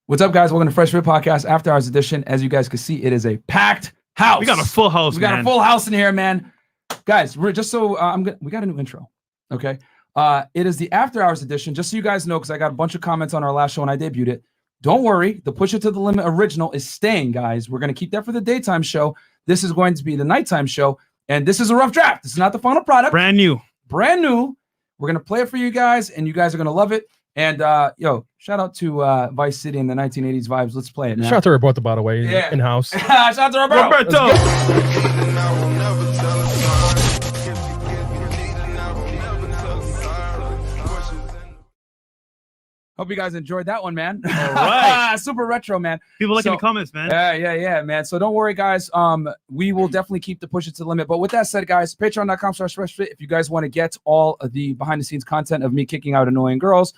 What's up, guys? Welcome to Fresh Fit Podcast After Hours Edition. As you guys can see, it is a packed house. We got a full house. We got a full house in here, man. Guys, we're just so we got a new intro. Okay. It is the After Hours Edition. Just so you guys know, because I got a bunch of comments on our last show when I debuted it. Don't worry, the Push It to the Limit original is staying, guys. We're gonna keep that for the daytime show. This is going to be the nighttime show, and this is a rough draft. This is not the final product. Brand new. We're gonna play it for you guys, and you guys are gonna love it. And shout out to Vice City and the 1980s vibes. Let's play it now. Shout out to Roberto, by the way, in house. Shout out to Roberto. Hope you guys enjoyed that one, man. All right. Super retro, man. People like in the comments, man. Yeah, man. So don't worry, guys. We will definitely keep the Push It to the Limit. But with that said, guys, patreon.com/freshfit. If you guys want to get all of the behind the scenes content of me kicking out annoying girls,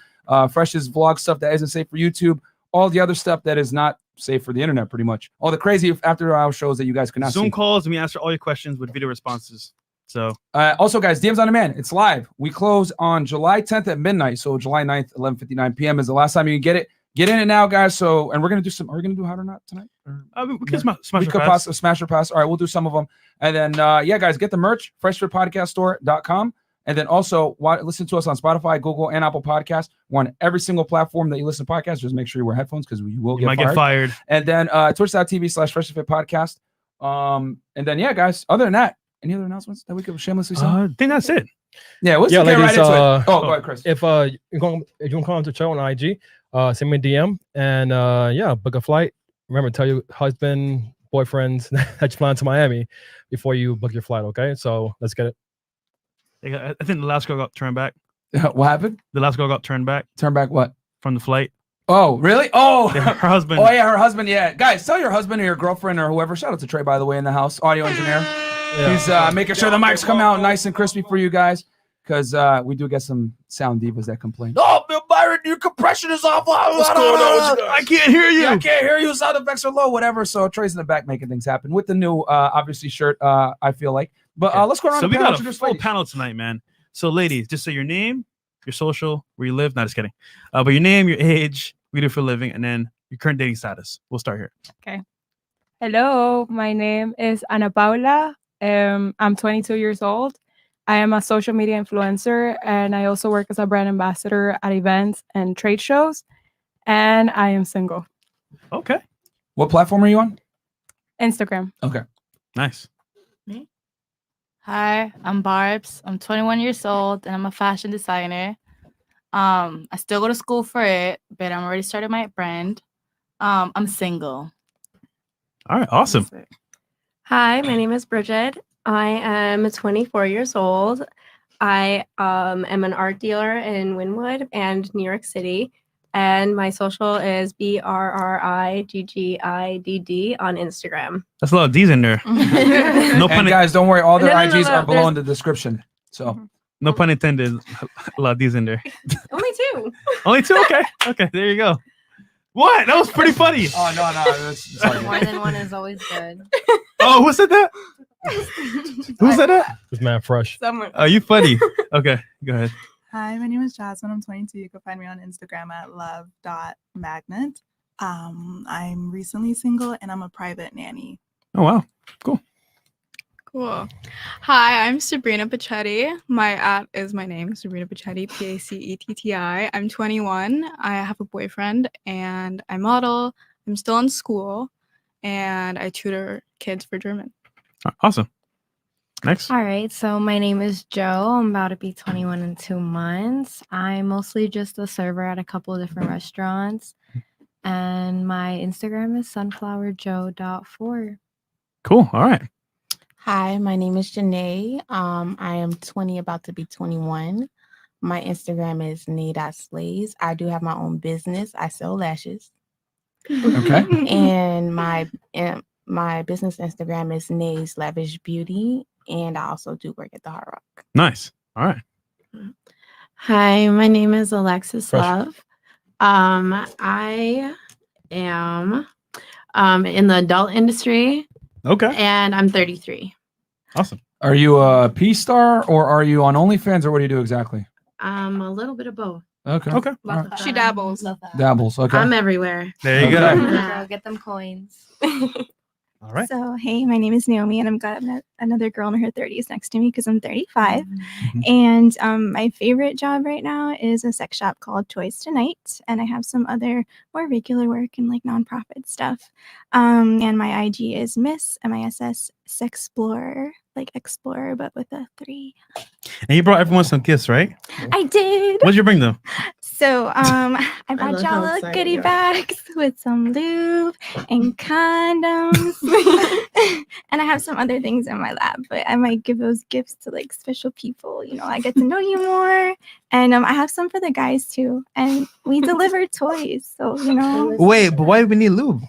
Fresh's vlog stuff that isn't safe for YouTube, all the other stuff that is not safe for the internet, pretty much. All the crazy after hour shows that you guys cannot see. Zoom calls and we answer all your questions with video responses. So also, guys, DMs on Demand. It's live. We close on July 10th at midnight. So July 9th, 11:59 p.m. is the last time you can get it. Get in it now, guys. So, and we're gonna do some. Are we gonna do Hot or Not tonight? we could smash or pass. All right, we'll do some of them. And then, guys, get the merch. freshfitpodcaststore.com. And then also listen to us on Spotify, Google, and Apple Podcasts. We're on every single platform that you listen to podcasts. Just make sure you wear headphones because you will get fired. And then twitch.tv/freshfitpodcast. And then, guys, other than that, any other announcements that we could shamelessly say? I think that's it. Yeah, let's get right into it. Go ahead, Chris. If you're going to come on the show on IG, send me a DM and book a flight. Remember, tell your husband, boyfriends that you're flying to Miami before you book your flight. Okay, so let's get it. I think the last girl got turned back. What happened? The last girl got turned back. Turned back what? From the flight. Oh, really? Oh, her husband. Oh, yeah, her husband. Yeah, guys, tell your husband or your girlfriend or whoever. Shout out to Trey, by the way, in the house, audio engineer. Yeah. He's making sure the mics come out nice and crispy for you guys, because we do get some sound divas that complain. Oh, Bill Byron, your compression is off. What's going on? I can't hear you. I can't hear you. Sound effects are low, whatever. So Trey's in the back making things happen with the new, obviously, shirt. I feel like, but let's go around. So we got a full panel tonight, man. So, ladies, just say your name, your social, where you live. Not just kidding. But your name, your age, what you do for a living, and then your current dating status. We'll start here. Okay. Hello, my name is Ana Paula. I'm 22 years old. I am a social media influencer, and I also work as a brand ambassador at events and trade shows. And I am single. Okay. What platform are you on? Instagram. Okay. Nice. Me? Hi, I'm Barbs. I'm 21 years old, and I'm a fashion designer. I still go to school for it, but I'm already started my brand. I'm single. All right. Awesome. Hi, my name is Bridget. I am 24 years old. I am an art dealer in Wynwood and New York City. And my social is BRRIGGIDD on Instagram. That's a lot of D's in there. No pun. Guys, don't worry. All their IGs are below in the description. So no pun intended. A lot of D's in there. Only two. Only two? Okay. Okay. There you go. What? That was pretty funny. Oh, no. That's More than one is always good. Oh, who said that? Who said that? It's man fresh. Someone. Oh, you funny. Okay. Go ahead. Hi, my name is Jasmine. I'm 22. You can find me on Instagram at love.magnet. I'm recently single and I'm a private nanny. Oh, wow. Cool. Cool. Hi, I'm Sabrina Pachetti. My name, Sabrina Pachetti, Pacetti. I'm 21. I have a boyfriend and I model. I'm still in school and I tutor kids for German. Awesome. Next. All right. So my name is Joe. I'm about to be 21 in 2 months. I'm mostly just a server at a couple of different restaurants. And my Instagram is sunflowerjoe.4. Cool. All right. Hi, my name is Janae. I am 20, about to be 21. My Instagram is nay.slays. I do have my own business. I sell lashes. Okay. And my business Instagram is Nay's Lavish Beauty. And I also do work at the Hard Rock. Nice. All right. Hi, my name is Alexis Love. I am in the adult industry. Okay. And I'm 33. Awesome. Are you a P-star or are you on OnlyFans or what do you do exactly? A little bit of both. Okay. Okay. All right. She dabbles. Dabbles. Okay. I'm everywhere. There you Okay. go. Girl, get them coins. All right. So, hey, my name is Naomi, and I'm got another girl in her 30s next to me because I'm 35. Mm-hmm. And my favorite job right now is a sex shop called Toys Tonight. And I have some other more regular work and like nonprofit stuff. And my IG is Miss MISS Sexplorer, like Explorer, but with a 3. And you brought everyone some gifts, right? I did. What did you bring them? So I bought love y'all how little excited goodie you are. bags with some lube and condoms. And I have some other things in my lab, but I might give those gifts to like special people. You know, I get to know you more. And I have some for the guys too. And we deliver toys. So, you know. Wait, but why do we need lube?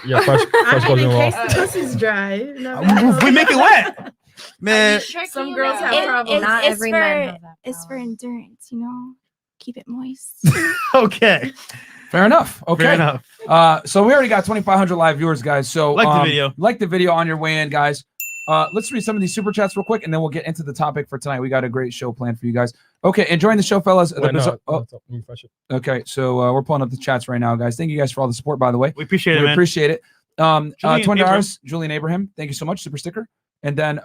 Yeah, fresh I goes mean, in in raw. case the pussy's dry. No, We make it wet. Man, Some girls have It- problems. Not it's every for, man has that it's for power. endurance, you know. Keep it moist. okay. Fair enough. Okay. Fair enough. So we already got 2,500 live viewers, guys. So Like the video. Like the video on your way in, guys. Let's read some of these super chats real quick, and then we'll get into the topic for tonight. We got a great show planned for you guys. Okay, enjoying the show, fellas. Wait, no, Oh, let me refresh it. okay, so we're pulling up the chats right now, guys. Thank you guys for all the support, by the way. We appreciate it, We man. appreciate it. Julian $20, Julian Abraham. Thank you so much, super sticker. And then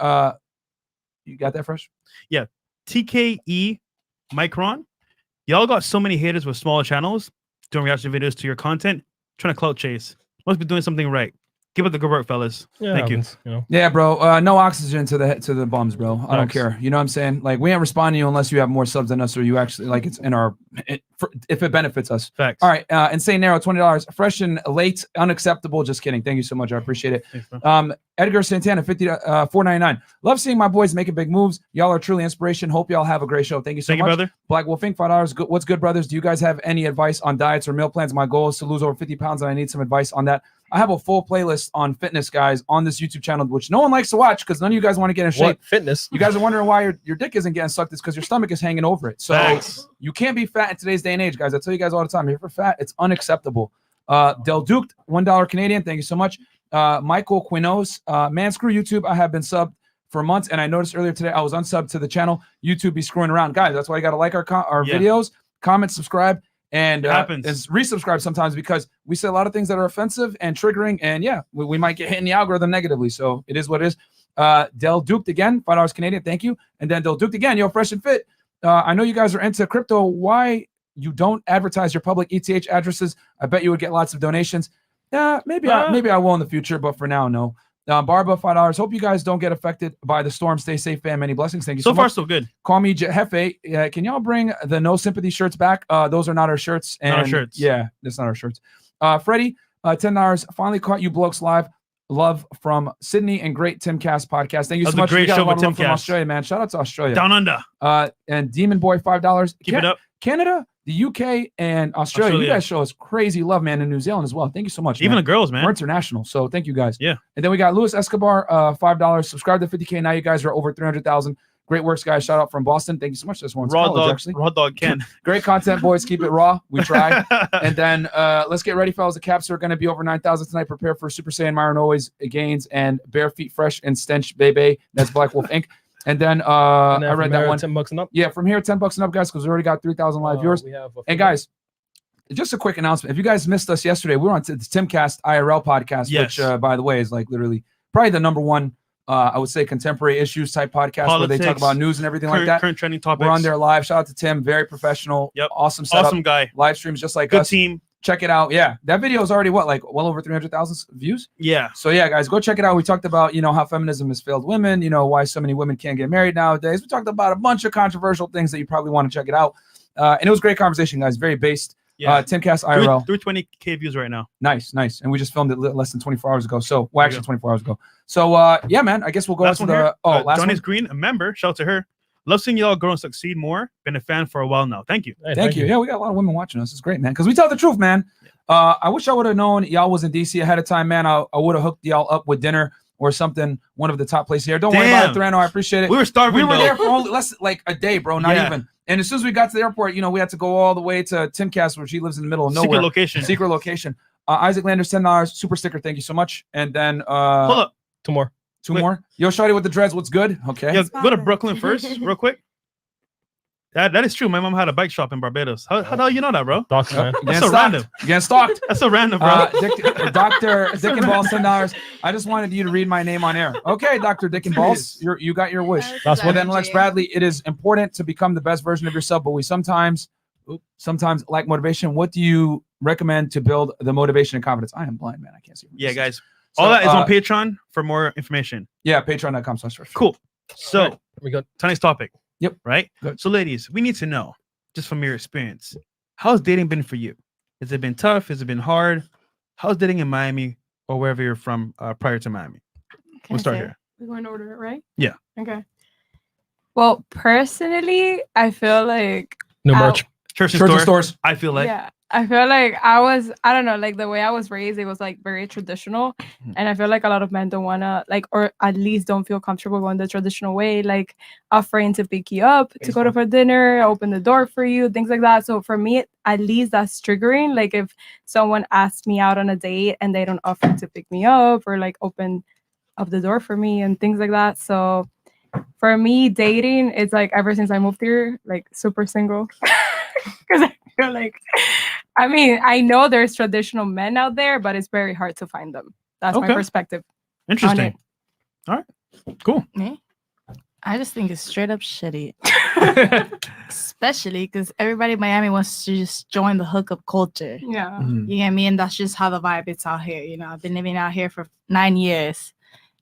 you got that, Fresh? Yeah. TKE Micron. Y'all got so many haters with smaller channels doing reaction videos to your content, trying to clout chase. Must be doing something right. Give it the good work, fellas. Yeah, Thank happens, you know. Yeah, bro. No oxygen to the bums, bro. I don't Facts. care. You know what I'm saying? Like, we ain't responding to you unless you have more subs than us, or you actually like it's in our if it benefits us. Facts. All right. Insane Narrow, $20. Fresh and late, unacceptable. Just kidding. Thank you so much. I appreciate it. Thanks, bro. Edgar Santana, $4.99. Love seeing my boys making big moves. Y'all are truly inspiration. Hope y'all have a great show. Thank you so Thank you, much. brother. Black Wolf Inc., $5. Good, what's good, brothers? Do you guys have any advice on diets or meal plans? My goal is to lose over 50 pounds, and I need some advice on that. I have a full playlist on fitness, guys, on this YouTube channel, which no one likes to watch because none of you guys want to get in shape. What? Fitness? You guys are wondering why your dick isn't getting sucked. It's because your stomach is hanging over it. So Facts. you can't be fat in today's day and age, guys. I tell you guys all the time, if you're for fat, it's unacceptable. Del Duke, $1 Canadian. Thank you so much. Michael Quinos, man, screw YouTube. I have been subbed for months, and I noticed earlier today I was unsubbed to the channel. YouTube be screwing around. Guys, that's why you got to like our Yeah. videos, comment, subscribe, and It happens. resubscribe sometimes because we say a lot of things that are offensive and triggering, and yeah, we might get hit in the algorithm negatively. So it is what it is. Del Duke again, $5 Canadian. Thank you. And then Del Duke again, yo, fresh and fit. I know you guys are into crypto. Why you don't advertise your public ETH addresses? I bet you would get lots of donations. Yeah, maybe I will in the future, but for now, no. Barba, $5. Hope you guys don't get affected by the storm. Stay safe, fam. Many blessings. Thank you so So far, much. so good. Call me Jefe. Can y'all bring the No Sympathy shirts back? Those are not our shirts. Not our And shirts. Yeah, that's not our shirts. Freddie, $10. Finally caught you blokes live. Love from Sydney and great Timcast podcast. Thank you That so was a much. great We got show a lot with of love from Timcast. Australia, man. Shout out to Australia. Down under. And Demon Boy, $5. Keep it up. Canada, the UK, and Australia. You Australia. guys show us crazy love, man, in New Zealand as well. Thank you so much. Even man. the girls, man. We're international, so thank you guys. Yeah. And then we got Luis Escobar, $5. Subscribe to 50K. Now you guys are over 300,000. Great works, guys. Shout out from Boston. Thank you so much. This one's Raw college, dog. actually. Raw dog Ken. Great content, boys. Keep it raw. We try. And then let's get ready, fellas. The caps are going to be over 9,000 tonight. Prepare for Super Saiyan Myron always gains and Bare Feet Fresh and Stench Bebe. That's Black Wolf Inc. And then And then I read from that there, one. $10 and up. Yeah, from here, $10 and up, guys, because we already got 3,000 live viewers. We have And guys, just a quick announcement. If you guys missed us yesterday, we were on the Timcast IRL podcast, Yes. which, by the way, is like literally probably the number one, I would say, contemporary issues type podcast where they talk Politics, about news and everything like that. Current trending topics. We're on there live. Shout out to Tim. Very professional. Yep. Awesome setup. Awesome guy. Live streams just like Good us. team. Check it out. Yeah. That video is already well over 300,000 views. Yeah. So yeah, guys, go check it out. We talked about, how feminism has failed women, why so many women can't get married nowadays. We talked about a bunch of controversial things that you probably want to check it out. And it was a great conversation, guys. Very based. Yeah. Timcast IRL. 320K views right now. Nice. And we just filmed it less than 24 hours ago. So, well, There you actually go. 24 hours ago. So, yeah, man, I guess we'll go Last into one here. the, last Johnny's one. Green, a member. Shout out to her. Love seeing y'all grow and succeed more. Been a fan for a while now. Thank you. Hey, Thank you. Yeah, we got a lot of women watching us. It's great, man. Because we tell the truth, man. I wish I would have known y'all was in DC ahead of time, man. I would have hooked y'all up with dinner or something. One of the top places here. Don't worry about it, Thorano. I appreciate it. We were starving. We were though. there for only less like a day, bro. Not Yeah. even. And as soon as we got to the airport, we had to go all the way to Timcast, where she lives in the middle of nowhere. Secret location. Secret location. Isaac Landers, $10. Super sticker. Thank you so much. And then Hold up. Two more. two more. Yo, shawty with the dreads. What's good? Okay. Yeah, go to Brooklyn first, real quick. That is true. My mom had a bike shop in Barbados. How the hell you know that, bro? Docs, man. That's so random. Getting stalked. That's so random, bro. Dr. Dick and Balls, $10. I just wanted you to read my name on air. Okay, Dr. Dick and Balls, you got your wish. That's Well, then, Lex Bradley, it is important to become the best version of yourself, but we sometimes lack motivation. What do you recommend to build the motivation and confidence? I am blind, man. I can't see. Yeah, guys. All that is on Patreon for more information. Yeah, patreon.com/fresh. Cool. So we got tonight's topic. Yep. Right. Good. So, ladies, we need to know, just from your experience, how's dating been for you? Has it been tough? Has it been hard? How's dating in Miami or wherever you're from prior to Miami? We'll start here. We're going to order it, right? Yeah. Okay. Well, personally, I feel like no merch. Church and stores. I feel like. Yeah. I feel like I don't know, like the way I was raised, it was like very traditional. And I feel like a lot of men don't want to or at least don't feel comfortable going the traditional way, like offering to pick you up, to go to for dinner, open the door for you, things like that. So for me, at least that's triggering. Like if someone asks me out on a date and they don't offer to pick me up or like open up the door for me and things like that. So for me, dating, it's like ever since I moved here, like super single. Because I feel like, I mean, I know there's traditional men out there, but it's very hard to find them. That's my perspective. Interesting. All right. Cool. Me? I just think it's straight up shitty. Especially because everybody in Miami wants to just join the hookup culture. Yeah. You get me? And that's just how the vibe is out here. You know, I've been living out here for 9 years.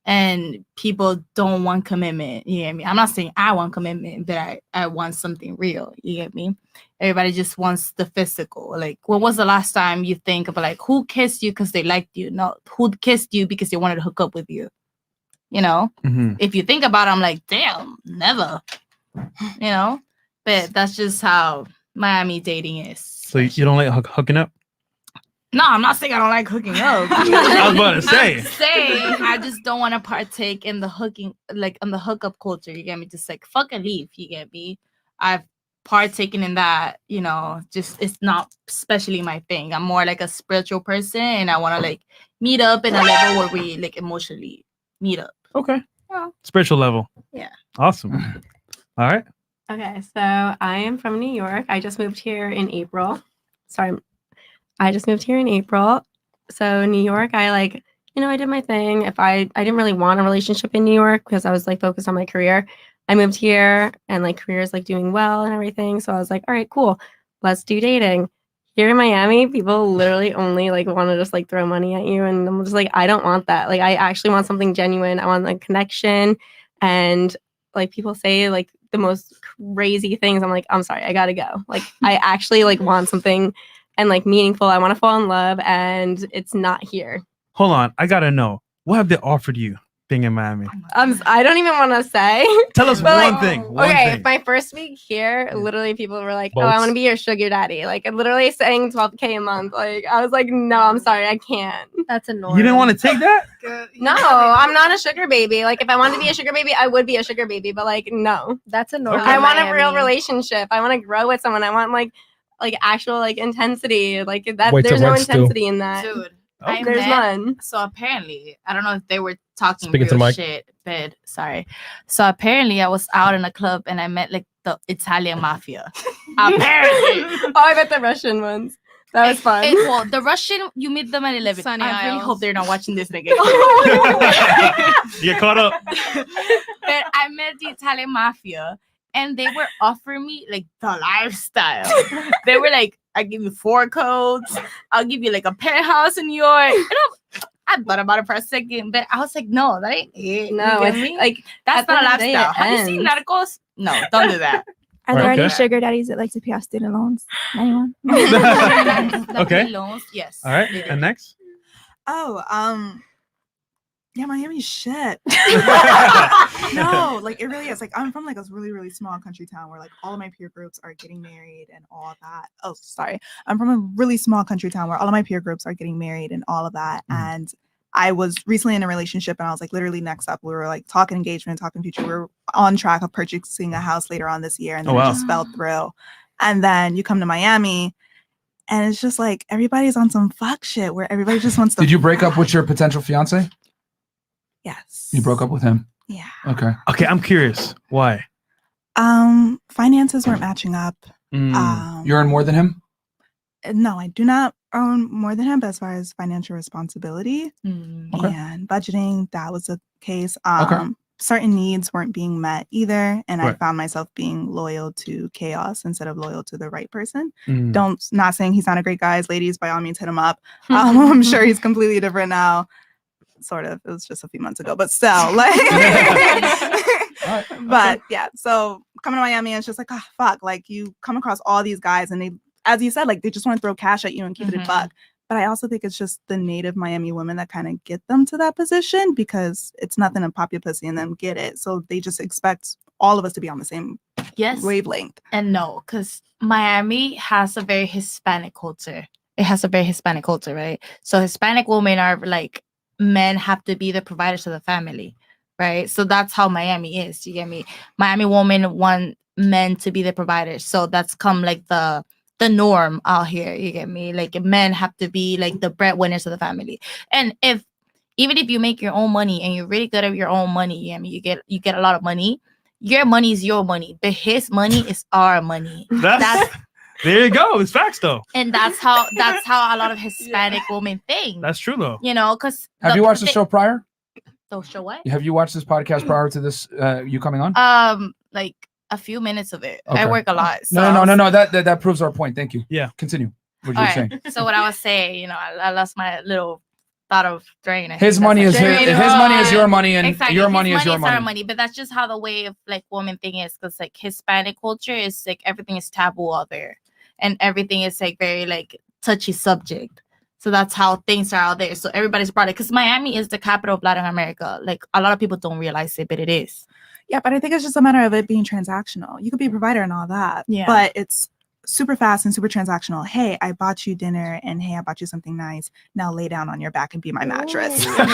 And people don't want commitment. You get me? I'm not saying I want commitment, but I want something real. You get me? Everybody just wants the physical. Like, when was the last time you think about like who kissed you because they liked you? No, who kissed you because they wanted to hook up with you? You know? If you think about it, I'm like, damn, never. You know? But that's just how Miami dating is. So you don't like hooking up? No, I'm not saying I don't like hooking up. I was about to say. I'm saying I just don't want to partake in the hooking, like on the hookup culture. You get me? Just like fucking leave. You get me? I've partaken in that. You know, just it's not especially my thing. I'm more like a spiritual person, and I want to like meet up in a level where we like emotionally meet up. Okay. Yeah. Spiritual level. Yeah. Awesome. All right. Okay, so I am from New York. I just moved here in April. I just moved here in April. So New York, I did my thing. I didn't really want a relationship in New York because I was like focused on my career. I moved here and like career is like doing well and everything. So I was like, all right, cool. Let's do dating. Here in Miami, people literally only like want to just like throw money at you. And I'm just like, I don't want that. Like, I actually want something genuine. I want like connection. And like people say like the most crazy things. I'm like, I'm sorry, I gotta go. Like, I actually like want something and like meaningful. I want to fall in love, and it's not here. Hold on, I gotta know, what have they offered you being in Miami? I don't even want to say. Tell us but, one thing. Okay, my first week here, literally people were like, "Oh, I want to be your sugar daddy." Like, literally saying $12K a month. Like, I was like, "No, I'm sorry, I can't." That's annoying. You didn't want to take that? No, I'm not a sugar baby. Like, if I wanted to be a sugar baby, I would be a sugar baby. But like, no, that's annoying. I want a real relationship. I want to grow with someone. I want like actual like intensity. Like that. There's no intensity in that. Dude. There's none. So apparently, I don't know if they were talking Speaking to the real mic. shit, but sorry. So apparently, I was out in a club and I met like the Italian mafia. Apparently. Oh, I bet the Russian ones. That was fun. Well, the Russian, you meet them at 11. Sunny I really Isles. hope they're not watching this nigga. You get caught up. But I met the Italian mafia and they were offering me like the lifestyle. They were like, I give you 4 coats. I'll give you like a penthouse in New York. And I thought about it for a second, but I was like, no, that ain't it. No, You get it's me? like That's at the not a end of the day, lifestyle. it Have you seen ends. Narcos? No, don't do that. Are there Okay. any sugar daddies that like to pay off student loans? Anyone? Okay. Loans, yes. All right. they do. And next? Yeah, Miami's shit. No, like it really is. Like I'm from like a really, really small country town where like all of my peer groups are getting married and all of that. Oh, sorry. I'm from a really small country town where all of my peer groups are getting married and all of that. And I was recently in a relationship and I was like literally next up. We were like talking engagement, talking future. We were on track of purchasing a house later on this year. And then Oh, wow. it just fell through. And then you come to Miami and it's just like everybody's on some fuck shit where everybody just wants to. Did you break up with your potential fiance? Yes. You broke up with him? Yeah. Okay. Okay, I'm curious. Why? Finances weren't matching up. You earn more than him? No, I do not earn more than him, but as far as financial responsibility Okay. and budgeting, that was the case. Okay. Certain needs weren't being met either, and I Right. found myself being loyal to chaos instead of loyal to the right person. Mm. Not saying he's not a great guy. Ladies, by all means, hit him up. I'm sure he's completely different now. Sort of. It was just a few months ago, but still, like. But yeah, so coming to Miami, it's just like, oh fuck, like you come across all these guys, and they, as you said, like they just want to throw cash at you and keep it a buck. But I also think it's just the native Miami women that kind of get them to that position, because it's nothing to pop your pussy and them get it. So they just expect all of us to be on the same wavelength. And no, because Miami has a very Hispanic culture. It has a very Hispanic culture, right? So Hispanic women are like, men have to be the providers of the family, right? So that's how Miami is. You get me? Miami women want men to be the providers. So that's come like the norm out here. You get me? Like men have to be like the breadwinners of the family. And even if you make your own money and you're really good at your own money, you get me? You get a lot of money. Your money is your money, but his money is our money. That's there you go. It's facts though. And that's how a lot of Hispanic women think. That's true though. You know, because Have you watched the show prior? The show what? Have you watched this podcast prior to this? You coming on? Like a few minutes of it. Okay. I work a lot. So No. That proves our point. Thank you. Yeah. Continue. What you All were saying. right. So what I was saying, you know, I lost my little thought of drain. His money is his money is your money, and exactly. your money His is your our money. money. But that's just how the way of like woman thing is, because like Hispanic culture is like everything is taboo out there, and everything is like very like touchy subject. So that's how things are out there. So everybody's brought it, because Miami is the capital of Latin America. Like a lot of people don't realize it, but it is. Yeah, but I think it's just a matter of it being transactional. You could be a provider and all that, but it's super fast and super transactional. Hey, I bought you dinner, and hey, I bought you something nice. Now lay down on your back and be my mattress. So I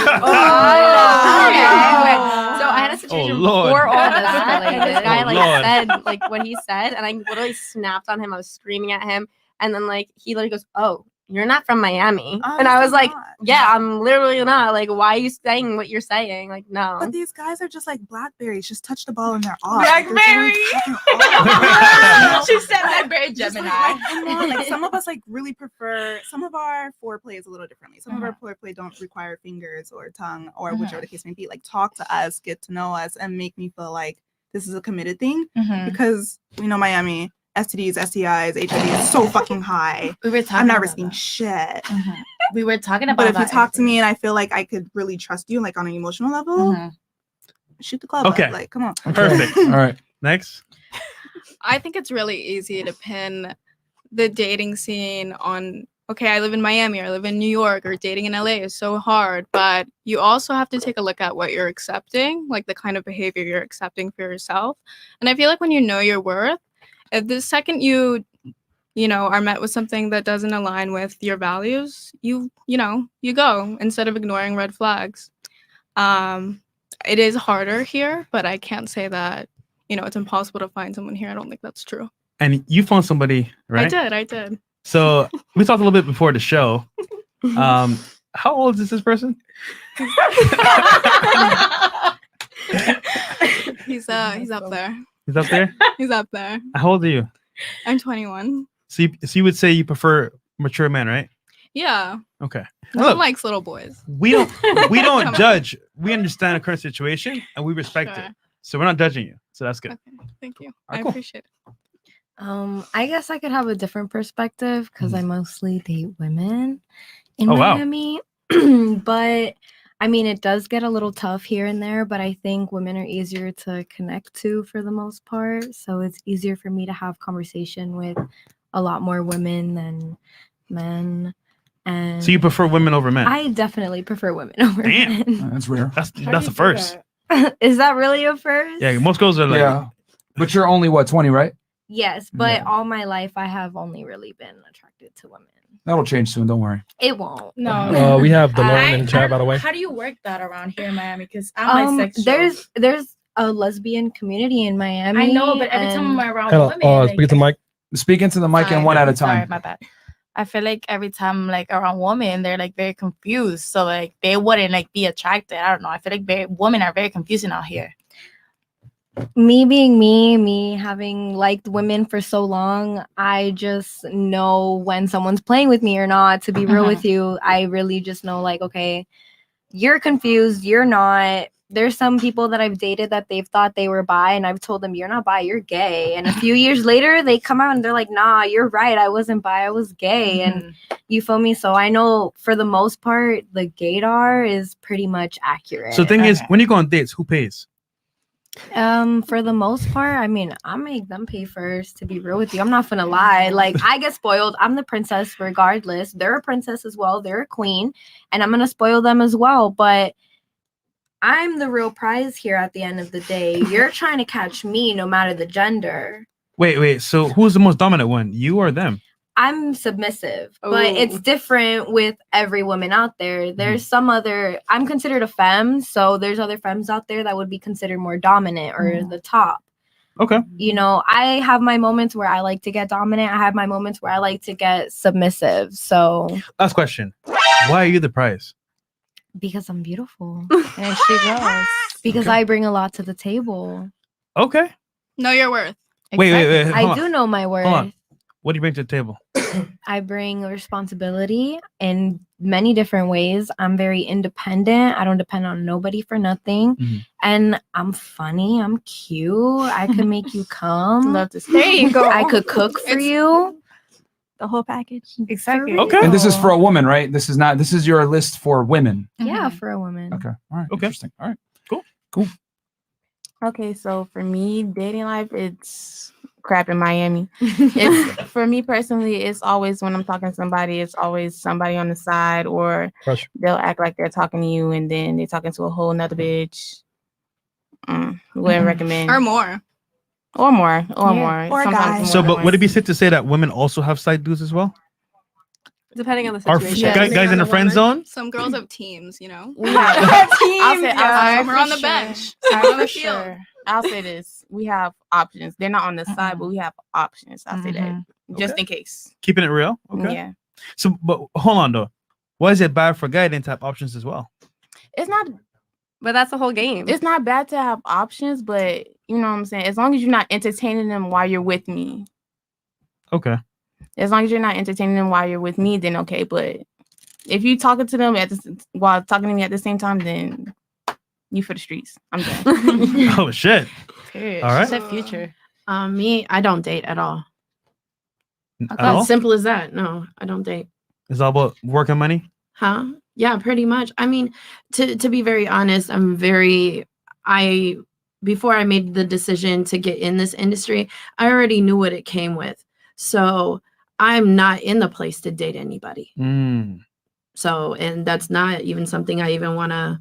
had a situation before all this. Like, this guy said like what he said, and I literally snapped on him. I was screaming at him, and then like he literally goes, "Oh, you're not from Miami," and I was like, "Yeah, I'm literally not. Like, why are you saying what you're saying? Like, no." But these guys are just like blackberries. Just touch the ball and they're off. Blackberry. She said blackberry Gemini. Like some of us like really prefer. Some of our foreplay is a little differently. Some of our foreplay don't require fingers or tongue or whichever the case may be. Like talk to us, get to know us, and make me feel like this is a committed thing, because we know Miami. STDs, STIs, HIV is so fucking high. I'm not risking shit. We were talking about But if that you talk to me and I feel like I could really trust you, like on an emotional level, shoot the club up. Like, come on. Perfect. All right. Next. I think it's really easy to pin the dating scene on, okay, I live in Miami or I live in New York, or dating in LA is so hard. But you also have to take a look at what you're accepting, like the kind of behavior you're accepting for yourself. And I feel like when you know your worth, if the second you know, are met with something that doesn't align with your values, you go instead of ignoring red flags. It is harder here, but I can't say that, you know, it's impossible to find someone here. I don't think that's true. And you found somebody, right? I did. So we talked a little bit before the show. How old is this person? He's up there. He's up there? He's up there. How old are you? I'm 21. So you would say you prefer mature men, right? Yeah. Okay. No one likes little boys. We don't Come on. judge. We understand the current situation and we respect Sure. it. So we're not judging you. So that's good. Okay. Thank you. Alright, I cool. appreciate it. I guess I could have a different perspective because I mostly date women in Oh, wow. Miami. But I mean, it does get a little tough here and there, but I think women are easier to connect to for the most part. So it's easier for me to have conversation with a lot more women than men. And So you prefer women over men? I definitely prefer women over men. That's rare. That's the first. Is that really a first? Yeah, most girls are like, Yeah. But you're only what, 20, right? Yes, but Yeah. all my life I have only really been attracted to women. That'll change soon. Don't worry. It won't. No. We have DeLorean in the chat, by the way. How do you work that around here in Miami? Because I'm bisexual. There's a lesbian community in Miami. I know, but every time I'm around Hello, women, speak to the mic. Speak into the mic and one at a time. Sorry, my bad. I feel like every time like around women, they're like very confused. So like they wouldn't like be attracted. I don't know. I feel like women are very confusing out here. me being me having liked women for so long, I just know when someone's playing with me or not. To be real with you, I really just know, like, okay, you're confused, you're not. There's some people that I've dated that they've thought they were bi, and I've told them, you're not bi, you're gay. And a few years later, they come out and they're like, nah, you're right, I wasn't bi, I was gay. And you feel me? So I know for the most part, the gaydar is pretty much accurate. So the thing is, when you go on dates, who pays? For the most part, I mean, I make them pay first, to be real with you. I'm not gonna lie. Like, I get spoiled. I'm the princess regardless. They're a princess as well. They're a queen, and I'm gonna spoil them as well. But I'm the real prize here at the end of the day. You're trying to catch me no matter the gender. Wait. So who's the most dominant one? You or them? I'm submissive, but it's different with every woman out there. There's some other, I'm considered a femme, so there's other femmes out there that would be considered more dominant or the top. Okay. You know, I have my moments where I like to get dominant. I have my moments where I like to get submissive. So Last question. Why are you the prize? because I'm beautiful. And she goes. Because I bring a lot to the table. Okay. Know your worth. Wait. I hold do on. know my Hold worth. on. What do you bring to the table? I bring responsibility in many different ways. I'm very independent. I don't depend on nobody for nothing. And I'm funny. I'm cute. I can make you come. Love to see. There you go. I could cook for you. The whole package. Exactly. Okay. And this is for a woman, right? This is your list for women. Yeah, for a woman. Okay. All right. Okay. Interesting. All right. Cool. Okay, so for me, dating life, it's crap in Miami. It's for me personally, it's always when I'm talking to somebody, it's always somebody on the side, or Crush. they'll act like they're talking to you and then they're talking to a whole nother bitch. Wouldn't recommend. Or more. Or more. Or Sometimes guys. more So, than but one. would it be safe to say that women also have side dudes as well? Depending on the Are situation. guys in the friend zone? Some girls have teams, you know. We have, I'll say, Some are on the for bench. sure. Some are on the For field. sure. I'll say this: we have options. They're not on the side, but we have options. I'll say that just in case. Keeping it real? Okay. Yeah, So, but hold on though. Why is it bad for a guy to have options as well? it's not. But that's the whole game. It's not bad to have options, but you know what I'm saying. As long as you're not entertaining them while you're with me. Okay. As long as you're not entertaining them while you're with me, then okay. But if you talking to them while talking to me at the same time, then you for the streets. I'm done. Oh shit. Period. All right. She said future. Me, I don't date at all. At all? As simple as that. No, I don't date. It's all about work and money. Huh? Yeah, pretty much. I mean, to be very honest, before I made the decision to get in this industry, I already knew what it came with. So I'm not in the place to date anybody. So, and that's not even something I even want to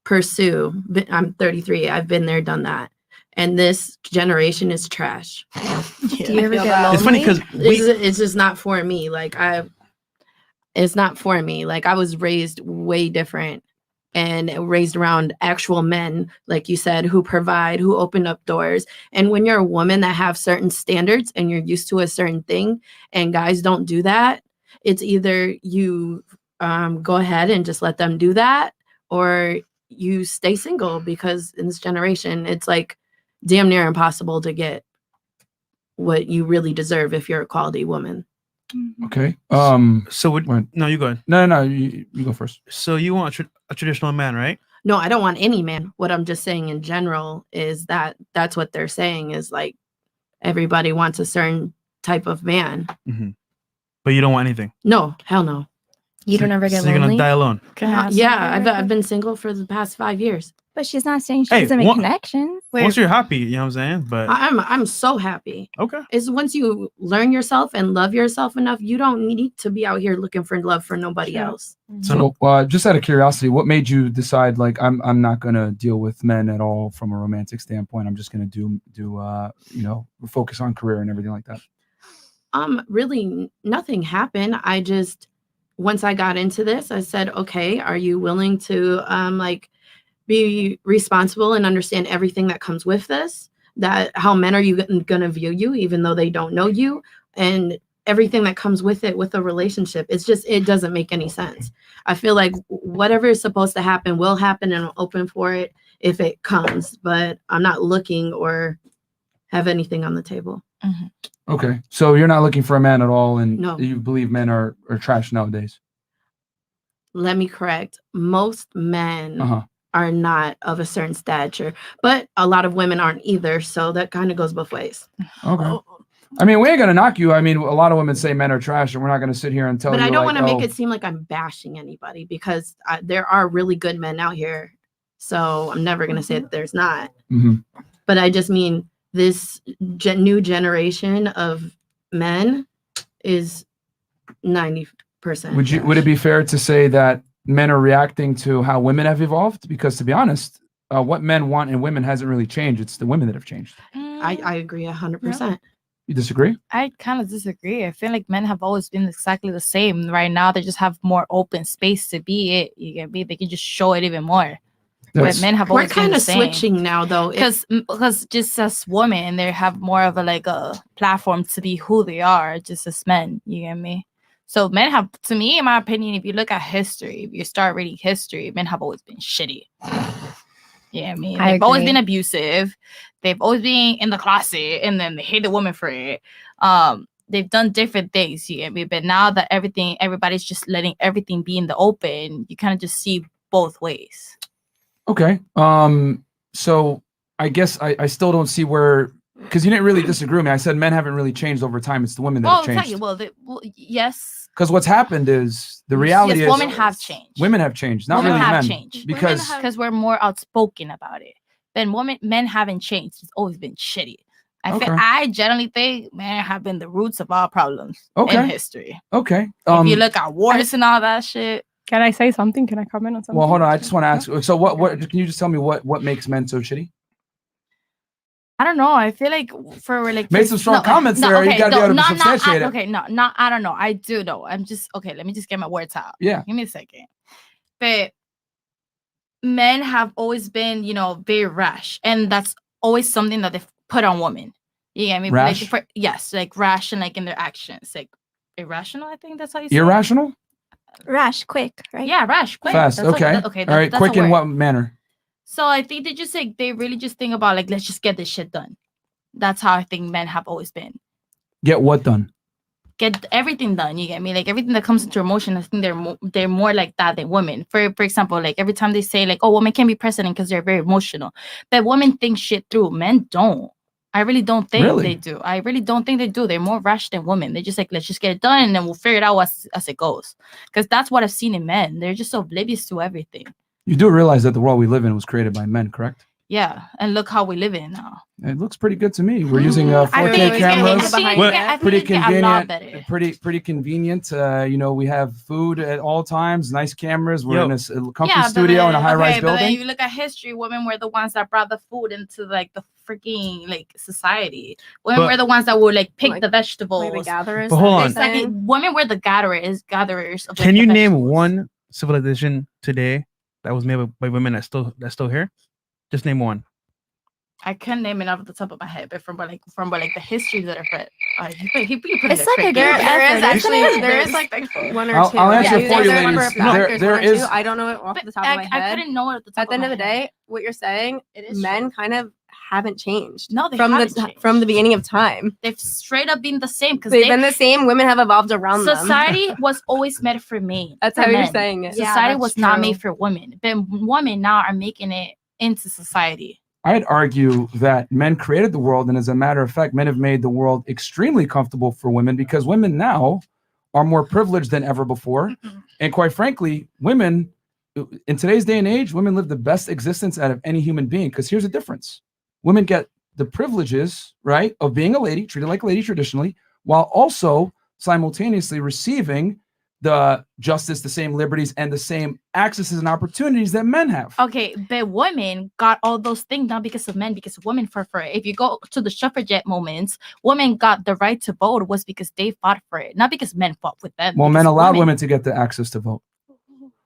pursue. But I'm 33. I've been there, done that. And this generation is trash. Do you ever get lonely? It's funny because it's just not for me. It's not for me. Like, I was raised way different and raised around actual men, like you said, who provide, who open up doors. And when you're a woman that have certain standards and you're used to a certain thing and guys don't do that, it's either you go ahead and just let them do that, or you stay single, because in this generation, it's like damn near impossible to get what you really deserve if you're a quality woman. Okay. So no, you go ahead. No, you go first. So you want a traditional man, right? No, I don't want any man. What I'm just saying in general is that's what they're saying, is like everybody wants a certain type of man. But you don't want anything. No, hell no. You don't ever get so you're lonely? gonna die alone. Yeah, I've been single for the past 5 years. But she's not saying she Hey, doesn't make one- connections. Once you're happy, you know what I'm saying? But I'm so happy. Okay. It's once you learn yourself and love yourself enough, you don't need to be out here looking for love for nobody else. So, just out of curiosity, what made you decide, like, I'm not gonna deal with men at all from a romantic standpoint? I'm just gonna do focus on career and everything like that. Really nothing happened. I just, once I got into this, I said, okay, are you willing to be responsible and understand everything that comes with this? That how men are you gonna view you, even though they don't know you, and everything that comes with it, with a relationship. It doesn't make any sense. I feel like whatever is supposed to happen will happen, and I'm open for it. if it comes, but I'm not looking or have anything on the table. Okay, so you're not looking for a man at all, and No. you believe men are trash nowadays. Let me correct. Most men Uh-huh. are not of a certain stature, but a lot of women aren't either. So that kind of goes both ways. Okay. I mean, we ain't gonna knock you. I mean, a lot of women say men are trash, and we're not gonna sit here and tell you. But I don't like, want to oh, make it seem like I'm bashing anybody, because there are really good men out here. So I'm never gonna say that there's not. Mhm. But I just mean this new generation of men is 90%. Would it be fair to say that men are reacting to how women have evolved? Because to be honest, what men want in women hasn't really changed. It's the women that have changed. I agree 100%. You disagree? I kind of disagree. I feel like men have always been exactly the same. Right now, they just have more open space to be it. You get me? They can just show it even more. But men have always We're kind been of the same. switching now, though. Because just as women, they have more of a platform to be who they are, just as men. You get me? So men have, to me, in my opinion, if you look at history, if you start reading history, men have always been shitty. Yeah, I mean, they've always been abusive. They've always been in the closet, and then they hate the woman for it. They've done different things, you get me? But now that everybody's just letting everything be in the open, you kind of just see both ways. Okay. So I guess I still don't see where, because you didn't really disagree with me. I said men haven't really changed over time. It's the women that have changed. Yes. Because what's happened is the reality is women have changed. Women have changed, not Women really have men. changed Because we're more outspoken about it. Then men haven't changed. It's always been shitty. I generally think men have been the roots of all problems in history. Okay. If you look at wars and all that shit. Can I say something? Can I comment on something? Well, hold on. I just want to ask. So what can you just tell me what makes men so shitty? I don't know. I feel like made some strong comments there. You gotta be able to substantiate it. Okay, I don't know. I do know. I'm just okay. Let me just get my words out. Yeah. Give me a second. But men have always been, very rash, and that's always something that they've put on women. You get me? Rash? Like rash and like in their actions, like irrational. I think that's how you say. Irrational? Rash, quick, right? Yeah, rash, quick. Fast. That's Okay. All right. Quick in what manner? So I think they really just think about let's just get this shit done. That's how I think men have always been. Get what done? Get everything done. You get me? Like everything that comes into emotion, I think they're more like that than women. For example, like every time they say like, oh, women can't be president because they're very emotional. But women think shit through. Men don't. I really don't think they do. I really don't think they do. They're more rash than women. They're just like, let's just get it done and then we'll figure it out as it goes. Because that's what I've seen in men. They're just so oblivious to everything. You do realize that the world we live in was created by men, correct? Yeah, and look how we live in now. It looks pretty good to me. We're using 4K cameras. Pretty convenient. Pretty convenient. We have food at all times. Nice cameras. We're in a comfy studio in a high-rise building. But then you look at history. Women were the ones that brought the food into like the freaking society. Women were the ones that would pick the vegetables. Like the gatherers. But hold on. Exactly. Women were the gatherers. Of, Can you name one civilization today that was made by women that's still here? Just name one. I couldn't name it off the top of my head, but from the history that I've read, he put it's like a there is like one or two. I'll answer for you, ladies. There is. I don't know it off the top of my head. I couldn't know it at the top. At the end of the day, what you're saying, men kind of haven't changed. No, they from the beginning of time. They've straight up been the same because they've been the same. Women have evolved around them. Society was always made for men. That's how you're saying it. Society was not made for women, but women now are making it into society. I'd argue that men created the world, and as a matter of fact, men have made the world extremely comfortable for women because women now are more privileged than ever before. And quite frankly, women in today's day and age, women live the best existence out of any human being. Because here's the difference. Women get the privileges, right, of being a lady, treated like a lady traditionally, while also simultaneously receiving the justice, the same liberties, and the same accesses and opportunities that men have. Okay, but women got all those things not because of men, because women fought for it. If you go to the suffragette moments, women got the right to vote was because they fought for it, not because men fought with them. Well, men allowed women to get the access to vote.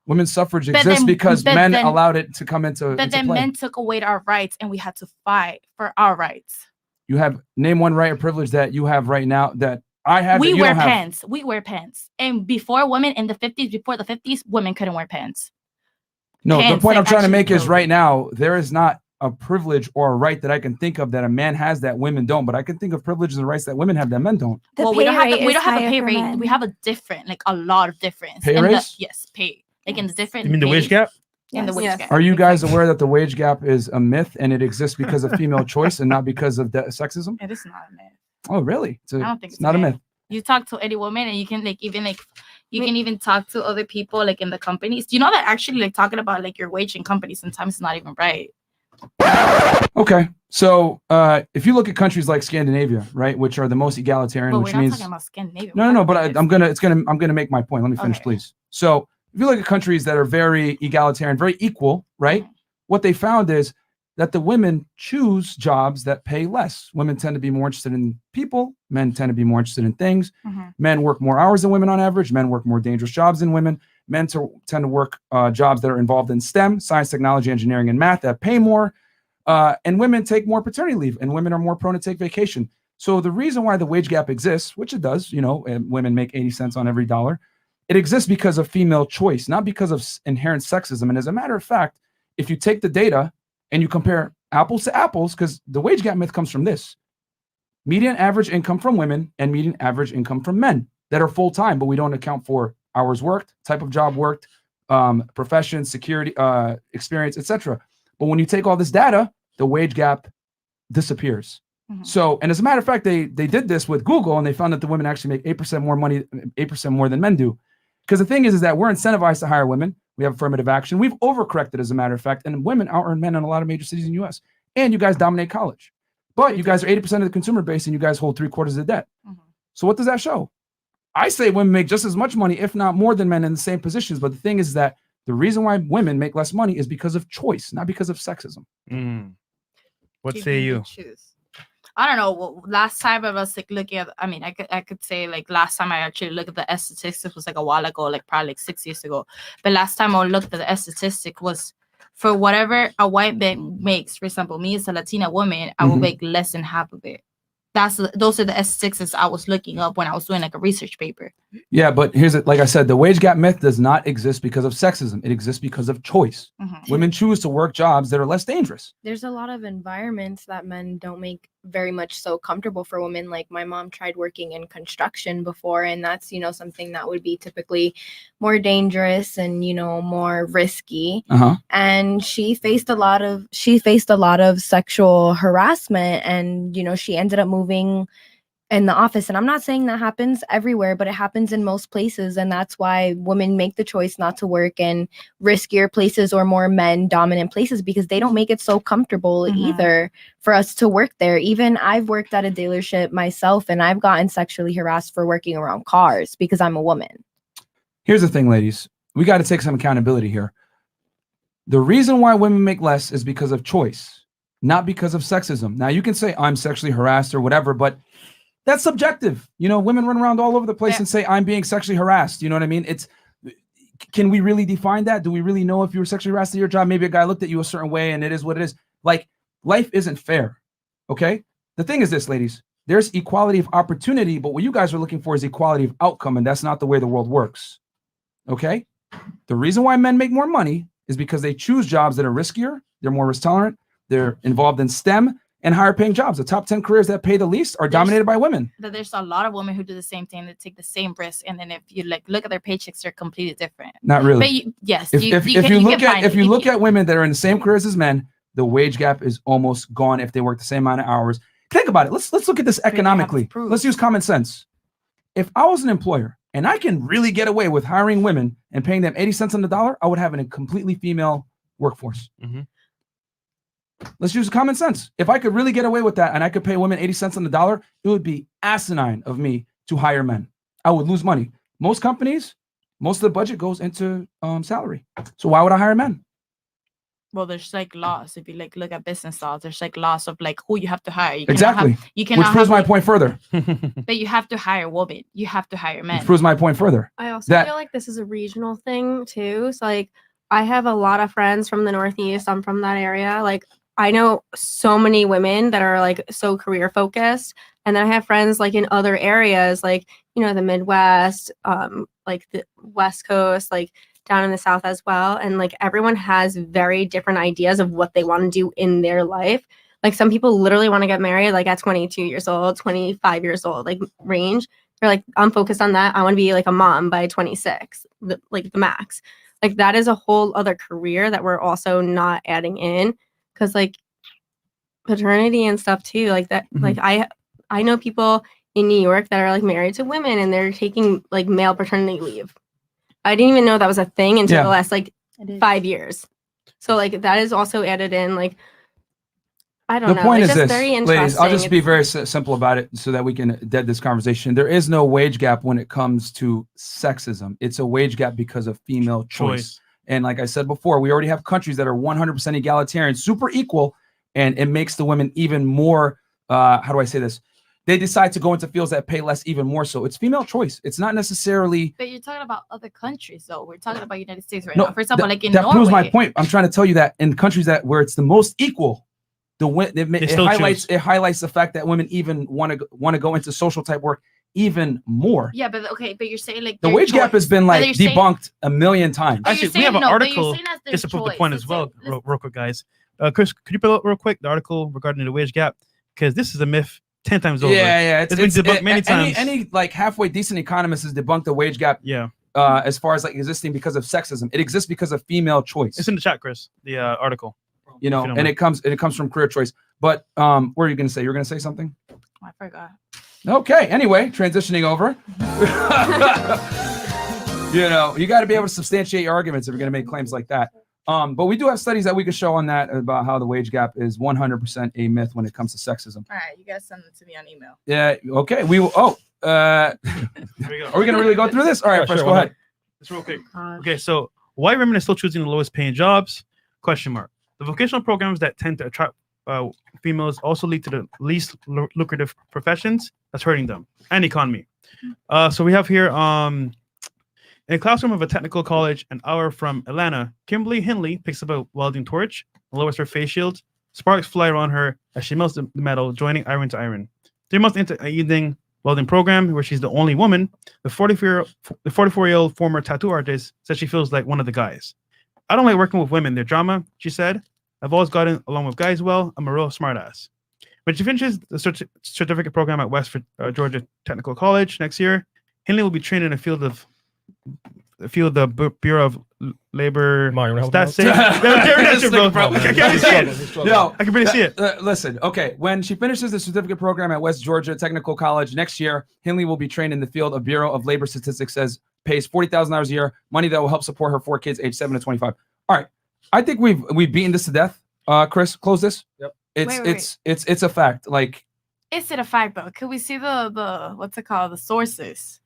Women's suffrage exists because men allowed it to come into But then play. Men took away our rights, and we had to fight for our rights. You have name one right or privilege that you have right now that I have. We wear pants. We wear pants. And before women in the 50s, women couldn't wear pants. No, the pants, point I'm like, trying to actually make is clothes. right now, there is not a privilege or a right that I can think of that a man has that women don't, but I can think of privileges and rights that women have that men don't. The Well, we don't pay have rate we is don't have a higher pay for rate. men. We have a different, like a lot of difference. Pay in raise? Yes, pay. Like in the different. You mean the wage pays. gap? In the wage Yes. gap. Are you guys aware that the wage gap is a myth and it exists because of female choice and not because of sexism? It is not a myth. Oh, really? I don't think it's not a myth. You talk to any woman and you can you can even talk to other people like in the companies. Do you know that actually like talking about like your wage in companies sometimes is not even right? Okay, so if you look at countries like Scandinavia, right, which are the most egalitarian, But which we're not means talking about Scandinavia. no, but I'm gonna make my point. Let me finish, Okay. please. So if you look at countries that are very egalitarian, very equal, right, what they found is that the women choose jobs that pay less. Women tend to be more interested in people. Men tend to be more interested in things. Men work more hours than women on average. Men work more dangerous jobs than women. Men tend to work jobs that are involved in STEM, science, technology, engineering, and math that pay more. And women take more paternity leave, and women are more prone to take vacation. So the reason why the wage gap exists, which it does, and women make 80 cents on every dollar, it exists because of female choice, not because of inherent sexism. And as a matter of fact, if you take the data and you compare apples to apples, because the wage gap myth comes from this: median average income from women and median average income from men that are full-time, but we don't account for hours worked, type of job worked, profession, security, experience, etc. But when you take all this data, the wage gap disappears. So, and as a matter of fact, they did this with Google, and they found that the women actually make 8% more money, 8% more than men do. Because the thing is that we're incentivized to hire women. We have affirmative action. We've overcorrected, as a matter of fact, and women out-earn men in a lot of major cities in the U.S. And you guys dominate college. But you guys are 80% of the consumer base, and you guys hold 3/4 of the debt. So what does that show? I say women make just as much money, if not more than men in the same positions. But the thing is that the reason why women make less money is because of choice, not because of sexism. What say you? I don't know. Well, last time I was like looking at, I mean, I could say like last time I actually looked at the statistics was like a while ago, like probably like 6 years ago. But last time I looked at the statistic was for whatever a white man makes. For example, me as a Latina woman, I will make less than half of it. Those are the statistics I was looking up when I was doing like a research paper. Yeah, but here's it. Like I said, the wage gap myth does not exist because of sexism. It exists because of choice. Women choose to work jobs that are less dangerous. There's a lot of environments that men don't make very much so comfortable for women. Like my mom tried working in construction before, and that's, something that would be typically more dangerous and, more risky. And she faced a lot of sexual harassment, and, she ended up moving in the office. And I'm not saying that happens everywhere, but it happens in most places. And that's why women make the choice not to work in riskier places or more men dominant places, because they don't make it so comfortable either for us to work there. Even I've worked at a dealership myself, and I've gotten sexually harassed for working around cars because I'm a woman. Here's the thing, ladies. We got to take some accountability here. The reason why women make less is because of choice, not because of sexism. Now, you can say I'm sexually harassed or whatever, but that's subjective. Women run around all over the place and say I'm being sexually harassed. You know what I mean? Can we really define that? Do we really know if you were sexually harassed at your job? Maybe a guy looked at you a certain way and it is what it is. Like, life isn't fair. Okay? The thing is this, ladies, there's equality of opportunity, but what you guys are looking for is equality of outcome, and that's not the way the world works. Okay? The reason why men make more money is because they choose jobs that are riskier, they're more risk tolerant, they're involved in STEM, and higher paying jobs. The top 10 careers that pay the least are dominated by women. There's a lot of women who do the same thing, that take the same risk, and then if you look at their paychecks, they're completely different. Not really. But yes, If you look at women that are in the same careers as men, the wage gap is almost gone if they work the same amount of hours. Think about it. Let's look at this economically. Let's use common sense. If I was an employer and I can really get away with hiring women and paying them 80 cents on the dollar, I would have a completely female workforce. Let's use common sense. If I could really get away with that and I could pay women 80 cents on the dollar, it would be asinine of me to hire men. I would lose money. Most companies, most of the budget goes into salary. So why would I hire men? Well, there's like laws. If you look at business laws, there's like laws of like who you have to hire. Exactly. Which proves my point further. But you have to hire women. You have to hire men. Which proves my point further. I also feel like this is a regional thing too. So like I have a lot of friends from the Northeast. I'm from that area. Like I know so many women that are like so career focused. And then I have friends like in other areas, like, the Midwest, like the West Coast, like down in the South as well. And like everyone has very different ideas of what they want to do in their life. Like some people literally want to get married like at 22 years old, 25 years old, like range. They're like, I'm focused on that. I want to be like a mom by 26, like the max. Like that is a whole other career that we're also not adding in, because like paternity and stuff too, like that. Like I know people in New York that are like married to women and they're taking like male paternity leave. I didn't even know that was a thing until the last like 5 years. So like that is also added in. Like I don't know. The point it's is just this, very interesting. ladies. I'll just be very simple about it so that we can dead this conversation. There is no wage gap when it comes to sexism. It's a wage gap because of female choice. And like I said before, we already have countries that are 100% egalitarian, super equal, and it makes the women even more. How do I say this? They decide to go into fields that pay less, even more so. It's female choice. It's not necessarily. But you're talking about other countries, though. We're talking about United States right now. For example, like in that Norway. proves my point. I'm trying to tell you that in countries that where it's the most equal, it highlights the fact that women even want to go into social type work even more. Yeah, but okay, but you're saying like the wage gap has been like debunked a million times. Actually, we have an article just to prove the point as well, real quick, guys. Chris, could you pull up real quick the article regarding the wage gap? Because this is a myth 10 times over. Yeah, it's been debunked many times. Any like halfway decent economist has debunked the wage gap. Yeah. As far as like existing because of sexism, it exists because of female choice. It's in the chat, Chris. The article. You know, and it comes from career choice. But what are you going to say? You're going to say something? I forgot. Okay. Anyway, transitioning over. You know, you got to be able to substantiate your arguments if you're going to make claims like that. But we do have studies that we could show on that about how the wage gap is 100% a myth when it comes to sexism. All right, you guys send it to me on email. Yeah. Okay. We will. Oh. Are we going to really go through this? All right, Fresh, go ahead. Just real quick. Okay, so why women are still choosing the lowest paying jobs? Question mark. The vocational programs that tend to attract females also lead to the least lucrative professions. That's hurting them and the economy. So we have here in a classroom of a technical college an hour from Atlanta, Kimberly Hindley picks up a welding torch, lowers her face shield, sparks fly around her as she melts the metal, joining iron to iron. 3 months into an evening welding program where she's the only woman, the 44-year-old former tattoo artist says she feels like one of the guys. I don't like working with women. They're drama, she said. I've always gotten along with guys well. I'm a real smartass. When she finishes the certificate program at West Georgia Technical College next year, Hindley will be trained in the field of the Bureau of Labor. Stats. I can barely see it. Listen, okay. When she finishes the certificate program at West Georgia Technical College next year, Hindley will be trained in the field of Bureau of Labor Statistics. Says pays $40,000 a year, money that will help support her 4 kids, aged 7 to 25. All right, I think we've beaten this to death. Chris, close this. Yep. It's a fact. Like, is it a fact though? Could we see the what's it called? The sources.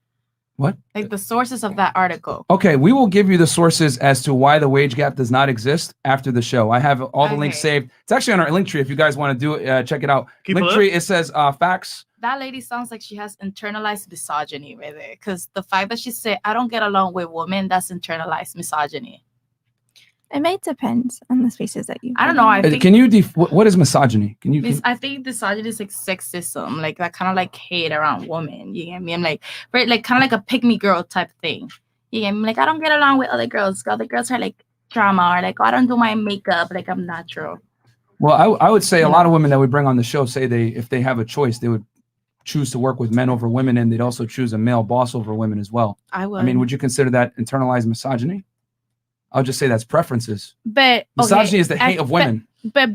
What? Like the sources of that article. Okay, we will give you the sources as to why the wage gap does not exist after the show. I have all the links saved. It's actually on our link tree. If you guys want to do it, check it out. Link tree, it says facts. That lady sounds like she has internalized misogyny right there. Because the fact that she said, I don't get along with women, that's internalized misogyny. It might depend on the spaces that you. I don't know. I think, can you what is misogyny? Can you? I think misogyny is like sexism, like that kind of like hate around women. You get me? I'm like, right, like kind of like a pick me girl type thing. You get me? Like I don't get along with other girls. Other girls are like drama, or like I don't do my makeup, like I'm natural. Well, I would say a lot of women that we bring on the show say if they have a choice, they would choose to work with men over women, and they'd also choose a male boss over women as well. I would. I mean, would you consider that internalized misogyny? I'll just say that's preferences. But misogyny is the hate of women. But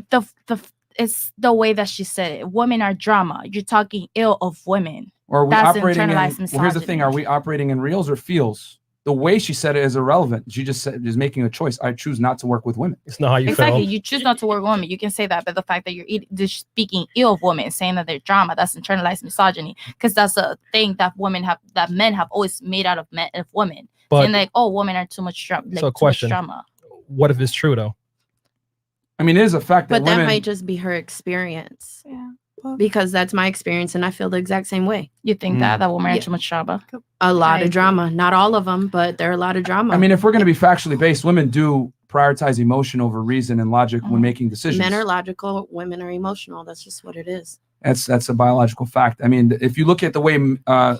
it's the way that she said it. Women are drama. You're talking ill of women. Or are we that's operating in? Well, here's the thing: are we operating in reals or feels? The way she said it is irrelevant. She just said is making a choice. I choose not to work with women. It's not how you exactly. feel. You choose not to work with women. You can say that, but the fact that you're just speaking ill of women, saying that they're drama, that's internalized misogyny. Because that's a thing that men have always made out of women. But, and like, oh, women are too much drama. Like, so, question: drama. What if it's true though? I mean, it is a fact that but that women might just be her experience. Yeah. Because that's my experience, and I feel the exact same way. You think that women are too much drama? A lot of drama. Not all of them, but there are a lot of drama. I mean, if we're going to be factually based, women do prioritize emotion over reason and logic when making decisions. Men are logical, women are emotional. That's just what it is. That's a biological fact. I mean, if you look at the way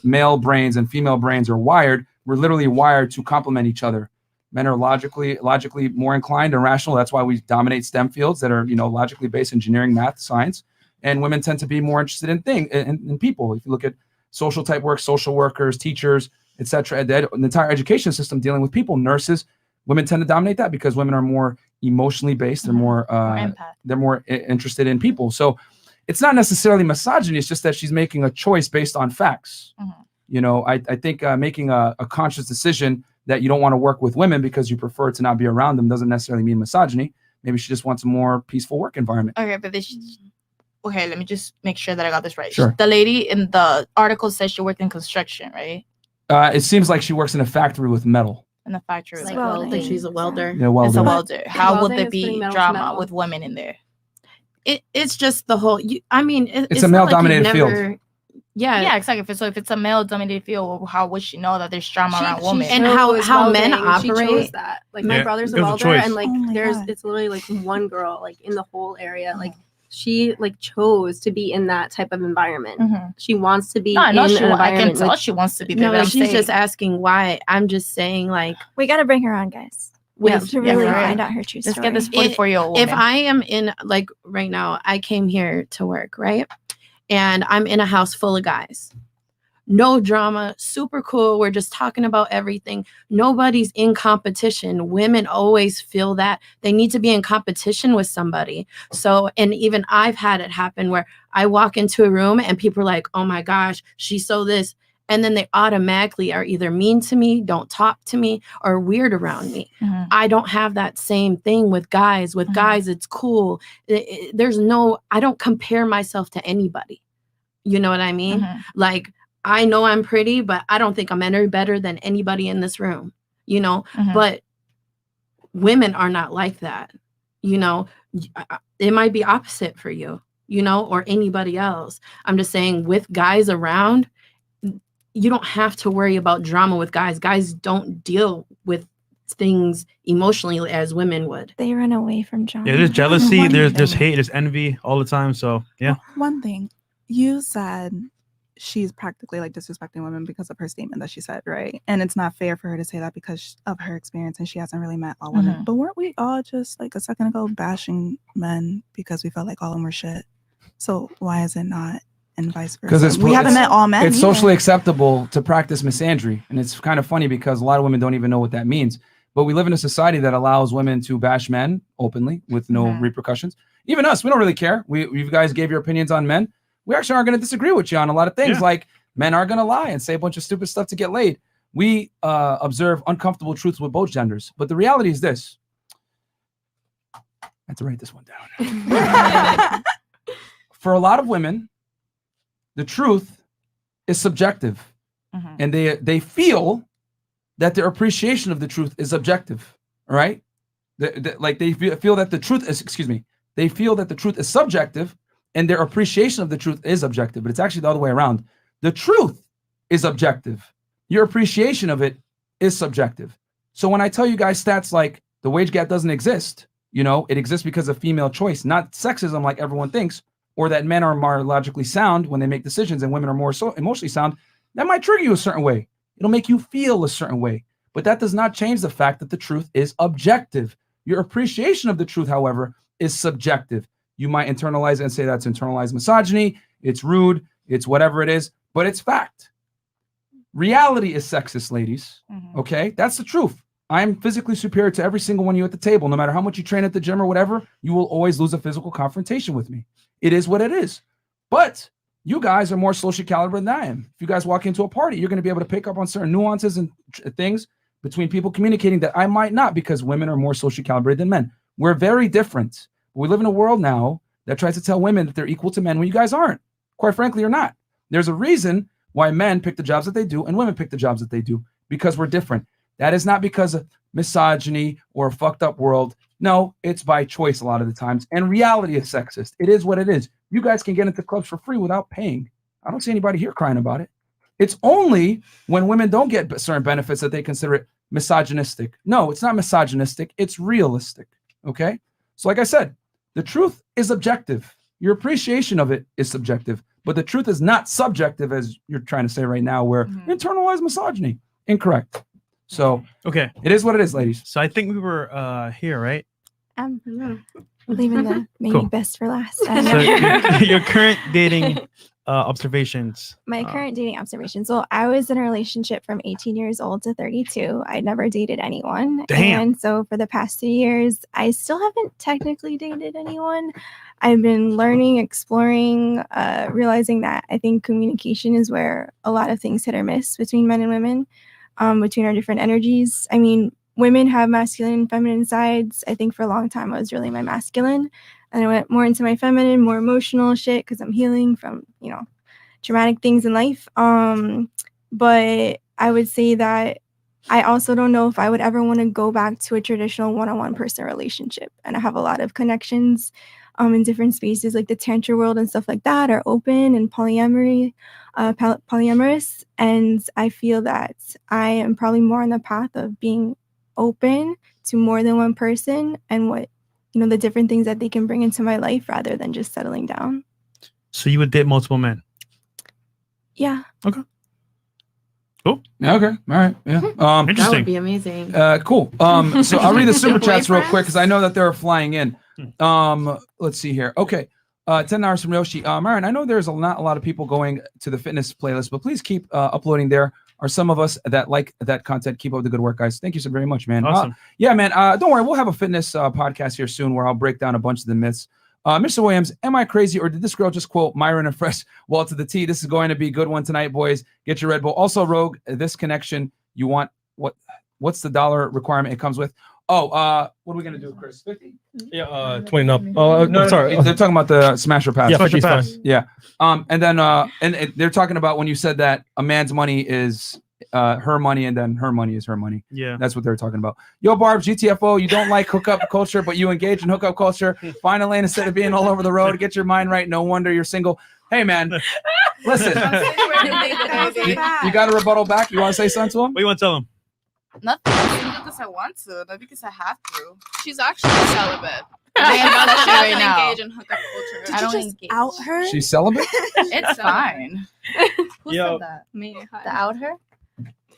male brains and female brains are wired, we're literally wired to complement each other. Men are logically more inclined and rational. That's why we dominate STEM fields that are, logically based, engineering, math, science. And women tend to be more interested in people. If you look at social type work, social workers, teachers, etc., the entire education system dealing with people, nurses, women tend to dominate that because women are more emotionally based. They're more interested in people. So it's not necessarily misogyny. It's just that she's making a choice based on facts. I think making a conscious decision that you don't want to work with women because you prefer to not be around them doesn't necessarily mean misogyny. Maybe she just wants a more peaceful work environment. Okay, but okay, let me just make sure that I got this right. Sure. The lady in the article says she worked in construction, right? It seems like she works in a factory with metal. In the factory. Like welding. She's a welder. Yeah, welder. It's a welder. How would Welding there is be putting metal to drama metal. with women in there? It's just the whole. It's a not like male-dominated you've field. never- Yeah. Yeah, exactly. So if it's a male-dominated field, how would she know that there's drama around women? And how men She chose operate. that. Like my Yeah, brother's it a was a welder, choice. and like Oh my there's God. it's literally like one girl like in the whole area. Like she like chose to be in that type of environment. She wants to be No, I know in she. an I can environment. tell which- she wants to be there. No, but I'm she's saying- just asking why. I'm just saying, like, We got to bring her on, guys. with To really right. find out her true Let's story. get this 44-year-old woman. if I am in, like, right now, I came here to work, right? And I'm in a house full of guys. No drama, super cool. We're just talking about everything. Nobody's in competition. Women always feel that they need to be in competition with somebody. So, and even I've had it happen where I walk into a room and people are like, oh my gosh, she's so this. And then they automatically are either mean to me, don't talk to me, or weird around me. I don't have that same thing with guys. With guys, it's cool. There's no, I don't compare myself to anybody. You know what I mean? Like, I know I'm pretty, but I don't think I'm any better than anybody in this room, but women are not like that. It might be opposite for you, or anybody else. I'm just saying with guys around, you don't have to worry about drama with guys. Guys don't deal with things emotionally as women would. They run away from drama. Yeah, there's jealousy, One there's thing. hate, there's envy all the time. So yeah. One thing you said, she's practically like disrespecting women because of her statement that she said, right? And it's not fair for her to say that because of her experience and she hasn't really met all women. But weren't we all just like a second ago bashing men because we felt like all of them were shit? So why is it not, and vice versa? Because we haven't met all men. It's either. socially acceptable to practice misandry, and it's kind of funny because a lot of women don't even know what that means. But we live in a society that allows women to bash men openly with no repercussions. Even us, we don't really care. You guys gave your opinions on men. We actually aren't going to disagree with you on a lot of things. Yeah. Like men are going to lie and say a bunch of stupid stuff to get laid. We observe uncomfortable truths with both genders. But the reality is this. I have to write this one down. For a lot of women, the truth is subjective. And they feel that their appreciation of the truth is objective. All right? Like they feel that the truth is, they feel that the truth is subjective and their appreciation of the truth is objective, but it's actually the other way around. The truth is objective. Your appreciation of it is subjective. So when I tell you guys stats like the wage gap doesn't exist, it exists because of female choice, not sexism like everyone thinks, or that men are more logically sound when they make decisions and women are more so emotionally sound, that might trigger you a certain way. It'll make you feel a certain way, but that does not change the fact that the truth is objective. Your appreciation of the truth, however, is subjective. You might internalize it and say that's internalized misogyny, it's rude, it's whatever it is, but it's fact. Reality is sexist, ladies. Okay? That's the truth. I'm physically superior to every single one of you at the table. No matter how much you train at the gym or whatever, you will always lose a physical confrontation with me. It is what it is. But you guys are more social caliber than I am. If you guys walk into a party, you're going to be able to pick up on certain nuances and things between people communicating that I might not, because women are more social calibrated than men. We're very different. We live in a world now that tries to tell women that they're equal to men when you guys aren't. Quite frankly, you're not. There's a reason why men pick the jobs that they do and women pick the jobs that they do, because we're different. That is not because of misogyny or a fucked up world. No, it's by choice a lot of the times. And reality is sexist. It is what it is. You guys can get into clubs for free without paying. I don't see anybody here crying about it. It's only when women don't get certain benefits that they consider it misogynistic. No, it's not misogynistic. It's realistic. Okay? So like I said, the truth is objective. Your appreciation of it is subjective, but the truth is not subjective, as you're trying to say right now, where internalized misogyny. Incorrect. So Okay. it is what it is, ladies. So I think we were here, right? I'm leaving the maybe Cool. best for last. So your current dating observations. My current dating observation. So I was in a relationship from 18 years old to 32. I never dated anyone. Damn. And so for the past 2 years, I still haven't technically dated anyone. I've been learning, exploring, realizing that I think communication is where a lot of things hit or miss between men and women, between our different energies. I mean, women have masculine and feminine sides. I think for a long time, I was really my masculine. And I went more into my feminine, more emotional shit because I'm healing from, traumatic things in life. But I would say that I also don't know if I would ever want to go back to a traditional one-on-one person relationship. And I have a lot of connections in different spaces, like the tantra world and stuff like that are open and polyamorous. And I feel that I am probably more on the path of being open to more than one person and what, the different things that they can bring into my life rather than just settling down. So you would date multiple men? Yeah. Okay. Cool. Yeah, okay. All right. Yeah. That Interesting. would be amazing. Cool. So I'll read the super chats real quick because I know that they're flying in. Let's see here. Okay. $10 from Yoshi. Myron, I know there's not a lot of people going to the fitness playlist, but please keep uploading there. Are some of us that like that content. Keep up the good work, guys. Thank you so very much, man. Awesome. Yeah, man. Don't worry. We'll have a fitness podcast here soon where I'll break down a bunch of the myths. Mr. Williams, am I crazy or did this girl just quote Myron and Fresh? Well, to the T, this is going to be a good one tonight, boys. Get your Red Bull. Also, Rogue, this connection, you want what's the dollar requirement it comes with? Oh, what are we going to do, Chris? 50? Yeah, 20 up. Oh, no, sorry. They're talking about the Smasher Pass. Yeah, 50's fine. Yeah. And then and they're talking about when you said that a man's money is her money and then her money is her money. Yeah. That's what they're talking about. Yo, Barb, GTFO, you don't like hookup culture, but you engage in hookup culture. Find a lane instead of being all over the road. Get your mind right. No wonder you're single. Hey, man. Listen. You got a rebuttal back? You want to say something to him? What do you want to tell him? Nothing. Not because I want to, not because I have to. She's actually celibate. I am She celibate doesn't right now. engage in hookup culture. I don't engage. Out her? She's celibate? It's fine. Who Yo. said that? Me. Hi. To out her?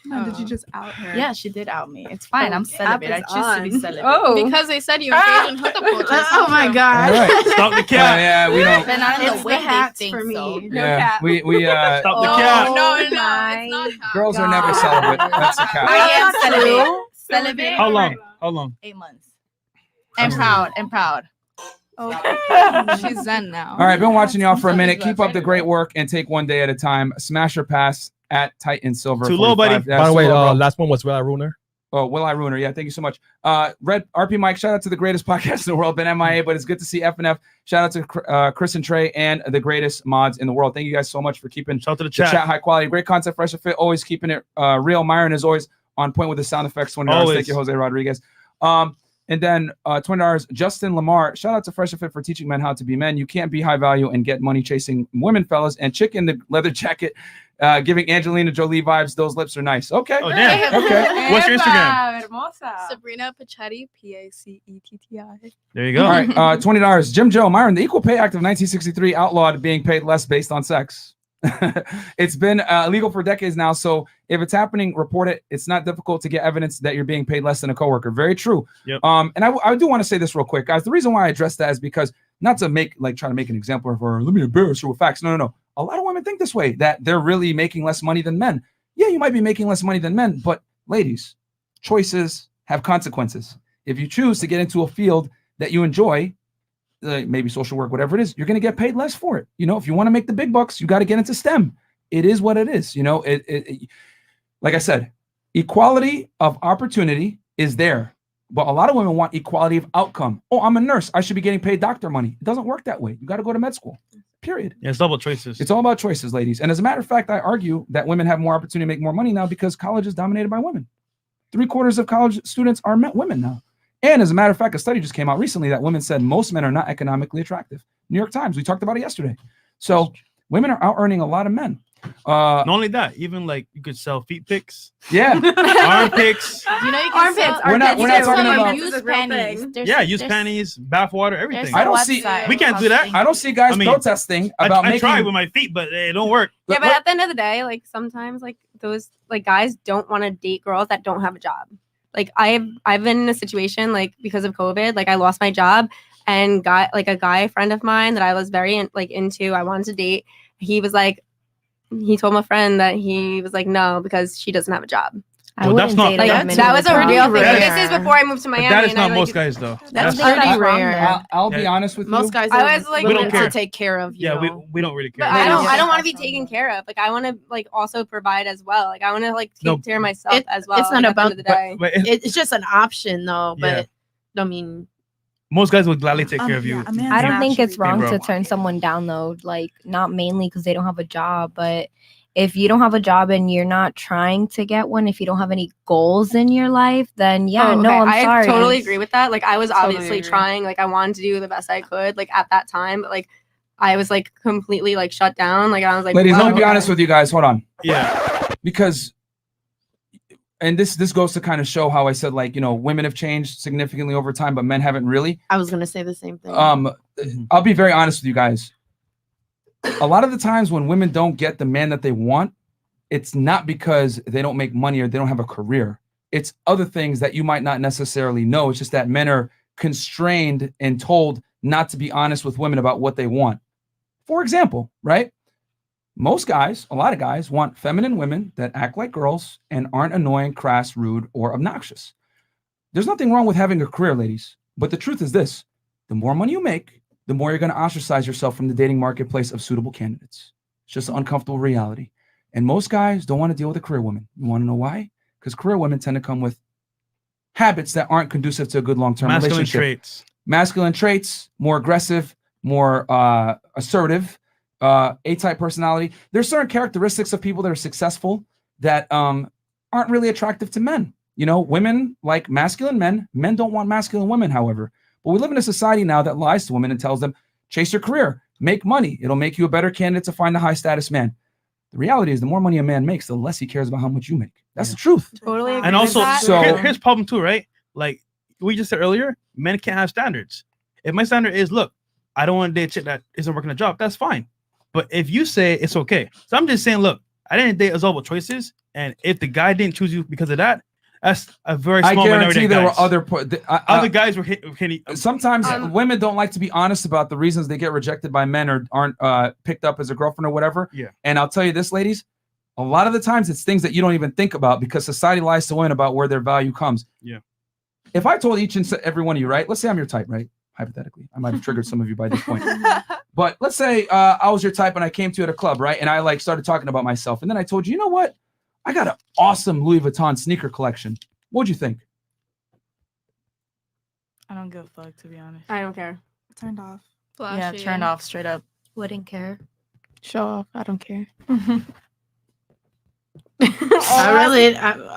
No, did you just out her? Yeah, she did out me. It's fine. I'm celibate. I is choose to be on. celibate. Oh. Because they said you engage in hookup culture. Oh my All god. right. Stop the cat. Yeah, we don't. But not in It's the the way hats they think for me. so. No Yeah, cap. we Stop the Oh, cat. No, it's my not. How. girls are never celibate. That's a I cat. am That's celibate. true. Celibate. How long? How long? 8 months. And proud. And proud. She's zen now. All right, been watching y'all for a minute. Keep up the great work and take one day at a time. Smasher Pass at Titan Silver. Too low, 45. buddy. Yeah, By the too way, low, bro. last one was Will I Ruiner. Oh, Will I Ruiner? Yeah, thank you so much. Red RP Mike, shout out to the greatest podcast in the world. Been MIA, but it's good to see FNF. Shout out to Chris and Trey and the greatest mods in the world. Thank you guys so much for keeping Shout out to the the chat. chat high quality. Great content, fresh and fit. Always keeping it real. Myron is always on point with the sound effects. $20. Always. Thank you, Jose Rodriguez. And then $20, Justin Lamar. Shout out to Fresh and Fit for teaching men how to be men. You can't be high value and get money chasing women, fellas. And Chick in the leather jacket, giving Angelina Jolie vibes. Those lips are nice. Okay. Oh, damn. Okay. What's your Instagram? Sabrina Pachetti, Pacetti. There you go. All right. $20. Jim Joe, Myron, the Equal Pay Act of 1963 outlawed being paid less based on sex. It's been illegal for decades now. So if it's happening, report it. It's not difficult to get evidence that you're being paid less than a coworker. Very true. Yep. And I do want to say this real quick, guys. The reason why I address that is because not to try to make an example of her. Let me embarrass her with facts. No. A lot of women think this way, that they're really making less money than men. Yeah, you might be making less money than men, but ladies, choices have consequences. If you choose to get into a field that you enjoy, maybe social work, whatever it is, you're going to get paid less for it. If you want to make the big bucks, you got to get into STEM. It is what it is. Like I said, equality of opportunity is there, but a lot of women want equality of outcome. Oh, I'm a nurse. I should be getting paid doctor money. It doesn't work that way. You got to go to med school, period. Yeah, it's double choices. It's all about choices, ladies. And as a matter of fact, I argue that women have more opportunity to make more money now because college is dominated by women. 3/4 of college students are women now. And as a matter of fact, a study just came out recently that women said most men are not economically attractive. New York Times, we talked about it yesterday. So women are out earning a lot of men. Not only that, even like you could sell feet pics. Yeah. Arm pics. You know, you can Armpits. sell- We're not talking about- used panties. Yeah, use panties, bath water, everything. I don't see. We can't do that. I don't see guys protesting about I making. try with my feet, but it don't work. Yeah, but at the end of the day, like sometimes like those like guys don't want to date girls that don't have a job. Like I've been in a situation like because of COVID, like I lost my job and got like a guy friend of mine that I was very into, I wanted to date. He told my friend that he was like, no, because she doesn't have a job. Well, that's not like that was a real thing. Like, this is before I moved to Miami. That is not and most guys though. That's pretty rare. I'll be honest with you. Most guys I was like, we don't care to take care of you. Yeah, know? we don't really care. But I don't want to be taken care of. Like I want to like also provide as well. Like I want to like take care of myself as well. It's not like, about at the end of the day. It's just an option though. But I mean, most guys would gladly take care of you. I don't think it's wrong bro. to turn someone down though. Like not mainly because they don't have a job, but if you don't have a job and you're not trying to get one, if you don't have any goals in your life, then I'm I sorry. totally agree with that. Like I was Totally obviously agree. trying. Like I wanted to do the best I could. Like at that time, but like I was like completely like shut down. Like I was like, Ladies, let me be okay. honest with you guys. Hold on. Yeah. Because, and this goes to kind of show how I said, like, women have changed significantly over time, but men haven't really. I was gonna say the same thing. I'll be very honest with you guys. A lot of the times when women don't get the man that they want, it's not because they don't make money or they don't have a career. It's other things that you might not necessarily know. It's just that men are constrained and told not to be honest with women about what they want. For example, right? Most guys, a lot of guys want feminine women that act like girls and aren't annoying, crass, rude, or obnoxious. There's nothing wrong with having a career, ladies. But the truth is this: the more money you make, the more you're going to ostracize yourself from the dating marketplace of suitable candidates. It's just an uncomfortable reality. And most guys don't want to deal with a career woman. You want to know why? Because career women tend to come with habits that aren't conducive to a good long-term relationship. Masculine traits, more aggressive, more assertive, A-type personality. There's certain characteristics of people that are successful that aren't really attractive to men. Women like masculine men. Men don't want masculine women, however. But we live in a society now that lies to women and tells them, chase your career, make money. It'll make you a better candidate to find a high status man. The reality is the more money a man makes, the less he cares about how much you make. That's the truth. Totally agree And also, with that. So- here's the problem too, right? Like we just said earlier, men can't have standards. If my standard is, look, I don't want to date a chick that isn't working a job, that's fine. But if you say it's okay, so I'm just saying, look, I didn't date Azalba choices, and if the guy didn't choose you because of that, that's a very small I minority guarantee of there guys. were Other guys were hitting. Sometimes women don't like to be honest about the reasons they get rejected by men or aren't picked up as a girlfriend or whatever. Yeah. And I'll tell you this, ladies, a lot of the times it's things that you don't even think about because society lies to women about where their value comes. Yeah. If I told each and every one of you, right? Let's say I'm your type, right? Hypothetically, I might have triggered some of you by this point. But let's say I was your type and I came to you at a club, right? And I like started talking about myself. And then I told you, you know what? I got an awesome Louis Vuitton sneaker collection. What'd you think? I don't give a fuck, to be honest. I don't care. Turned off. Yeah, turned off straight up. Wouldn't care. Show off. I don't care.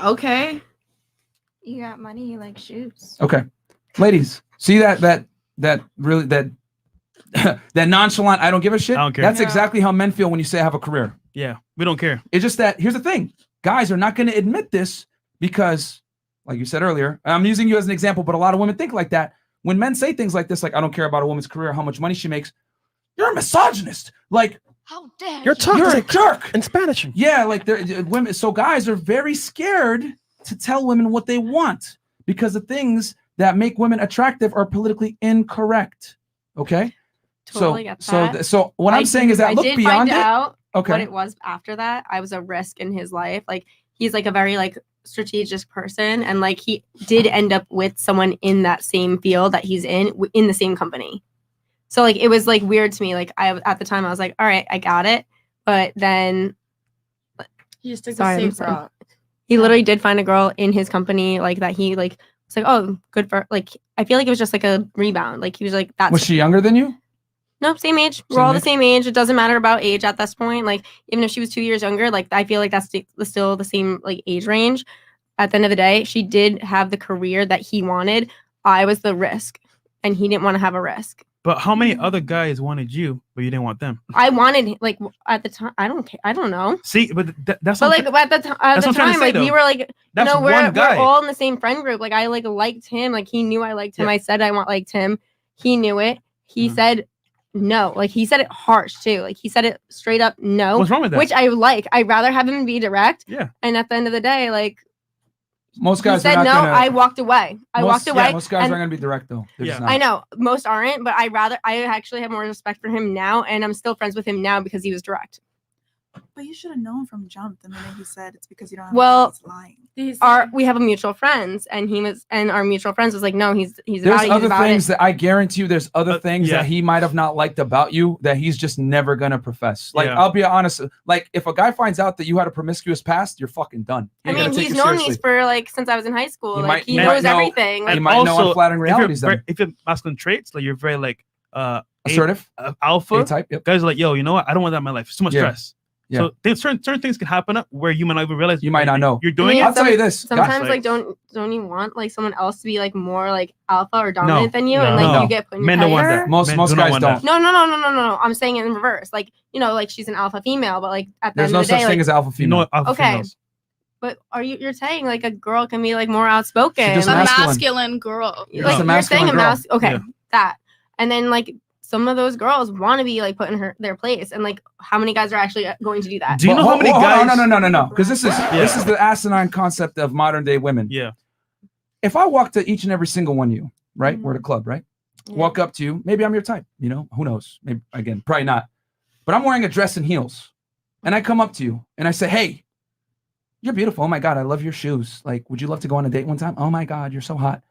Okay. You got money, you like shoes. Okay. Ladies, see that really that nonchalant, I don't give a shit. I don't care. That's exactly how men feel when you say I have a career. Yeah, we don't care. It's just that here's the thing. Guys are not going to admit this because, like you said earlier, I'm using you as an example, but a lot of women think like that. When men say things like this, like I don't care about a woman's career, how much money she makes, you're a misogynist. Like, how dare You're toxic. you're a jerk. In Spanish. Yeah, like women. So guys are very scared to tell women what they want because the things that make women attractive are politically incorrect. Okay. Totally get that. So what I'm saying is that I look did beyond find it. out Okay. what it was after that. I was a risk in his life. Like he's like a very like strategic person, and like he did end up with someone in that same field that he's in the same company. So like it was like weird to me. Like at the time I was like, all right, I got it. But then He just took Sorry, the I'm safe sorry. route. he literally did find a girl in his company like that he like was like, oh, good for like I feel like it was just like a rebound. Like he was like that's Was she younger than you? Nope, same age. We're Same all age? the same age. It doesn't matter about age at this point. Like even if she was 2 years younger, like I feel like that's still the same like age range. At the end of the day, she did have the career that he wanted. I was the risk, and he didn't want to have a risk. But how many other guys wanted you, but you didn't want them? I wanted like at the time. I don't care. I don't know. See, but that's But what like at the that's what I'm trying to time, say, like we though. were like, That's we're one guy. all in the same friend group. Like I like liked him. Like he knew I liked him. Yeah. I said I liked him. He knew it. He said no. Like he said it harsh too. Like he said it straight up no. What's wrong with that? Which I like. I'd rather have him be direct. Yeah. And at the end of the day, like Most guys he said are no. not gonna, I walked away. Most guys aren't gonna be direct though. They're just not. I know most aren't, but I actually have more respect for him now, and I'm still friends with him now because he was direct. But you should have known from jump the minute he said it's because you don't have Well, lying. We have a mutual friends, and our mutual friends was like, no, he's There's about it. He's other about things it. that I guarantee you. There's other things yeah. that he might have not liked about you that he's just never gonna profess. Like Yeah. I'll be honest. Like if a guy finds out that you had a promiscuous past, you're fucking done. He I ain't gonna mean, take he's you known seriously. me for like since I was in high school. He Like might- he he knows might know- everything. Like, he might know unflattering realities. If you're masculine traits, like you're very like assertive, alpha A-type, yep. guys are like, yo, you know what? I don't want that in my life. It's too much Yeah. stress. Yeah. So certain things can happen where you might not even realize You might not know. you're doing I'll it. tell you this. Sometimes Gosh, don't you want like someone else to be like more like alpha or dominant than you, and like no. you get put in Men your don't want place? that. Most Men most do not guys want don't. that. No. I'm saying it in reverse. Like like she's an alpha female, but like at the There's end no of the such day, thing like, as alpha female. No alpha okay. females. But you're saying like a girl can be like more outspoken, just A like, masculine girl. Just like a you're saying masculine girl. okay, Yeah. that, and then like some of those girls want to be like put in their place, and like how many guys are actually going to do that? Do you But know how many guys? No. Because this is the asinine concept of modern day women. Yeah. If I walk to each and every single one of you, right? We're at a club, right? Walk up to you. Maybe I'm your type. Who knows? Maybe again, probably not. But I'm wearing a dress and heels, and I come up to you and I say, "Hey, you're beautiful. Oh my God, I love your shoes. Like, would you love to go on a date one time? Oh my God, you're so hot."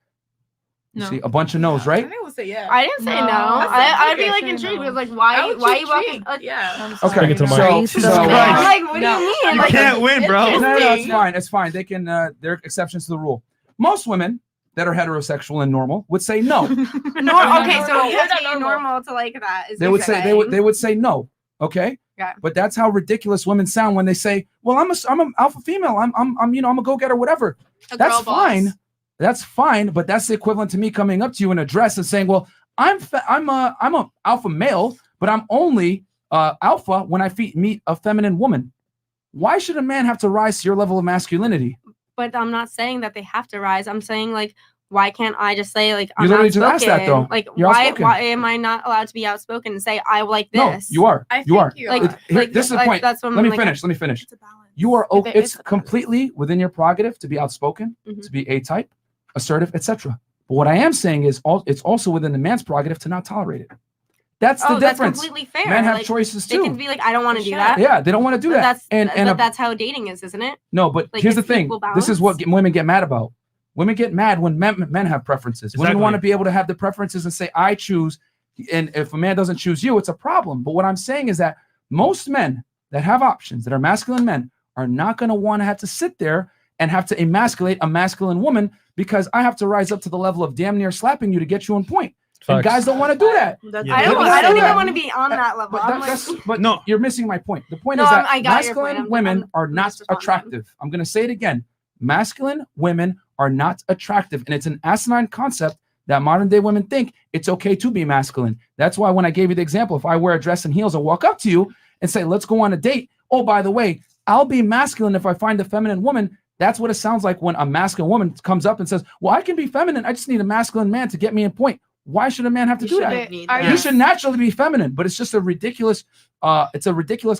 You see a bunch of no's, right? I would say yeah. I didn't say no. I'd be like intrigued with like why are you walking? Yeah. Okay, Bring it to so, mind. I'm like, what do you mean? You Like, can't win, bro. No, it's fine. It's fine. They can. There are exceptions to the rule. Most women that are heterosexual and normal would say no. Okay, so you have to be normal to like that. Is They what would you're say saying. they would say no. Okay. Yeah. But that's how ridiculous women sound when they say, "Well, I'm an alpha female. I'm a go-getter, whatever." That's fine. That's fine. But that's the equivalent to me coming up to you in a dress and saying, "Well, I'm a alpha male, but I'm only alpha when I meet a feminine woman." Why should a man have to rise to your level of masculinity? But I'm not saying that they have to rise. I'm saying like, why can't I just say like I'm You literally just asked outspoken? that, though. Like You're why outspoken. am I not allowed to be outspoken and say I like this? No, you are. You are. Like, This is the point. That's what Let me like, finish. Let me finish. You are. If it It's is a completely within your prerogative to be outspoken, Mhm. to be A-type, assertive, etc. But what I am saying is, it's also within the man's prerogative to not tolerate it. That's the difference. That's completely fair. Men have Like, choices They too. can be like, I don't want to do that. Yeah, they don't want to do But that. But that's how dating is, isn't it? No, but Like, here's the it's thing. equal This is balance. what women get mad about. Women get mad when men have preferences. Women Exactly. want to be able to have the preferences and say, I choose. And if a man doesn't choose you, it's a problem. But what I'm saying is that most men that have options, that are masculine men, are not going to want to have to sit there and have to emasculate a masculine woman because I have to rise up to the level of damn near slapping you to get you on point. And Facts. guys don't want to do that. Yeah. I don't do even that. want to be on that level. But, I'm like, but No. you're missing my point. The point No, is that I got your point. masculine I'm- women I'm are not just responding. attractive. I'm going to say it again. Masculine women are not attractive. And it's an asinine concept that modern day women think it's okay to be masculine. That's why when I gave you the example, if I wear a dress and heels and walk up to you and say, let's go on a date. Oh, by the way, I'll be masculine if I find a feminine woman. That's what it sounds like when a masculine woman comes up and says, well, I can be feminine. I just need a masculine man to get me in point. Why should a man have to do that? You should naturally be feminine, but it's just a ridiculous,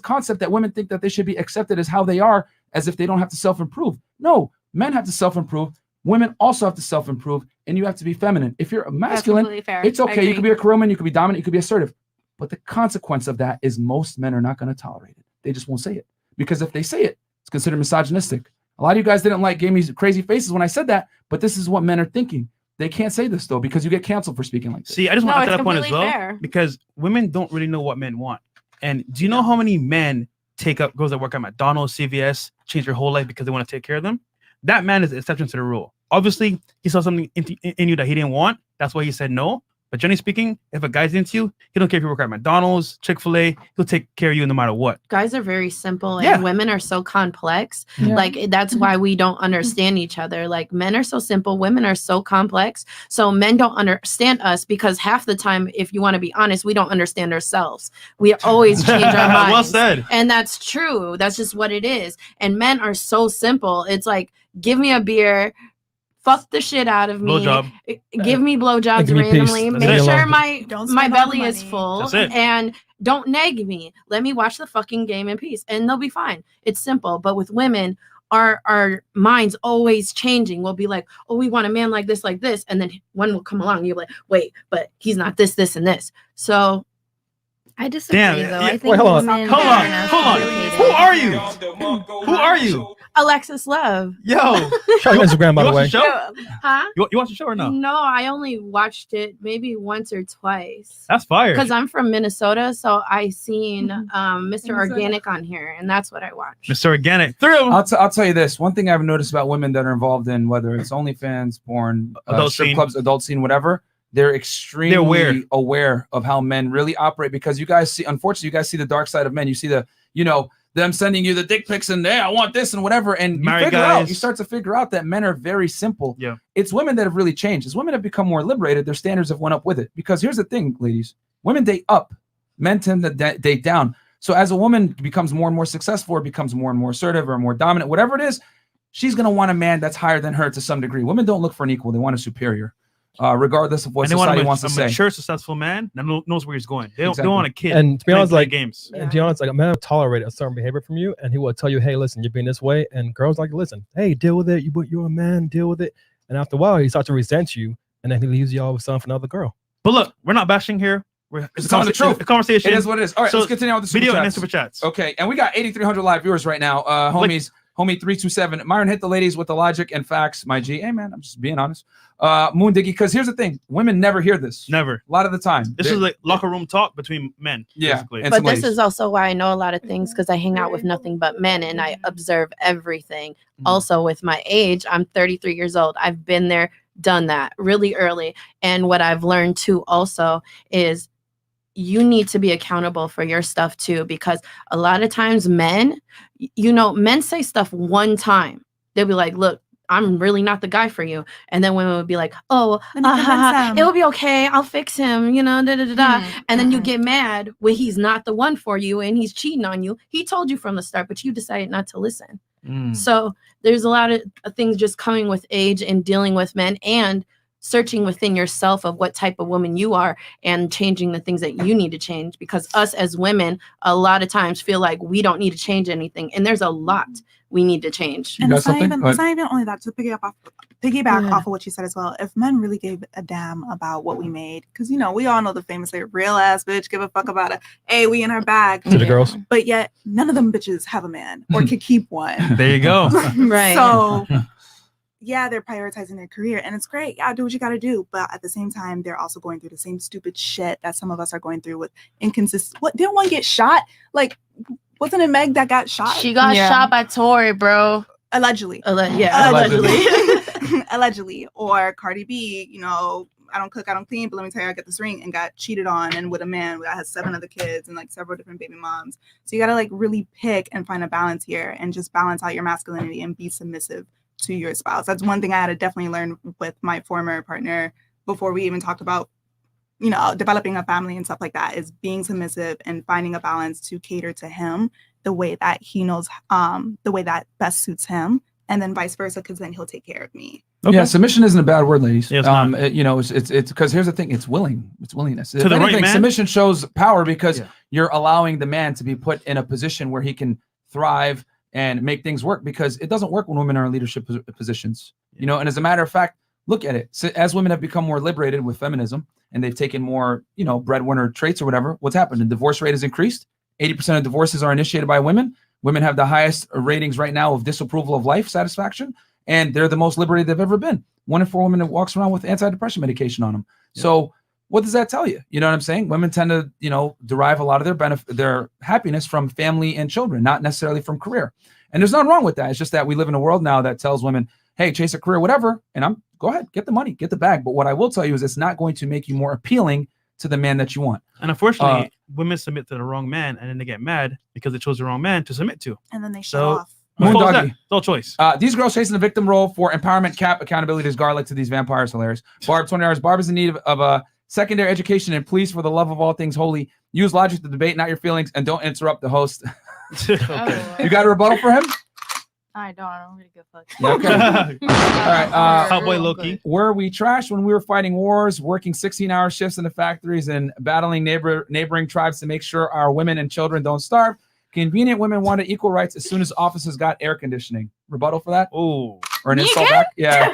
concept that women think that they should be accepted as how they are, as if they don't have to self-improve. No, men have to self-improve. Women also have to self-improve, and you have to be feminine. If you're a masculine, completely fair. it's I okay. You agree. can be a career man, you can be dominant, you can be assertive. But the consequence of that is most men are not going to tolerate it. They just won't say it. Because if they say it, it's considered misogynistic. A lot of you guys gave me crazy faces when I said that, but this is what men are thinking. They can't say this though, because you get canceled for speaking like this. See, I just want to No, get to that it's point as well, completely fair. because women don't really know what men want. And do you know how many men take up girls that work at McDonald's, CVS, change their whole life because they want to take care of them? That man is the exception to the rule. Obviously, he saw something in you that he didn't want. That's why he said no. But generally speaking, if a guy's into you, he don't care if you work at McDonald's, Chick-fil-A, he'll take care of you no matter what. Guys are very simple and Yeah. women are so complex. Yeah. Like that's why we don't understand each other. Like men are so simple, women are so complex. So men don't understand us because half the time, if you want to be honest, we don't understand ourselves. We always change our minds. Well said. And that's true. That's just what it is. And men are so simple. It's like, give me a beer, fuck the shit out of me, Blowjob. give me blowjobs Give me peace. randomly, That's make it. sure my Don't my spend all the belly is money. full, That's it. and don't nag me. Let me watch the fucking game in peace, and they'll be fine. It's simple. But with women, our minds always changing. We'll be like, oh, we want a man like this, and then one will come along, and you're like, wait, but he's not this, this, and this. So I disagree, Damn, though. yeah, I think wait, hold on. women Hold are on, not hold on. complicated. Who are you? Who are you? Alexis Love, Yo. Shout out to Instagram, by You the watch way. the show? huh? You watch the show or no? No, I only watched it maybe once or twice. That's fire. Because I'm from Minnesota, so I seen Mr. Minnesota. Organic on here, and that's what I watched. Mr. Organic. Thrill. I'll tell you this. One thing I've noticed about women that are involved in whether it's OnlyFans, porn, Adult strip scene. clubs, adult scene, whatever, they're extremely aware of how men really operate because you guys see, unfortunately, you guys see the dark side of men. You see the, them sending you the dick pics and I want this and whatever. And you start to figure out that men are very simple. Yeah. It's women that have really changed. As women have become more liberated, their standards have went up with it. Because here's the thing, ladies, women date up, men tend to date down. So as a woman becomes more and more successful or becomes more and more assertive or more dominant, whatever it is, she's going to want a man that's higher than her to some degree. Women don't look for an equal. They want a superior. Regardless of what society wants to say. A mature, successful man that knows where he's going. They don't want a kid. And to be honest, like games. And to be honest, like a man will tolerate a certain behavior from you, and he will tell you, "Hey, listen, you're being this way." And girls like, "Listen, hey, deal with it. You're a man, deal with it." And after a while, he starts to resent you, and then he leaves you all of a sudden for another girl. But look, we're not bashing here. It's telling the truth. A conversation. It is what it is. All right, So let's continue on with the video super and chats. super chats. Okay, and we got 8,300 live viewers right now. Homie 327. Myron hit the ladies with the logic and facts. My G. Hey man, I'm just being honest. Moon Diggy, because here's the thing, women never hear this. Never. A lot of the time. This is like locker room talk between men. Yeah. Basically. And But some this ladies. is also why I know a lot of things because I hang out with nothing but men and I observe everything. Also, with my age, I'm 33 years old. I've been there, done that really early. And what I've learned too also is you need to be accountable for your stuff too, because a lot of times men say stuff one time. They'll be like, look, I'm really not the guy for you. And then women would be like, oh, it will be okay. I'll fix him, And then you get mad when he's not the one for you and he's cheating on you. He told you from the start, but you decided not to listen. So there's a lot of things just coming with age and dealing with men and searching within yourself of what type of woman you are and changing the things that you need to change, because us as women a lot of times feel like we don't need to change anything, and there's a lot we need to change. And it's not even only that, to piggyback off of what you said as well. If men really gave a damn about what we made, because we all know the famous like real ass bitch give a fuck about it. Hey, we in her bag. To the girls. But yet none of them bitches have a man or could keep one. There you go. Right. So yeah, they're prioritizing their career, and it's great. Yeah, do what you got to do. But at the same time, they're also going through the same stupid shit that some of us are going through with inconsistent. What, didn't one get shot? Like, wasn't it Meg that got shot? She got shot by Tory, bro. Allegedly. Allegedly. Allegedly. Or Cardi B, I don't cook, I don't clean, but let me tell you, I got this ring and got cheated on and with a man that has 7 other kids and like several different baby moms. So you got to like really pick and find a balance here and just balance out your masculinity and be submissive to your spouse. That's one thing I had to definitely learn with my former partner before we even talked about, developing a family and stuff like that, is being submissive and finding a balance to cater to him the way that he knows, the way that best suits him. And then vice versa, because then he'll take care of me. Okay. Yeah, submission isn't a bad word, ladies. Yeah, it's because here's the thing: it's willingness. To the right man. Submission shows power because you're allowing the man to be put in a position where he can thrive and make things work. Because it doesn't work when women are in leadership positions, And as a matter of fact, look at it. So as women have become more liberated with feminism and they've taken more, breadwinner traits or whatever, what's happened? The divorce rate has increased. 80% of divorces are initiated by women. Women have the highest ratings right now of disapproval of life satisfaction, and they're the most liberated they've ever been. 1 in 4 women that walks around with antidepressant medication on them. Yeah. So what does that tell you? You know what I'm saying? Women tend to, derive a lot of their happiness from family and children, not necessarily from career. And there's nothing wrong with that. It's just that we live in a world now that tells women, hey, chase a career, whatever. And go ahead, get the money, get the bag. But what I will tell you is it's not going to make you more appealing to the man that you want. And unfortunately, women submit to the wrong man, and then they get mad because they chose the wrong man to submit to. And then they show off. It's all choice. These girls chasing the victim role for empowerment, cap, accountability is garlic to these vampires. Hilarious. Barb, 20 hours. Barb is in need of a secondary education, and please, for the love of all things holy, use logic to debate, not your feelings, and don't interrupt the host. Okay. You got a rebuttal for him? I don't really give a fuck. Okay. All right. Cowboy Loki. Were we trash when we were fighting wars, working 16-hour shifts in the factories, and battling neighboring tribes to make sure our women and children don't starve? Convenient women wanted equal rights as soon as offices got air conditioning. Rebuttal for that? Oh. Or an insult back? Yeah.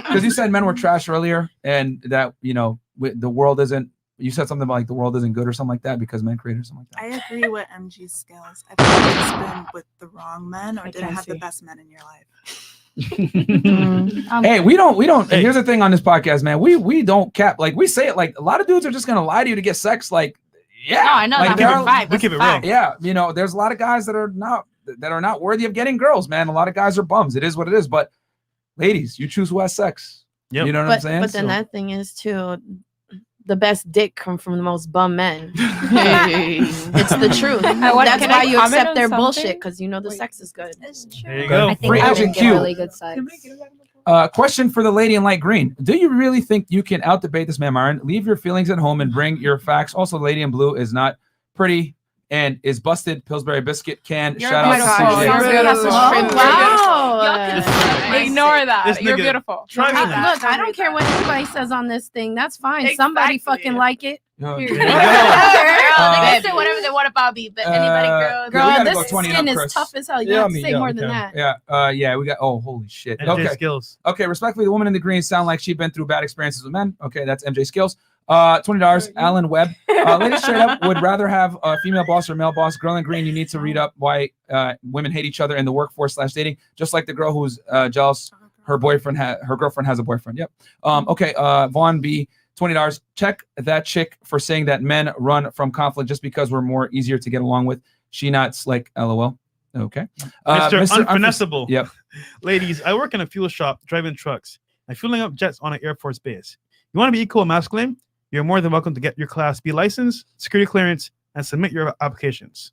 Because you said men were trash earlier, and that, the world isn't. You said something about like the world isn't good or something like that because men created something like that. I agree with MG's skills. I think you've just been with the wrong men or didn't have the best men in your life. Hey, we don't. Hey. Here's the thing on this podcast, man. We don't cap. Like we say it. Like a lot of dudes are just gonna lie to you to get sex. Like, yeah, no, I know. Like, we keep it real. Yeah, there's a lot of guys that are not worthy of getting girls, man. A lot of guys are bums. It is what it is. But ladies, you choose who has sex. Yep. You know what I'm saying? But then that thing is too. The best dick come from the most bum men. It's the truth. That's why you accept their bullshit because the sex is good. It's true. There you go. I think women get really good sex. Question for the lady in light green. Do you really think you can out-debate this man, Myron? Leave your feelings at home and bring your facts. Also, the lady in blue is not pretty and is busted. Pillsbury biscuit can. Shout out. Wow. Ignore that. You're beautiful. Look, I don't care what anybody says on this thing. That's fine. Exactly. Somebody fucking like it. Girl, they can say whatever they want about me, but anybody, girl, this skin is tough as hell. You have to say more than that. Yeah, we got. Oh, holy shit. MJ Skills. Okay, respectfully, the woman in the green sound like she's been through bad experiences with men. Okay, that's MJ Skills. $20. Alan Webb. Ladies straight up would rather have a female boss or male boss. Girl in green, you need to read up why women hate each other in the workforce /dating. Just like the girl who's jealous her girlfriend has a boyfriend. Yep. Okay. Vaughn B. $20. Check that chick for saying that men run from conflict just because we're more easier to get along with. She not slick. LOL. Okay. Mr. Unfinessable. Yep. Ladies, I work in a fuel shop driving trucks and fueling up jets on an Air Force base. You want to be equal and masculine? You're more than welcome to get your Class B license, security clearance, and submit your applications.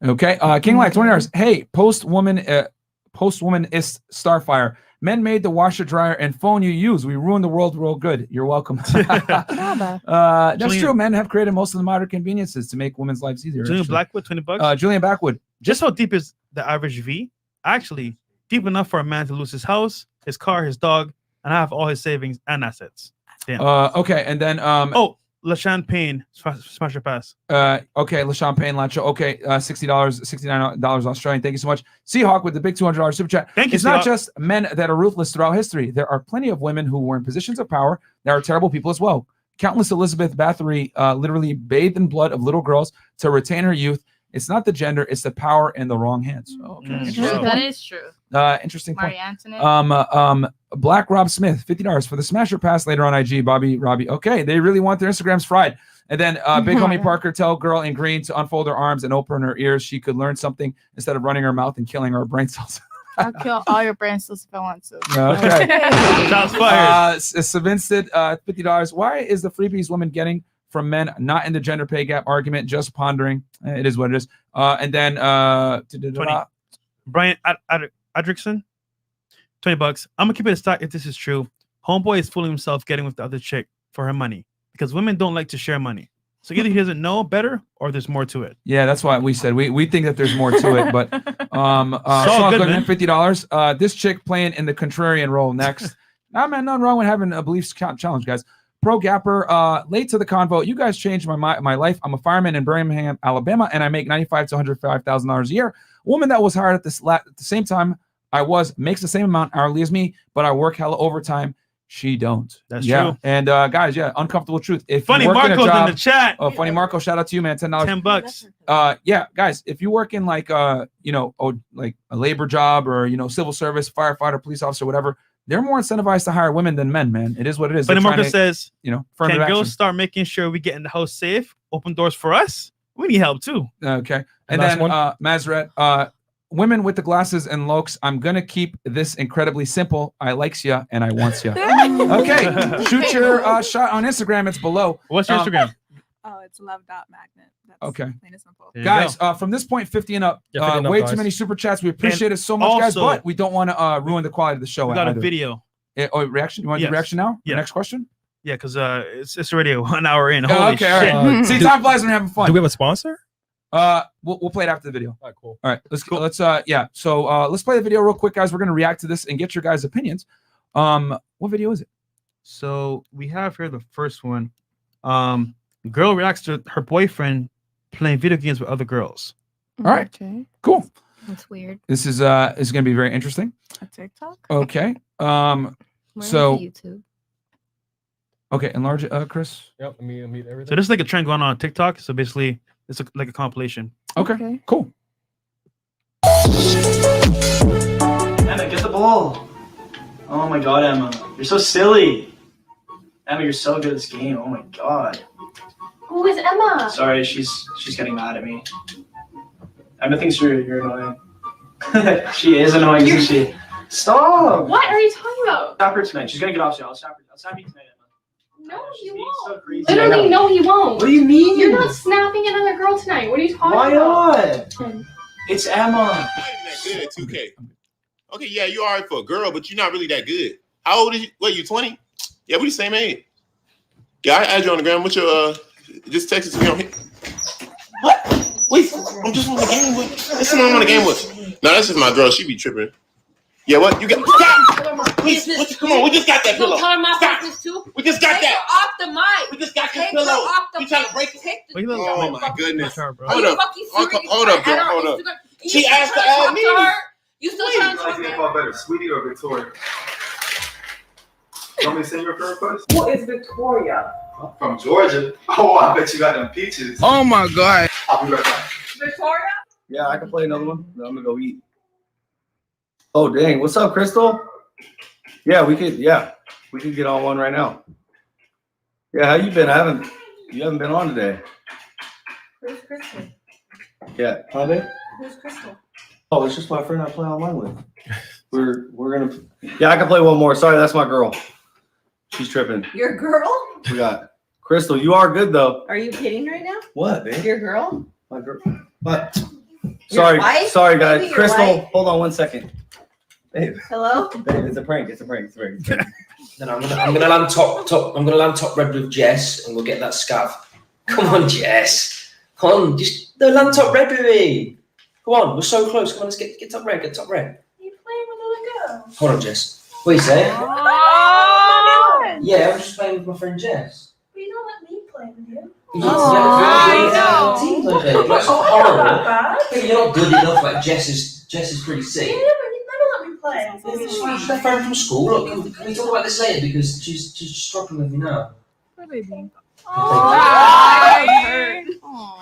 Okay. King Light, $20. Hey, post woman is Starfire. Men made the washer, dryer, and phone you use. We ruined the world real good. You're welcome. That's true. Men have created most of the modern conveniences to make women's lives easier. Julian Blackwood, $20. Julian Blackwood. Just how deep is the average V? Actually, deep enough for a man to lose his house, his car, his dog, and have all his savings and assets. Damn. Okay, and then LaShawn Payne, smash your pass. Okay, LaShawn Payne, Lacho. Okay, $60, $69 Australian. Thank you so much. Seahawk with the big $200 super chat. Thank you. It's not just men that are ruthless throughout history. There are plenty of women who were in positions of power that are terrible people as well. Countless Elizabeth Bathory literally bathed in blood of little girls to retain her youth. It's not the gender, it's the power in the wrong hands. Okay. That is true. Interesting point. Marie Antoinette. Black Rob Smith, $50 for the smasher pass later on IG. Robbie. Okay, they really want their Instagrams fried. And then big homie Parker, tell girl in green to unfold her arms and open her ears. She could learn something instead of running her mouth and killing her brain cells. I'll kill all your brain cells if I want to. Okay. Shots fired. Savinsted, $50. Why is the freebies women getting from men not in the gender pay gap argument? Just pondering. It is what it is. And then 20. Brian Adrickson, $20. I'm gonna keep it a stock if this is true. Homeboy is fooling himself getting with the other chick for her money because women don't like to share money. So either he doesn't know better or there's more to it. Yeah, that's why we said we think that there's more to it. But Sean Goodman, $50. This chick playing in the contrarian role next. Nah, man, nothing wrong with having a beliefs challenge, guys. Pro Gapper, late to the convo. You guys changed my life. I'm a fireman in Birmingham, Alabama, and I make $95,000 to $105,000 a year. A woman that was hired at the same time I makes the same amount hourly as me, but I work hella overtime. She don't. That's true. And guys, uncomfortable truth. If Funny you work Marco's in the chat. Oh, Funny Marco, shout out to you, man. $10. $10. Yeah, guys, if you work in like like a labor job or civil service, firefighter, police officer, whatever, they're more incentivized to hire women than men, man. It is what it is. Funny Marco says, can girls start making sure we get in the house safe, open doors for us? We need help too. Okay. And then Mazret, women with the glasses and looks, I'm going to keep this incredibly simple. I likes ya and I wants ya. Okay. Shoot your shot on Instagram. It's below. What's your Instagram? Oh, it's love.magnet. That's okay. Plain and simple. Guys, from this point, 50 and up. Way too many super chats. We appreciate it so much, guys, but we don't want to ruin the quality of the show. We got a video. Reaction? You want to do reaction now? Yeah. Next question? Yeah, because it's already 1 hour in. Holy shit. All right. See, time flies when we're having fun. Do we have a sponsor? We'll play it after the video. All right, cool. All right, let's yeah. So let's play the video real quick, guys. We're gonna react to this and get your guys' opinions. What video is it? So we have here the first one. Girl reacts to her boyfriend playing video games with other girls. All right, cool. That's weird. This is gonna be very interesting. A TikTok. Okay. We're So into YouTube. okay, enlarge it, Chris. Yep. Let me everything. So this is like a trend going on TikTok. So basically, it's like a compilation. Okay. Cool. Emma, get the ball. Oh my god, Emma. You're so silly. Emma, you're so good at this game. Oh my god. Who is Emma? Sorry, she's getting mad at me. Emma thinks you're annoying. She is annoying, isn't she? Stop! What are you talking about? Stop her tonight. She's gonna get off soon. I'll stop you tonight, Emma. No, She's he being won't. so crazy. Literally, no, he won't. What do you mean? You're not snapping another girl tonight. What are you talking Why about? not? It's Emma. That good at 2K. Okay, yeah, you alright for a girl, but you're not really that good. How old is you? What, you 20? Yeah, we the same age. Yeah, I add you on the gram. What's your just text it to me on here. What? Wait, I'm just on the game with. That's someone I'm on the game with. No, that's just my girl. She be tripping. Yeah, what? You got? Stop! Please, come on, we just got that pillow. Stop! We just got that. Off the mic. We just got this pillow. You trying to break it? Oh my goodness. Hold up. Hold up, girl. Hold up. She asked to add me. You still trying to talk to her? Better, Sweetie or Victoria? You want me to send your friend first? Who is Victoria? From Georgia. Oh, I bet you got them peaches. Oh my god. I'll be right back. Victoria? Yeah, I can play another one. Then I'm gonna go eat. Oh dang, what's up, Crystal? Yeah, we could get on one right now. Yeah, how you been? You haven't been on today. Who's Crystal? Yeah, huh, babe? Who's Crystal? Oh, it's just my friend I play online with. We're gonna. Yeah, I can play one more. Sorry, that's my girl. She's tripping. Your girl? We got Crystal. You are good though. Are you kidding right now? What, babe? Your girl? My girl. What? Your wife? Sorry, guys. Maybe your Crystal, wife? hold on one second. Babe, Hello? babe, it's a prank. It's a prank. Then I'm gonna land top red with Jess, and we'll get that scav. Come on, Jess. Come on, just land top red with me. Come on, we're so close. Come on, let's get top red. Get top red. You playing with other girls? Hold on, Jess. What are you saying? Oh, Yeah, I'm just playing with my friend Jess. but you don't let me play with you. I know. That's not horrible. Not bad. But you're not good enough. Like Jess is pretty sick. Yeah, but you never let me play. She's my friend from school. Look, can we talk about this later because she's struggling with me now.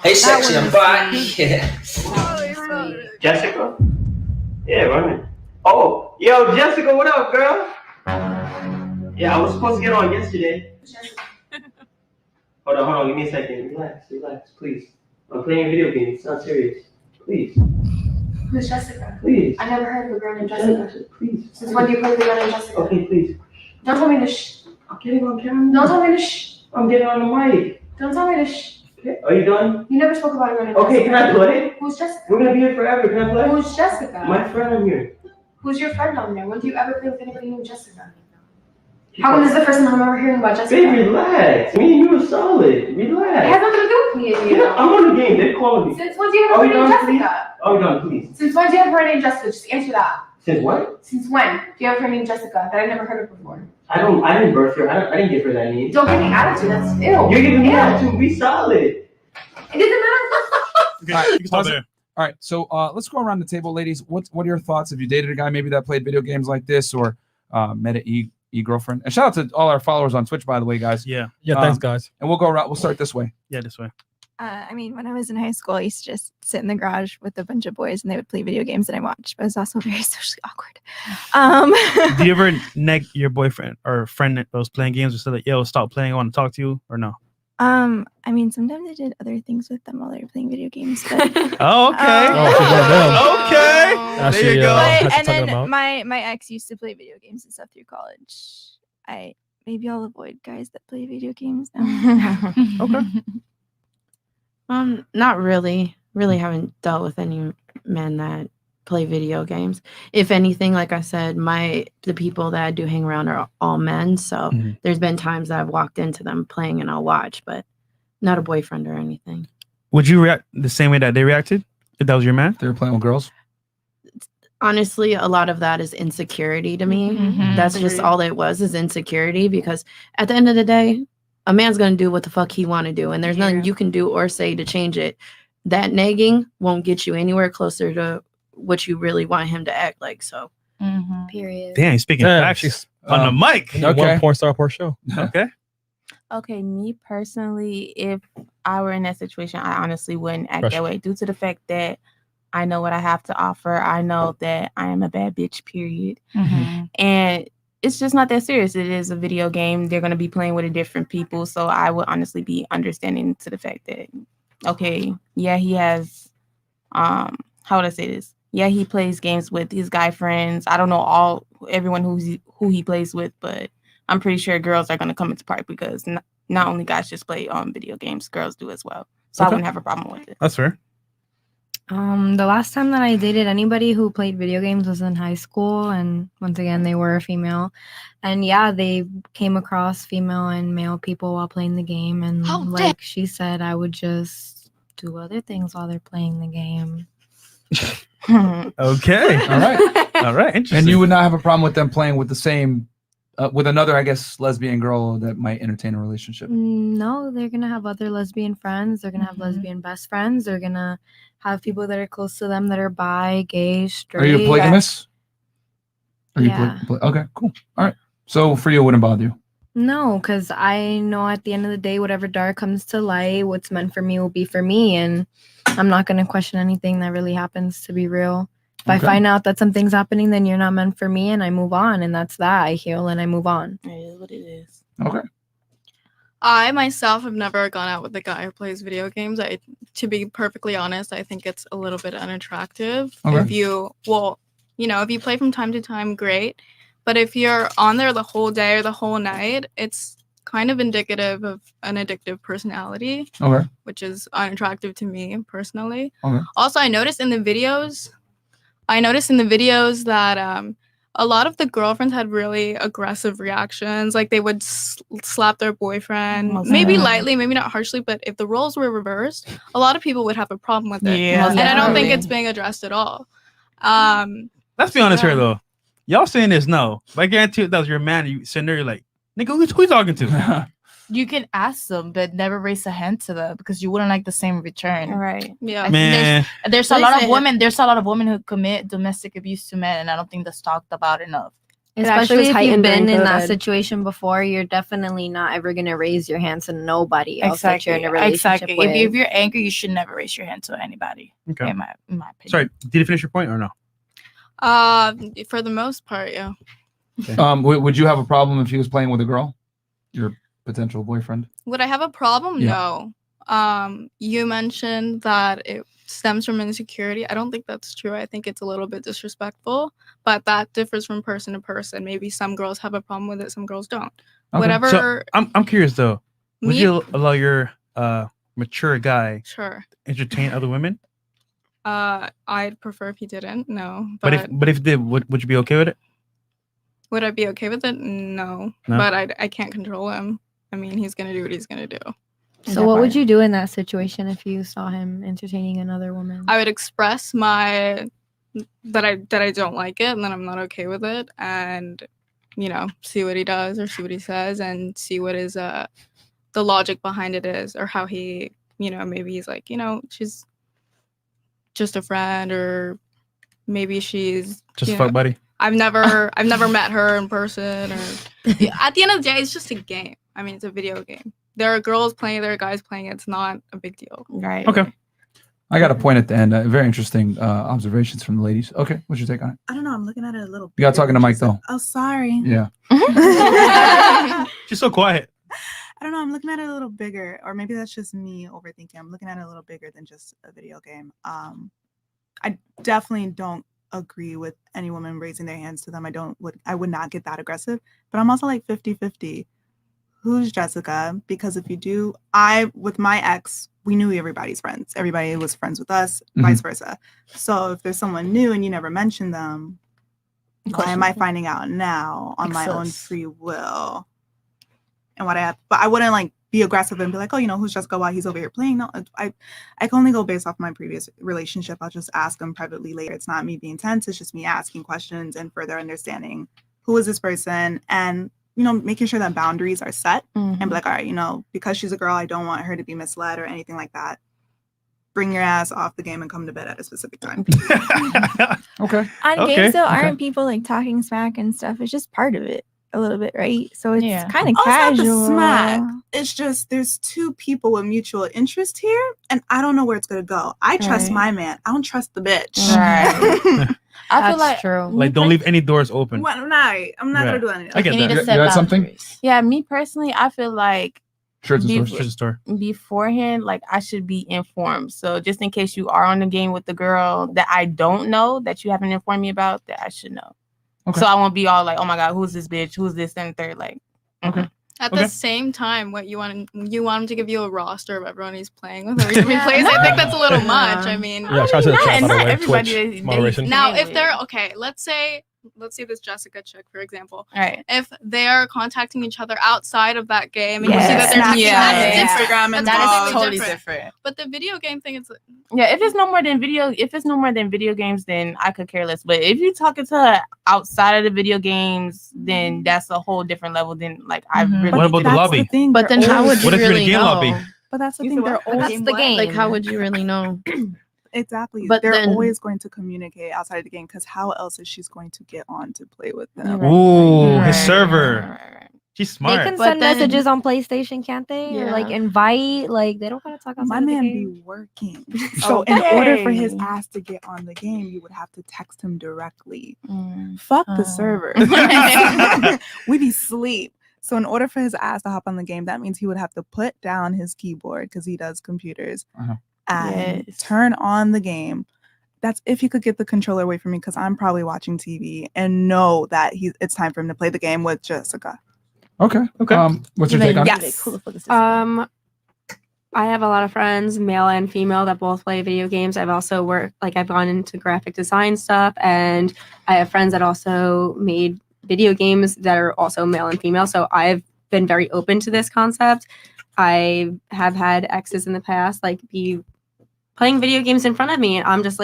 Hey, sexy, I'm back. Yeah. Jessica? Yeah, run it. Oh, yo, Jessica, what up, girl? Yeah, I was supposed to get on yesterday. Hold on, give me a second. Relax, please. I'm playing video games. It's not serious. Please. Who's Jessica? Please. I never heard of a girl named Jessica. Please. Since when do you play with a girl named Jessica? Okay, please. Don't tell me to shh. I'm getting on camera. Don't tell me to shh. I'm getting on the mic. Don't tell me to shh. Okay, are you done? You never spoke about a girl named Okay, Jessica. can I play? Who's Jessica? We're gonna be here forever. Can I play? Who's Jessica? My friend, I'm here. Who's your friend on there? When do you ever play with anybody named Jessica? How come this is the first time I'm ever hearing about Jessica? Babe, relax. Me and you are solid. Relax. It has nothing to do with me and you. Yeah, I'm on the game. They're calling me. Since when do you have a Are we friend named done, please? Jessica? Are we done, please? Since when do you have a friend named Jessica? Just answer that. Since what? Since when do you have a friend named Jessica that I never heard of before? I didn't birth her. I didn't give her that name. Don't give me attitude. That's ew. You're giving me Ew. attitude. Be solid. It doesn't matter. All right, pause it. All right, so let's go around the table, ladies. What are your thoughts? Have you dated a guy maybe that played video games like this, or met an e-girlfriend? And shout out to all our followers on Twitch, by the way, guys. Yeah. Yeah, thanks, guys. And we'll go around. We'll start this way. Yeah, this way. I mean, when I was in high school, I used to just sit in the garage with a bunch of boys and they would play video games and I watched, but it was also very socially awkward. Do you ever neg your boyfriend or friend that was playing games or said like, yo, stop playing, I want to talk to you, or no? I mean, sometimes I did other things with them while they were playing video games. But, Oh, okay. Okay. There you go. But, and then my ex used to play video games and stuff through college. Maybe I'll avoid guys that play video games now. Okay. Not really. Really haven't dealt with any men that play video games. If anything, like I said, the people that I do hang around are all men. So there's been times that I've walked into them playing and I'll watch, but not a boyfriend or anything. Would you react the same way that they reacted if that was your man? They were playing with girls. Honestly, a lot of that is insecurity to me. That's just all it was, is insecurity, because at the end of the day, a man's going to do what the fuck he want to do, and there's nothing you can do or say to change it. That nagging won't get you anywhere closer to what you really want him to act like. So Period. Damn, he's speaking facts on the mic. One porn star per show. Okay. Okay, me personally, if I were in that situation, I honestly wouldn't act Fresh. that way due to the fact that I know what I have to offer. I know that I am a bad bitch, period. And it's just not that serious. It is a video game. They're going to be playing with different people. So I would honestly be understanding to the fact that, okay, yeah, he has, how would I say this? Yeah, he plays games with his guy friends. I don't know everyone who he plays with, but I'm pretty sure girls are going to come into part, because not only guys just play video games, girls do as well. So I wouldn't have a problem with it. That's fair. The last time that I dated anybody who played video games was in high school, and once again, they were a female. And yeah, they came across female and male people while playing the game, and like she said, I would just do other things while they're playing the game. Okay. All right. Interesting. And you would not have a problem with them playing with the same, with another, I guess, lesbian girl that might entertain a relationship. No, they're gonna have other lesbian friends. They're gonna have lesbian best friends. They're gonna have people that are close to them that are bi, gay, straight. Are you polygamous? Yeah. Okay, cool. All right. So for you, it wouldn't bother you. No, because I know at the end of the day, whatever dark comes to light, what's meant for me will be for me, and I'm not gonna question anything that really happens, to be real. If I find out that something's happening, then you're not meant for me, and I move on, and that's that. I heal and I move on. It is what it is. Okay. I myself have never gone out with a guy who plays video games. To be perfectly honest, I think it's a little bit unattractive. Okay. If you if you play from time to time, great. But if you're on there the whole day or the whole night, it's kind of indicative of an addictive personality. Okay. Which is unattractive to me personally. Okay. Also, I noticed in the videos that a lot of the girlfriends had really aggressive reactions. Like they would slap their boyfriend, maybe lightly, maybe not harshly, but if the roles were reversed, a lot of people would have a problem with it. Yeah. And I don't think it's being addressed at all. Let's be honest here, though. Y'all saying this, no. But I guarantee if that was your man, you sitting there, you're like, nigga, who you talking to? You can ask them, but never raise a hand to them, because you wouldn't like the same return. Right. Yeah. Man. There's a lot of women. There's a lot of women who commit domestic abuse to men, and I don't think that's talked about enough. Especially if you've been in that situation before, you're definitely not ever gonna raise your hands to nobody else that you're in a relationship with. If you're angry, you should never raise your hand to anybody. Okay. In my opinion. Sorry, did you finish your point or no? For the most part, yeah. Okay. Would you have a problem if he was playing with a girl, your potential boyfriend? Would I have a problem? Yeah. No. You mentioned that it stems from insecurity. I don't think that's true. I think it's a little bit disrespectful, but that differs from person to person. Maybe some girls have a problem with it, some girls don't. Okay. Whatever. So, I'm curious though. Would Me- you allow your mature guy Sure. to entertain other women? I'd prefer if he didn't. No. But if he did, would you be okay with it? Would I be okay with it? No. No? But I can't control him. I mean, he's gonna do what he's gonna do. So what would you do in that situation if you saw him entertaining another woman? I would express that I don't like it, and that I'm not okay with it, and see what he does or see what he says, and see what is the logic behind it is, or how he maybe he's like she's just a friend, or maybe she's Just fuck buddy. I've never met her in person, or at the end of the day, it's just a game. I mean, it's a video game. There are girls playing, there are guys playing. It's not a big deal. Right. Okay. I got a point at the end. Very interesting observations from the ladies. Okay, what's your take on it? I don't know. I'm looking at it a little. You got talking to Mike though. Oh, sorry. Yeah. She's so quiet. I don't know. I'm looking at it a little bigger, or maybe that's just me overthinking. I'm looking at it a little bigger than just a video game. I definitely don't agree with any woman raising their hands to them. I would not get that aggressive, but I'm also like 50-50. Who's Jessica? Because if you do, with my ex, we knew everybody's friends. Everybody was friends with us, vice versa. So if there's someone new and you never mentioned them, why am I finding out now on my own free will? And but I wouldn't like be aggressive and be like, oh, who's Jessica while he's over here playing. No, I can only go based off my previous relationship. I'll just ask him privately later. It's not me being tense. It's just me asking questions and further understanding who is this person, and making sure that boundaries are set and be like, all right, because she's a girl, I don't want her to be misled or anything like that. Bring your ass off the game and come to bed at a specific time. Okay. On games though, aren't people like talking smack and stuff? It's just part of it a little bit, right? So it's kind of It's not casual. the smack. It's just there's two people with mutual interest here, and I don't know where it's gonna go. I trust my man. I don't trust the bitch. Right. I feel like true. Like, don't leave any doors open. Well, I'm not gonna do anything. I get you need that. to set You had something? boundaries. Yeah, me personally, I feel like Shirts and Be- stores. Shirts and store. beforehand, like I should be informed. So just in case you are on the game with the girl that I don't know, that you haven't informed me about, that I should know. Okay. So I won't be all like, oh my God, who's this bitch? Who's this and third? Like, okay. At the same time, what you want him to give you a roster of everyone he's playing with every time he plays. I think that's a little much. I mean, Yeah, shout out to the chat, by the not way. everybody Twitch is- moderation. now if they're okay, let's say this Jessica chick, for example. All right. If they are contacting each other outside of that game and you see Yeah. that they're Snapchat, that's yeah. different. Instagram That's That is completely totally different. But the video game thing is Yeah, if it's no more than video games, then I could care less. But if you're talking to her outside of the video games, then that's a whole different level. Then like I really. What about the That's lobby? thing, But then they're how would always- you What if you're in a really game know? lobby? But that's the You thing. said They're what? always That's the game. Like, how would you really know? exactly. But they're then- always going to communicate outside of the game, because how else is she going to get on to play with them? Ooh, Right. his server. She's They smart. can But send then- messages on PlayStation, can't they? Or like Yeah. invite. Like they don't gotta talk outside My of the man game. be working. So in Okay. order for his ass to get on the game, you would have to text him directly. Fuck the server. We be sleep. So in order for his ass to hop on the game, that means he would have to put down his keyboard, because he does computers, and Yes. turn on the game. That's if he could get the controller away from me, because I'm probably watching TV and know that it's time for him to play the game with Jessica. Okay. Okay. What's your take on it? Yes. I have a lot of friends, male and female, that both play video games. I've also I've gone into graphic design stuff, and I have friends that also made video games that are also male and female. So I've been very open to this concept. I have had exes in the past be playing video games in front of me, and I'm just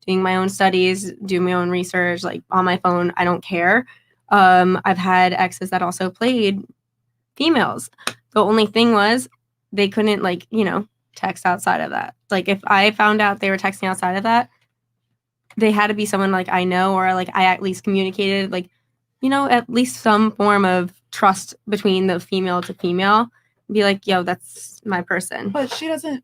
doing my own studies, doing my own research, on my phone. I don't care. I've had exes that also played females. The only thing was they couldn't text outside of that. If I found out they were texting outside of that, they had to be someone I know, or I at least communicated at least some form of trust between the female to female. Be like, yo, that's my person. But she doesn't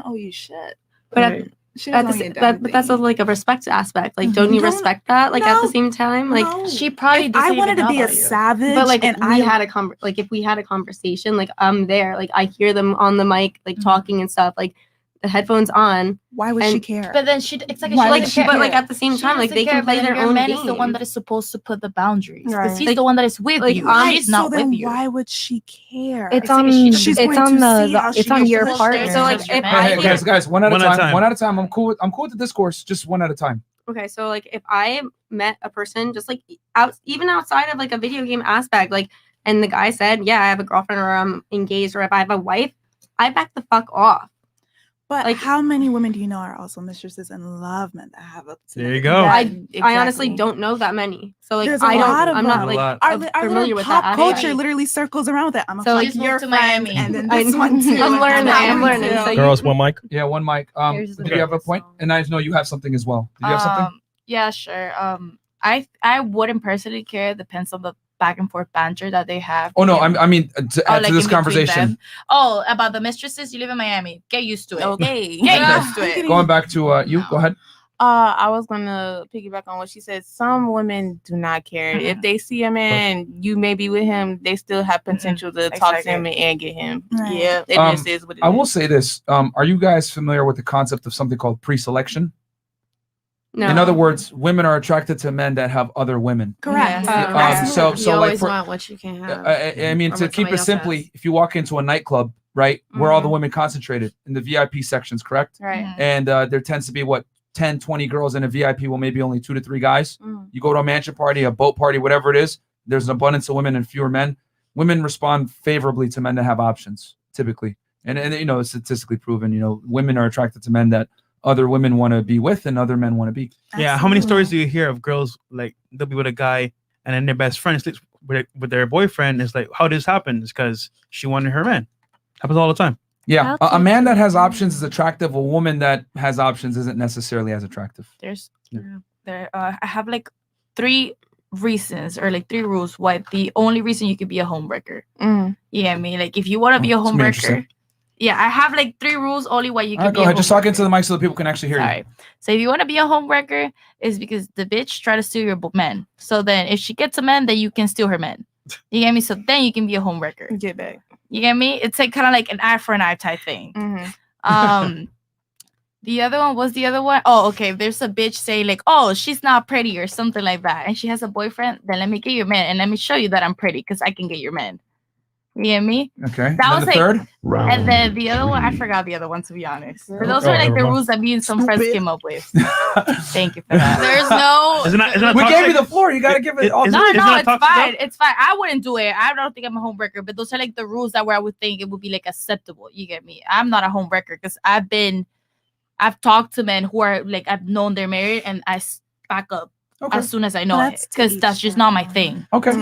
owe you shit. But She at doesn't the, owe you that, but that's a respect aspect. Don't you respect that? At the same time, no. she probably If I doesn't wanted even to know be a about you. Savage, But and we had a if we had a conversation, I'm there, I hear them on the mic, talking and stuff, the headphones on. Why would she care? But then it's like Why she would doesn't she? care. But at the same time, they can play their your own man game. is the one that is supposed to put the boundaries. Right. Because he's the one that is with you. She's not so then with you. why would she care? It's on. It's going on to see how it's she on gets your pushed partner. there. So if I Hey, guys, one at a One at a time. time. One at a time. I'm cool with the discourse. Just one at a time. Okay, so if I met a person just even outside of a video game aspect, and the guy said, yeah, I have a girlfriend, or I'm engaged, or if I have a wife, I back the fuck off. But how many women do you know are also mistresses and love men that have a? There you go. I honestly don't know that many. So There's I a don't. lot of I'm not them. lot. Our familiar little with pop that culture aspect. literally circles around with it. I'm So, like, like, your to friend, Miami. and then this one too. I'm and learning. that I'm one learning. too. So Girls, one mic. Yeah, one mic. Here's the Do you have a point? And I know you have something as well. Do you have something? Yeah, sure. I wouldn't personally care. Depends on the back and forth banter that they have. Oh no, I mean to add like to this in between conversation. them. Oh, about the mistresses. You live in Miami. Get used to it. Okay. Get used to it. Going back to you, go ahead. I was gonna piggyback on what she said. Some women do not care. If they see a man, you may be with him, they still have potential to talk to him and get him. Right. Yeah, it just is what it is. I will say this. Are you guys familiar with the concept of something called pre-selection? No. In other words, women are attracted to men that have other women. Correct. So you like always for, want what you can have. I mean, or to what keep somebody it else simply, has. if you walk into a nightclub, right, where all the women concentrated in the VIP sections, correct? Right. And there tends to be 10, 20 girls in a VIP, well, maybe only 2 to 3 guys. You go to a mansion party, a boat party, whatever it is, there's an abundance of women and fewer men. Women respond favorably to men that have options. typically. And it's statistically proven, women are attracted to men that other women want to be with and other men want to be. Yeah. How many stories do you hear of girls like they'll be with a guy and then their best friend sleeps with their boyfriend? It's like, how did this happen? It's because she wanted her man. Happens all the time. Yeah. A man that has options is attractive. A woman that has options isn't necessarily as attractive. I have like 3 reasons or like 3 rules why the only reason you could be a homewrecker. You get me? Like if you want to be a homewrecker. Yeah, I have like 3 rules only why you can be go a ahead. Just homewrecker. talk into the mic so that people can actually hear you. So if you want to be a homewrecker, is because the bitch try to steal your man. So then if she gets a man, then you can steal her man. You get me? So then you can be a homewrecker. Get back. You get me? It's like kind of like an eye for an eye type thing. The other one was the other one. Oh, okay. There's a bitch saying like, oh, she's not pretty or something like that. And she has a boyfriend. Then let me get your man. And let me show you that I'm pretty because I can get your man. You get me? Okay. That was the like third? And then the other one, I forgot the other one, to be honest. But those are like the rules that me and some friends came up with. Thank you for that. There's no. We gave you the floor. You got to give it all. No, it's fine. It's fine. I wouldn't do it. I don't think I'm a homewrecker, but those are like the rules that where I would think it would be like acceptable. You get me? I'm not a homewrecker because I've talked to men who are like, I've known they're married and I back up as soon as I know it because that's just not my thing. Okay.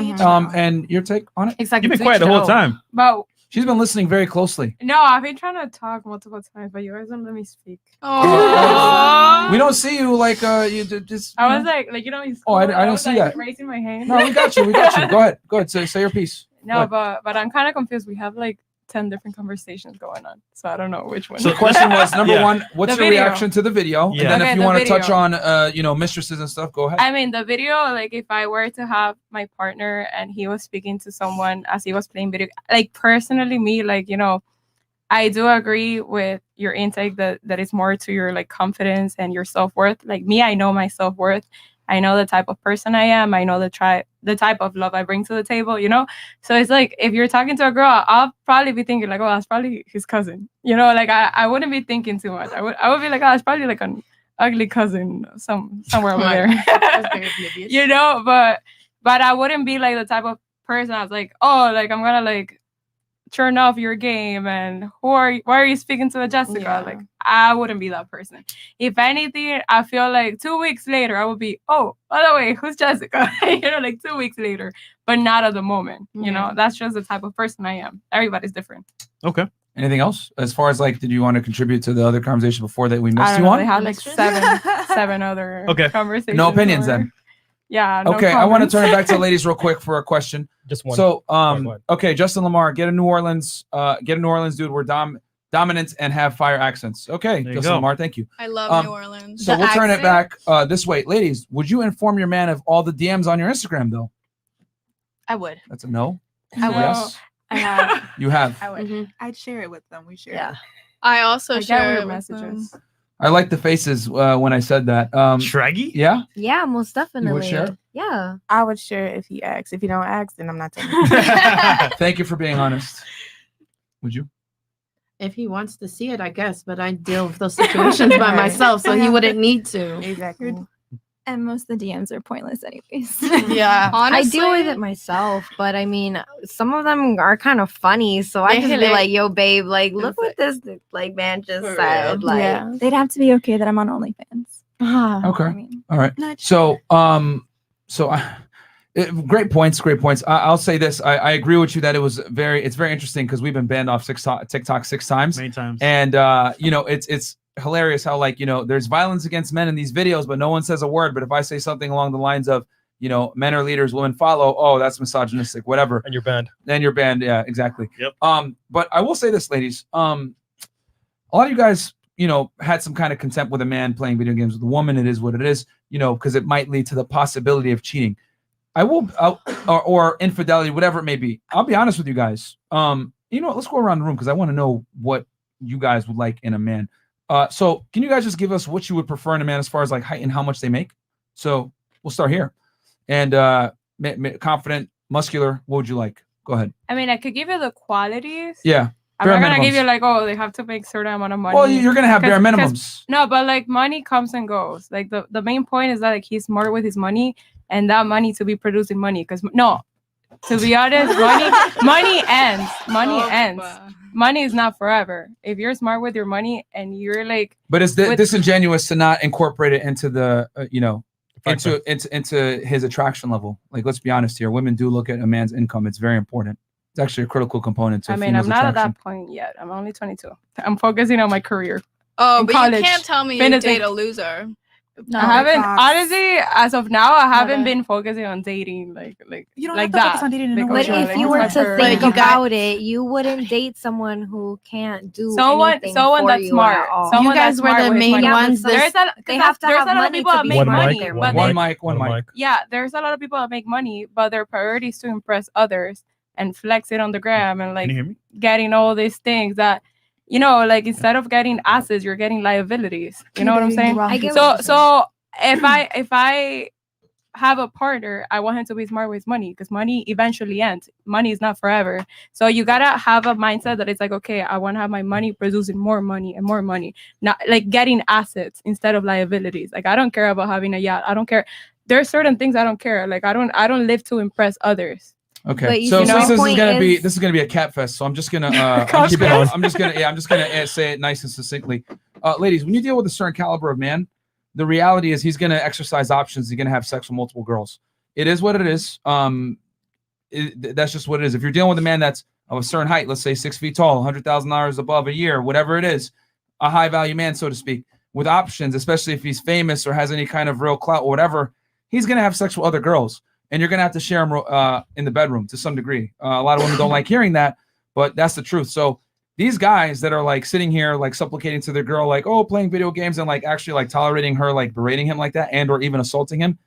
And your take on it? Exactly. You've been quiet the whole time. But She's been listening very closely. no, I've been trying to talk multiple times, but you guys don't let me speak. We don't see you like you just. I was like you. Oh, I don't was, see like, that. raising my hand. No, we got you. Go ahead. Say your piece. No, but I'm kind of confused. We have like 10 different conversations going on, so I don't know which one. So the question was number one, what's The your video. reaction to the video? Yeah. And then Okay, if you the want to touch video. on mistresses and stuff, go ahead. I mean, the video, like if I were to have my partner and he was speaking to someone as he was playing video, like personally me, like, I do agree with your intake that is more to your like confidence and your self-worth. Like me, I know my self-worth. I know the type of person I am. I know the type of love I bring to the table, So it's like, if you're talking to a girl, I'll probably be thinking like, oh, that's probably his cousin. Like I wouldn't be thinking too much. I would be like, oh, it's probably like an ugly cousin somewhere over there. But I wouldn't be like the type of person I was like, oh, like I'm gonna like turn off your game and why are you speaking to a Jessica? Yeah. Like I wouldn't be that person. If anything, I feel like 2 weeks later I would be, oh, by the way, who's Jessica? Like 2 weeks later, but not at the moment. That's just the type of person I am. Everybody's different. Okay. Anything else as far as like, did you want to contribute to the other conversation before that we missed I don't you know, on? they had like seven other conversations. No opinions or- then. Yeah. No Okay, I want to comments. turn it back to the ladies real quick for a question. Just one. So, One. okay, Justin Lamar, get a New Orleans, dude. We're dominant and have fire accents. Okay, There you Justin go. Lamar, thank you. I love New Orleans. So we'll turn it back this way, ladies. Would you inform your man of all the DMs on your Instagram, though? I would. That's a no. I would. Yes. I have. You have. I would. I'd share it with them. We share. Yeah. I also I get share weird it with messages. them. I like the faces when I said that. Shraggy? Yeah. Yeah, most definitely. share? Yeah. I would share if he asks. If you don't ask, then I'm not telling you. Thank you for being honest. Would you? If he wants to see it, I guess, but I deal with those situations by myself, so he wouldn't need to. Exactly. And most of the DMs are pointless anyways. Yeah. I deal with it myself, but I mean, some of them are kind of funny. So I They're just be hilarious. like, yo, babe, like, look what this like man just said. Like, Yeah. They'd have to be okay that I'm on OnlyFans. Okay. All right. So, great points. I'll say this. I agree with you that it's very interesting because we've been banned off TikTok 6 times. Many times. And it's hilarious how there's violence against men in these videos, but no one says a word. But if I say something along the lines of, men are leaders, women follow, oh, that's misogynistic, whatever. And you're banned. Then you're banned. Yeah, exactly. Yep. But I will say this, ladies. A lot of you guys, had some kind of contempt with a man playing video games with a woman. It is what it is, because it might lead to the possibility of cheating. Or infidelity, whatever it may be. I'll be honest with you guys. Let's go around the room because I want to know what you guys would like in a man. So can you guys just give us what you would prefer in a man as far as like height and how much they make? So we'll start here. And confident, muscular, what would you like? Go ahead. I mean, I could give you the qualities. Yeah. I'm not gonna give you like, oh, they have to make certain amount of money. Well, you're gonna have bare minimums. No, but like money comes and goes. Like the main point is that like he's smart with his money, and that money to be producing money. Because to be honest, money ends. Money ends. money is not forever. If you're smart with your money and you're like, But it's disingenuous to not incorporate it into the Factor. into his attraction level. Like, let's be honest here. Women do look at a man's income. It's very important. It's actually a critical component to I a mean, I'm female's not at attraction. that point yet. I'm only 22. I'm focusing on my career. Oh, in but college, you can't tell me you finishing- date a loser. I haven't Fox. honestly, as of now, I haven't Gotta- been focusing on dating You don't like have to focus that. on dating in a Because But way. if you were that's to her- think you got- about it, you wouldn't date someone who can't do someone anything someone for that's you smart. at all. Someone You guys that's were smart the with his main money. ones that- There's a, They have to there's have a lot of money people to that be make One smart money, mic, but One they, mic, one mic. yeah, there's a lot of people that make money, but their priority is to impress others and flex it on the gram and Can you hear me? getting all these things that, like instead of getting assets, you're getting liabilities. You know what I'm saying? I get So what you're so if I have a partner, I want him to be smart with his money because money eventually ends. Money is not forever. So you gotta have a mindset that it's like, okay, I want to have my money producing more money and more money, not like getting assets instead of liabilities. Like I don't care about having a yacht. I don't care. There's certain things I don't care. Like I don't live to impress others. Okay, But you so see, since my this is point gonna be is- a cat fest, so I'm just gonna Keep it on. I'm just gonna say it nice and succinctly. Ladies, when you deal with a certain caliber of man, the reality is he's gonna exercise options. He's gonna have sex with multiple girls. It is what it is. That's just what it is. If you're dealing with a man that's of a certain height, let's say 6 feet tall, $100,000 above a year, whatever it is, a high value man, so to speak, with options, especially if he's famous or has any kind of real clout or whatever, he's gonna have sex with other girls. And you're gonna have to share them in the bedroom to some degree. A lot of women don't like hearing that, but that's the truth. So these guys that are like sitting here like supplicating to their girl, like, oh, playing video games and like actually like tolerating her, like berating him like that, and or even assaulting him,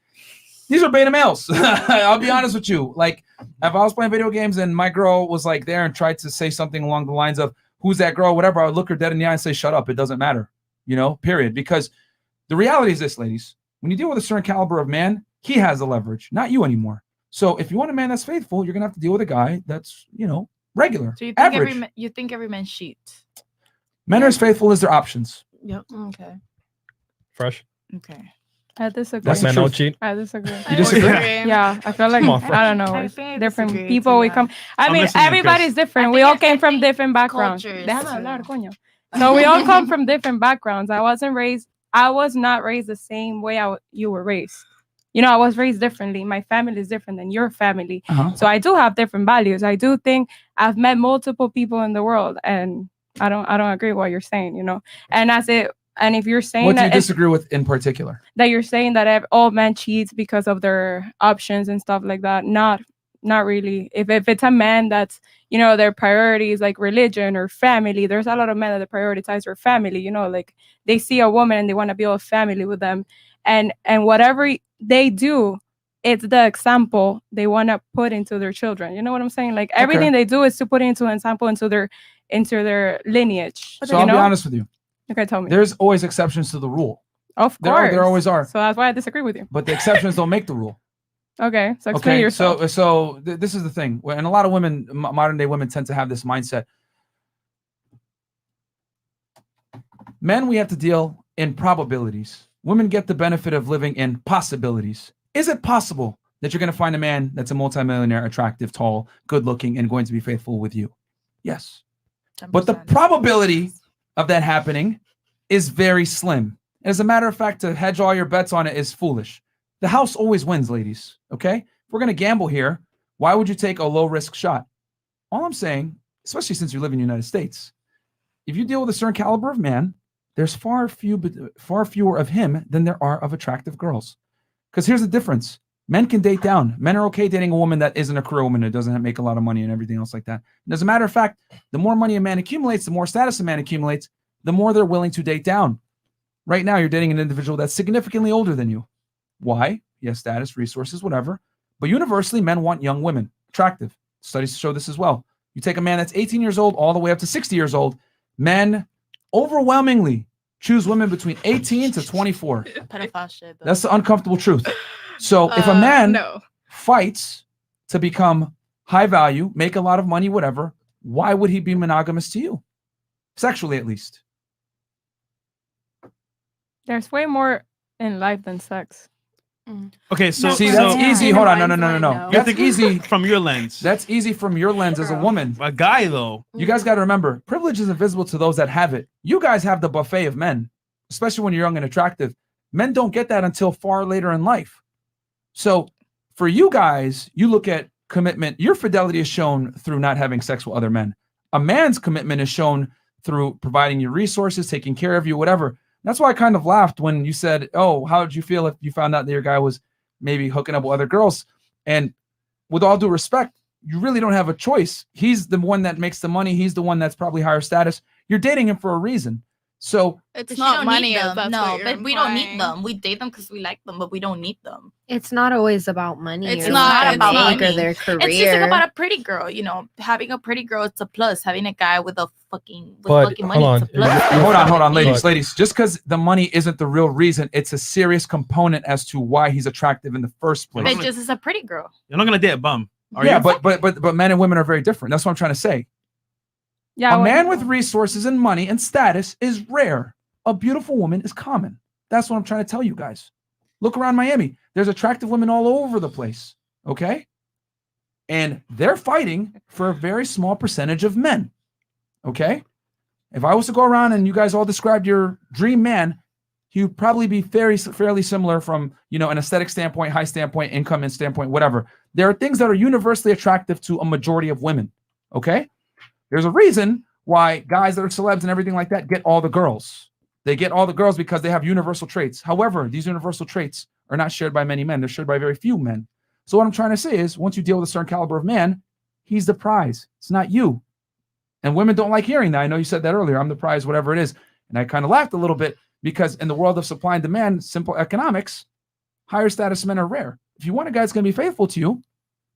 these are beta males. I'll be honest with you. Like, if I was playing video games and my girl was like there and tried to say something along the lines of "Who's that girl?" whatever, I would look her dead in the eye and say, "Shut up. It doesn't matter." Period. Because the reality is this, ladies: when you deal with a certain caliber of man, he has the leverage, not you anymore. So if you want a man that's faithful, you're gonna have to deal with a guy that's regular, So you think average. every man cheats? Men are as faithful as their options. Yep. Okay. Fresh. Okay. I disagree. Black men don't cheat. I disagree. You disagree? Yeah, I feel like Come on, Fresh. I don't know. I It's think I different disagree people. too, We yeah. come. I I'm mean, listening to everybody's Chris. different. We all came from different backgrounds. cultures, Déjame too. hablar, coño. So we all come from different backgrounds. I was not raised the same way you were raised. I was raised differently. My family is different than your family. Uh-huh. So I do have different values. I do think I've met multiple people in the world, and I don't agree with what you're saying. And if you're saying What do you that disagree with in particular? that you're saying that all men cheats because of their options and stuff like that, not really. If it's a man that's their priorities like religion or family, there's a lot of men that prioritize their family. Like they see a woman and they want to build a family with them, and whatever they do, it's the example they want to put into their children. You know what I'm saying? Like everything they do is to put into an example into their lineage. So I'll be honest with you. Okay, tell me. There's always exceptions to the rule. Of There course, there always are. So that's why I disagree with you. But the exceptions don't make the rule. Okay, so explain yourself. So this is the thing, and a lot of women, modern day women, tend to have this mindset. Men, we have to deal in probabilities. Women get the benefit of living in possibilities. Is it possible that you're going to find a man that's a multimillionaire, attractive, tall, good-looking, and going to be faithful with you? Yes. But the probability of that happening is very slim. As a matter of fact, to hedge all your bets on it is foolish. The house always wins, ladies. Okay? If we're going to gamble here, why would you take a low-risk shot? All I'm saying, especially since you live in the United States, if you deal with a certain caliber of man, there's far fewer of him than there are of attractive girls. Because here's the difference. Men can date down. Men are okay dating a woman that isn't a career woman, that doesn't make a lot of money and everything else like that. And as a matter of fact, the more money a man accumulates, the more status a man accumulates, the more they're willing to date down. Right now, you're dating an individual that's significantly older than you. Why? He has status, resources, whatever. But universally, men want young women, attractive. Studies show this as well. You take a man that's 18 years old all the way up to 60 years old, men overwhelmingly choose women between 18 to 24. Pedophile shit. Though. That's the uncomfortable truth. So if a man fights to become high value, make a lot of money, whatever, why would he be monogamous to you? Sexually, at least. There's way more in life than sex. Okay, so see, that's easy. Hold on, no. That's That's easy from your lens. That's easy from your lens as a woman. A guy, though, you guys got to remember, privilege is invisible to those that have it. You guys have the buffet of men, especially when you're young and attractive. Men don't get that until far later in life. So for you guys, you look at commitment. Your fidelity is shown through not having sex with other men. A man's commitment is shown through providing you resources, taking care of you, whatever. That's why I kind of laughed when you said, oh, how did you feel if you found out that your guy was maybe hooking up with other girls? And with all due respect, you really don't have a choice. He's the one that makes the money. He's the one that's probably higher status. You're dating him for a reason. So it's But you not don't money. need If them. that's No, what you're but we don't need implying. them. We date them because we like them, but we don't need them. It's not always about money. It's or not what about they make money. or their career. It's just like about a pretty girl, you know. Having a pretty girl, it's a plus. Having a guy with fucking But money, hold it's a plus. on, ladies, Look. ladies. Just because the money isn't the real reason, it's a serious component as to why he's attractive in the first place. But just as a pretty girl. you're not gonna date a bum. Are Yeah, you? but men and women are very different. That's what I'm trying to say. Yeah, a man with resources and money and status is rare. A beautiful woman is common. That's what I'm trying to tell you guys. Look around Miami. There's attractive women all over the place. Okay? And they're fighting for a very small percentage of men. Okay? If I was to go around and you guys all described your dream man, he would probably be fairly similar from, an aesthetic standpoint, high standpoint, income and standpoint, whatever. There are things that are universally attractive to a majority of women. Okay? There's a reason why guys that are celebs and everything like that get all the girls. They get all the girls because they have universal traits. However, these universal traits are not shared by many men. They're shared by very few men. So what I'm trying to say is, once you deal with a certain caliber of man, he's the prize. It's not you. And women don't like hearing that. I know you said that earlier. I'm the prize, whatever it is. And I kind of laughed a little bit because in the world of supply and demand, simple economics, higher status men are rare. If you want a guy that's going to be faithful to you,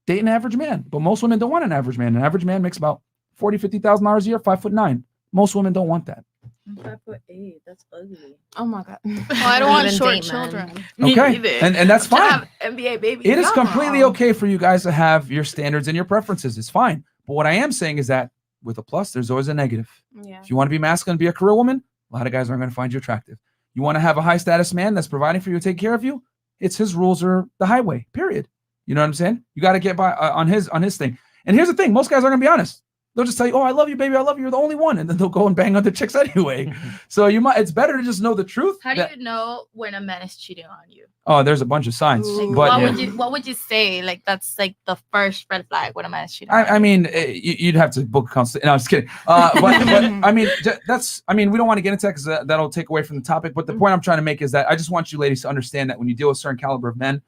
date an average man. But most women don't want an average man. An average man makes about $40,000, $50,000 a year, 5'9". Most women don't want that. I'm 5'8". That's ugly. Oh my god. Well, I don't want Even short date men. children. Okay, and that's fine. NBA baby. It is completely okay for you guys to have your standards and your preferences. It's fine. But what I am saying is that with a plus, there's always a negative. Yeah. If you want to be masculine, be a career woman, a lot of guys aren't going to find you attractive. You want to have a high status man that's providing for you, take care of you, it's his rules or the highway, period. You know what I'm saying? You got to get by on his thing. And here's the thing. Most guys aren't going to be honest. They'll just tell you, oh, I love you, baby. I love you. You're the only one. And then they'll go and bang other chicks anyway. So it's better to just know the truth. How do you know when a man is cheating on you? Oh, there's a bunch of signs. Like, But what would you say? Like that's like the first red flag when a man is cheating. I mean, you'd have to book a consult. No, I'm just kidding. But I mean, we don't want to get into that because that'll take away from the topic. But the point I'm trying to make is that I just want you ladies to understand that when you deal with a certain caliber of men,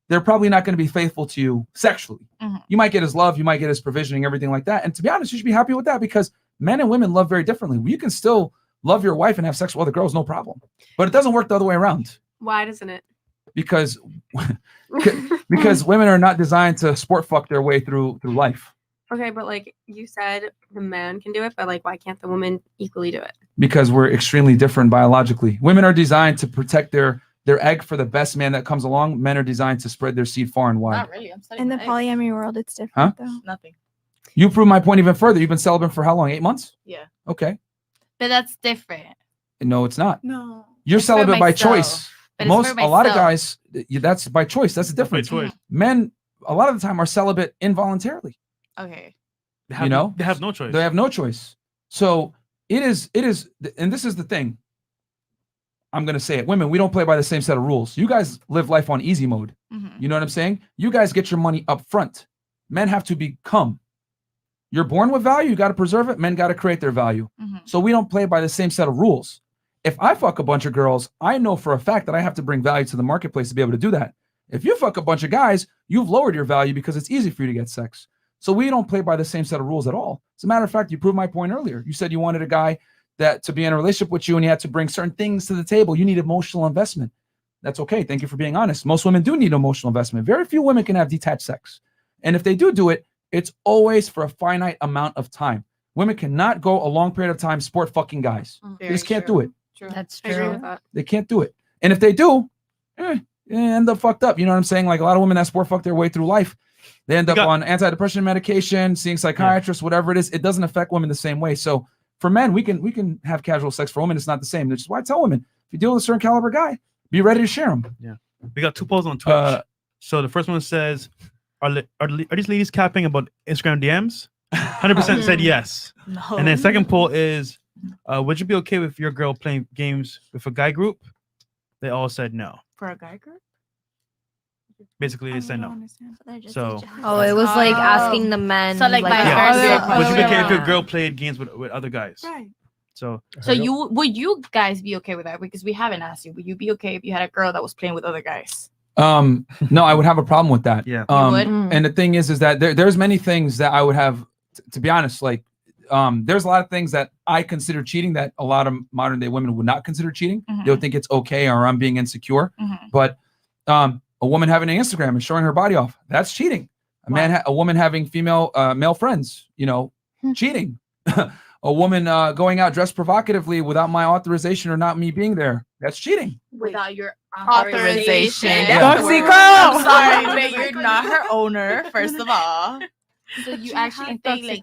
they're probably not going to be faithful to you sexually. Mm-hmm. You might get his love, you might get his provisioning, everything like that. And to be honest, you should be happy with that because men and women love very differently. You can still love your wife and have sex with other girls, no problem. But it doesn't work the other way around Why doesn't it? because women are not designed to sport fuck their way through life. Okay, but like you said, the man can do it, but like, why can't the woman equally do it? Because we're extremely different biologically. Women are designed to protect their egg for the best man that comes along. Men are designed to spread their seed far and wide. Not really. I'm studying In the my eggs. polyamory world, it's different though. Nothing. You prove my point even further. You've been celibate for how long? 8 months? Yeah. Okay. But that's different. No, it's not. No. You're It's for celibate by myself. choice. But it's for A lot of myself. guys, that's by choice. That's the difference. choice. Men, a lot of the time, are celibate involuntarily. Okay. They have no choice. They have no choice. So it is, and this is the thing. I'm going to say it. Women, we don't play by the same set of rules. You guys live life on easy mode. You know what I'm saying? You guys get your money up front. Men have to become. You're born with value. You got to preserve it. Men got to create their value. So we don't play by the same set of rules. If I fuck a bunch of girls, I know for a fact that I have to bring value to the marketplace to be able to do that. If you fuck a bunch of guys, you've lowered your value because it's easy for you to get sex. So we don't play by the same set of rules at all. As a matter of fact, you proved my point earlier. You said you wanted a guy that to be in a relationship with you and you had to bring certain things to the table. You need emotional investment. That's okay. Thank you for being honest. Most women do need emotional investment. Very few women can have detached sex. And if they do it, it's always for a finite amount of time. Women cannot go a long period of time sport fucking guys. They just can't do it. That's I agree true. with that. They can't do it. And if they do, end up fucked up. You know what I'm saying? Like a lot of women that sport fuck their way through life. They end up on antidepressant medication, seeing psychiatrists, whatever it is. It doesn't affect women the same way. So for men, we can have casual sex. For women, it's not the same. Which is why I tell women, if you deal with a certain caliber guy, be ready to share him. Yeah. We got 2 polls on Twitch. So the first one says, are these ladies capping about Instagram DMs? 100% said yes. No. And then second poll is, would you be okay with your girl playing games with a guy group? They all said no. For a guy group? Basically, they said no. So, Oh, it was like asking the men. So, like, vice yeah. versa. Would you be okay if your girl played games with other guys? Right. So would you guys be okay with that? Because we haven't asked you. Would you be okay if you had a girl that was playing with other guys? No, I would have a problem with that. Yeah. You would? And the thing is that there's many things that I would have, to be honest, like, there's a lot of things that I consider cheating that a lot of modern day women would not consider cheating. They would think it's okay, or I'm being insecure. But a woman having an Instagram and showing her body off, that's cheating. A woman having female male friends, cheating. A woman going out dressed provocatively without my authorization or not me being there, that's cheating. Without your authorization. Toxico! I'm sorry, but you're not her owner, first of all. So you actually think like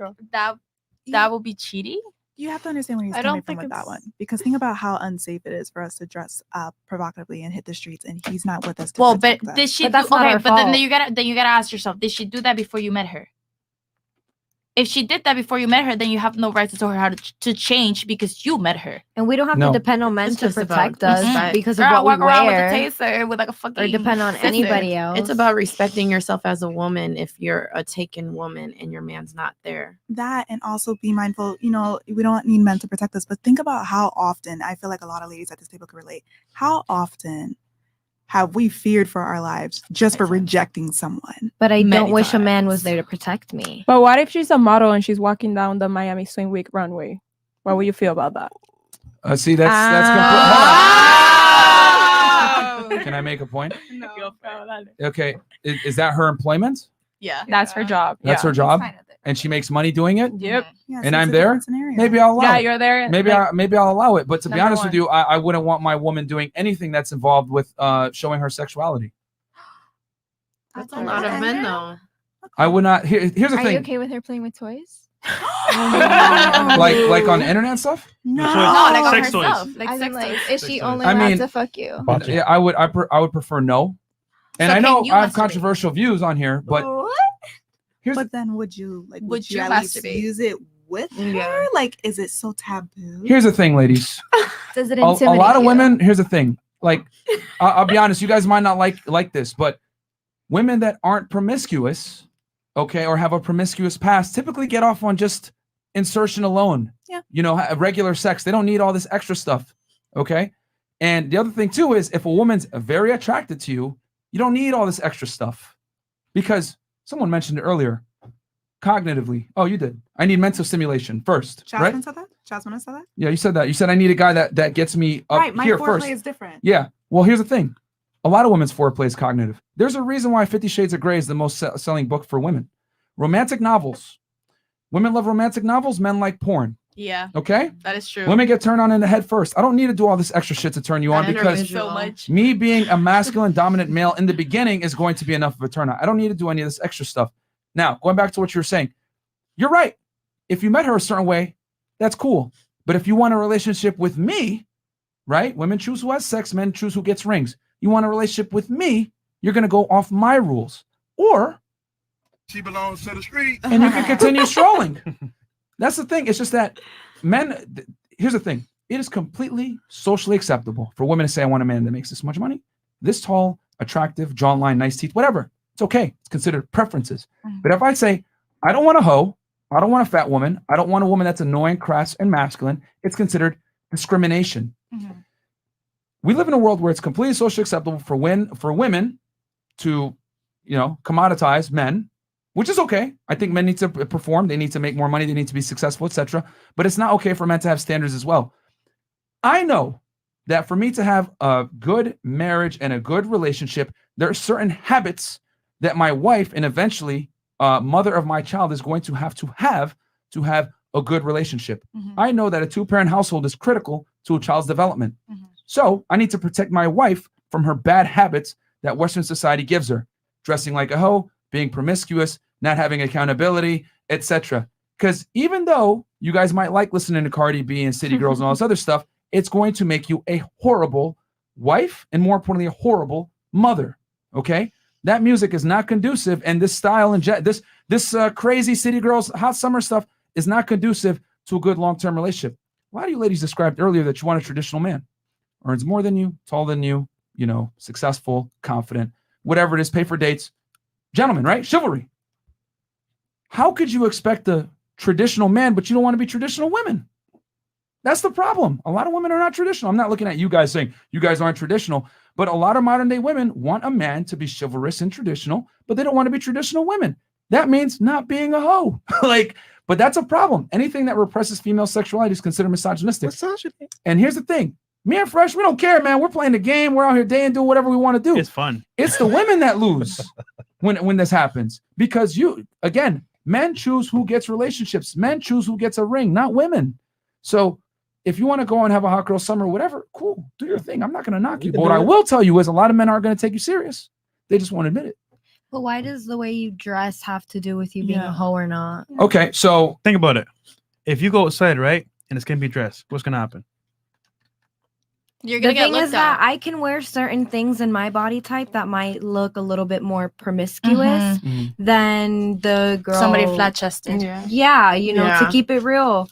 that will be cheating? You have to understand where he's I coming don't from think with that it's- one. Because think about how unsafe it is for us to dress up provocatively and hit the streets, and he's not with us. To Well, but protect us. did she But do that's not okay, her but then fault. you gotta ask yourself, did she do that before you met her? If she did that before you met her, then you have no right to tell her how to change because you met her. And we don't have No. to depend on men It's to just about protect us respect. because of Girl, what we walk around wear, with a taser with like a fucking or depend on sister. anybody else. It's about respecting yourself as a woman if you're a taken woman and your man's not there. That, and also be mindful, we don't need men to protect us, but think about how often, I feel like a lot of ladies at this table can relate, how often have we feared for our lives just for rejecting someone? But I Many don't wish a man times. was there to protect me. But what if she's a model and she's walking down the Miami Swing Week runway? What would you feel about that? See, that's complete. Can I make a point? No. Okay, is that her employment? Yeah. That's her job. That's her job, and she makes money doing it. Yep. Yes, And it's I'm a there. different scenario. Maybe I'll allow Yeah, it. you're there. Maybe like, I'll allow it. But to be Number honest with one. you, I wouldn't want my woman doing anything that's involved with showing her sexuality. That's a lot of men, though. I would not. Here's the Are you thing. okay with her playing with toys? like on internet stuff. No, like on Sex toys. herself. Like, Sex like toys. is she toys. only I allowed mean- to fuck you? Yeah, I would prefer no. And So I know can you I have masturbate? controversial views on here, but here's But then would you Would you at least masturbate? use it with her? Yeah. Like, is it so taboo? here's the thing, ladies. Does it A intimidate lot of you? women. Here's the thing. Like, I'll be honest. You guys might not like this, but women that aren't promiscuous, okay, or have a promiscuous past, typically get off on just insertion alone. Yeah. Regular sex. They don't need all this extra stuff. Okay. And the other thing too is if a woman's very attracted to you, you don't need all this extra stuff, because someone mentioned it earlier. Cognitively. Oh, you did. I need mental stimulation first, Jasmine right? said that? Jasmine said that? Yeah, you said that. You said I need a guy that gets me up Right, my here foreplay first. is different. Yeah. Well, here's the thing. A lot of women's foreplay is cognitive. There's a reason why 50 Shades of Grey is the most selling book for women. Romantic novels. Women love romantic novels. Men like porn. Yeah. Okay? That is true. Women get turned on in the head first. I don't need to do all this extra shit to turn you on, And because so much. me being a masculine dominant male in the beginning is going to be enough of a turn on. I don't need to do any of this extra stuff. Now, going back to what you were saying, you're right. If you met her a certain way, that's cool. But if you want a relationship with me, right? Women choose who has sex, men choose who gets rings. You want a relationship with me, you're going to go off my rules. Or She belongs to the street. and you can continue strolling. That's the thing. It's just that here's the thing. It is completely socially acceptable for women to say, I want a man that makes this much money, this tall, attractive, jawline, nice teeth, whatever. It's okay. It's considered preferences. But if I say, I don't want a hoe, I don't want a fat woman, I don't want a woman that's annoying, crass, and masculine, it's considered discrimination. We live in a world where it's completely socially acceptable for women to, commoditize men, which is okay. I think men need to perform, they need to make more money, they need to be successful, etc. But it's not okay for men to have standards as well. I know that for me to have a good marriage and a good relationship, there are certain habits that my wife and eventually mother of my child is going to have a good relationship. I know that a two-parent household is critical to a child's development. So I need to protect my wife from her bad habits that Western society gives her. Dressing like a hoe, being promiscuous, not having accountability, etc. Because even though you guys might like listening to Cardi B and City Girls and all this other stuff, it's going to make you a horrible wife and, more importantly, a horrible mother. Okay, that music is not conducive, and this style and this crazy city girls hot summer stuff is not conducive to a good long-term relationship. A lot of you ladies described earlier that you want a traditional man, earns more than you, taller than you, successful, confident, whatever it is, pay for dates, gentlemen, right? Chivalry. How could you expect a traditional man, but you don't want to be traditional women? That's the problem. A lot of women are not traditional. I'm not looking at you guys saying you guys aren't traditional, but a lot of modern day women want a man to be chivalrous and traditional, but they don't want to be traditional women. That means not being a hoe. But that's a problem. Anything that represses female sexuality is considered misogynistic. And here's the thing. Me and Fresh, we don't care, man. We're playing the game. We're out here day and doing whatever we want to do. It's fun. It's the women that lose when this happens. Because men choose who gets relationships. Men choose who gets a ring, not women. So if you want to go and have a hot girl summer, whatever, cool, do your thing. I'm not going to knock you. But what I will tell you is a lot of men aren't going to take you serious. They just won't admit it. But why does the way you dress have to do with you being a hoe or not? Okay, so think about it. If you go outside, right, and it's gonna be dressed, what's gonna happen? You're The gonna get thing is looked that at. I can wear certain things in my body type that might look a little bit more promiscuous than the girl. Somebody flat-chested. Yeah, Yeah. to keep it real.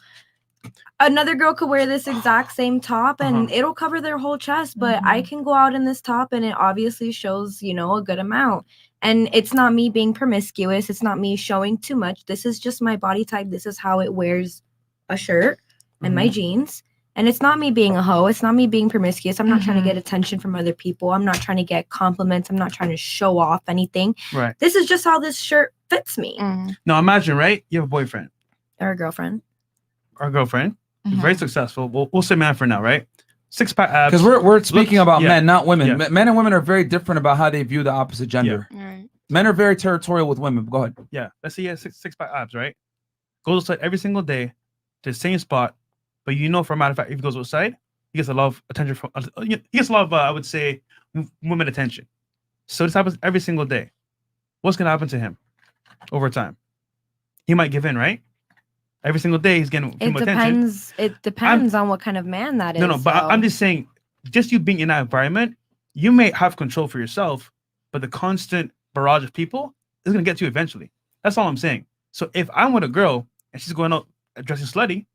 Another girl could wear this exact same top and it'll cover their whole chest, but I can go out in this top and it obviously shows, a good amount. And it's not me being promiscuous. It's not me showing too much. This is just my body type. This is how it wears a shirt and my jeans. And it's not me being a hoe. It's not me being promiscuous. I'm not trying to get attention from other people. I'm not trying to get compliments. I'm not trying to show off anything. Right. This is just how this shirt fits me. Now imagine, right? You have a boyfriend Or a girlfriend. or a girlfriend, very successful. We'll say man for now, right? Six-pack abs. because we're speaking about men, not women. Yeah. Men and women are very different about how they view the opposite gender. Men are very territorial with women. Go ahead. Yeah, let's say he has six-pack abs, right? Goes outside every single day to the same spot, but for a matter of fact, if he goes outside, he gets a lot of attention from. He gets a lot of, I would say, women attention. So this happens every single day. What's gonna happen to him over time? He might give in, right? Every single day he's getting female attention. It depends on what kind of man that is. No, but I'm just saying, just you being in that environment, you may have control for yourself, but the constant barrage of people is gonna get to you eventually. That's all I'm saying. So if I'm with a girl and she's going out dressing slutty,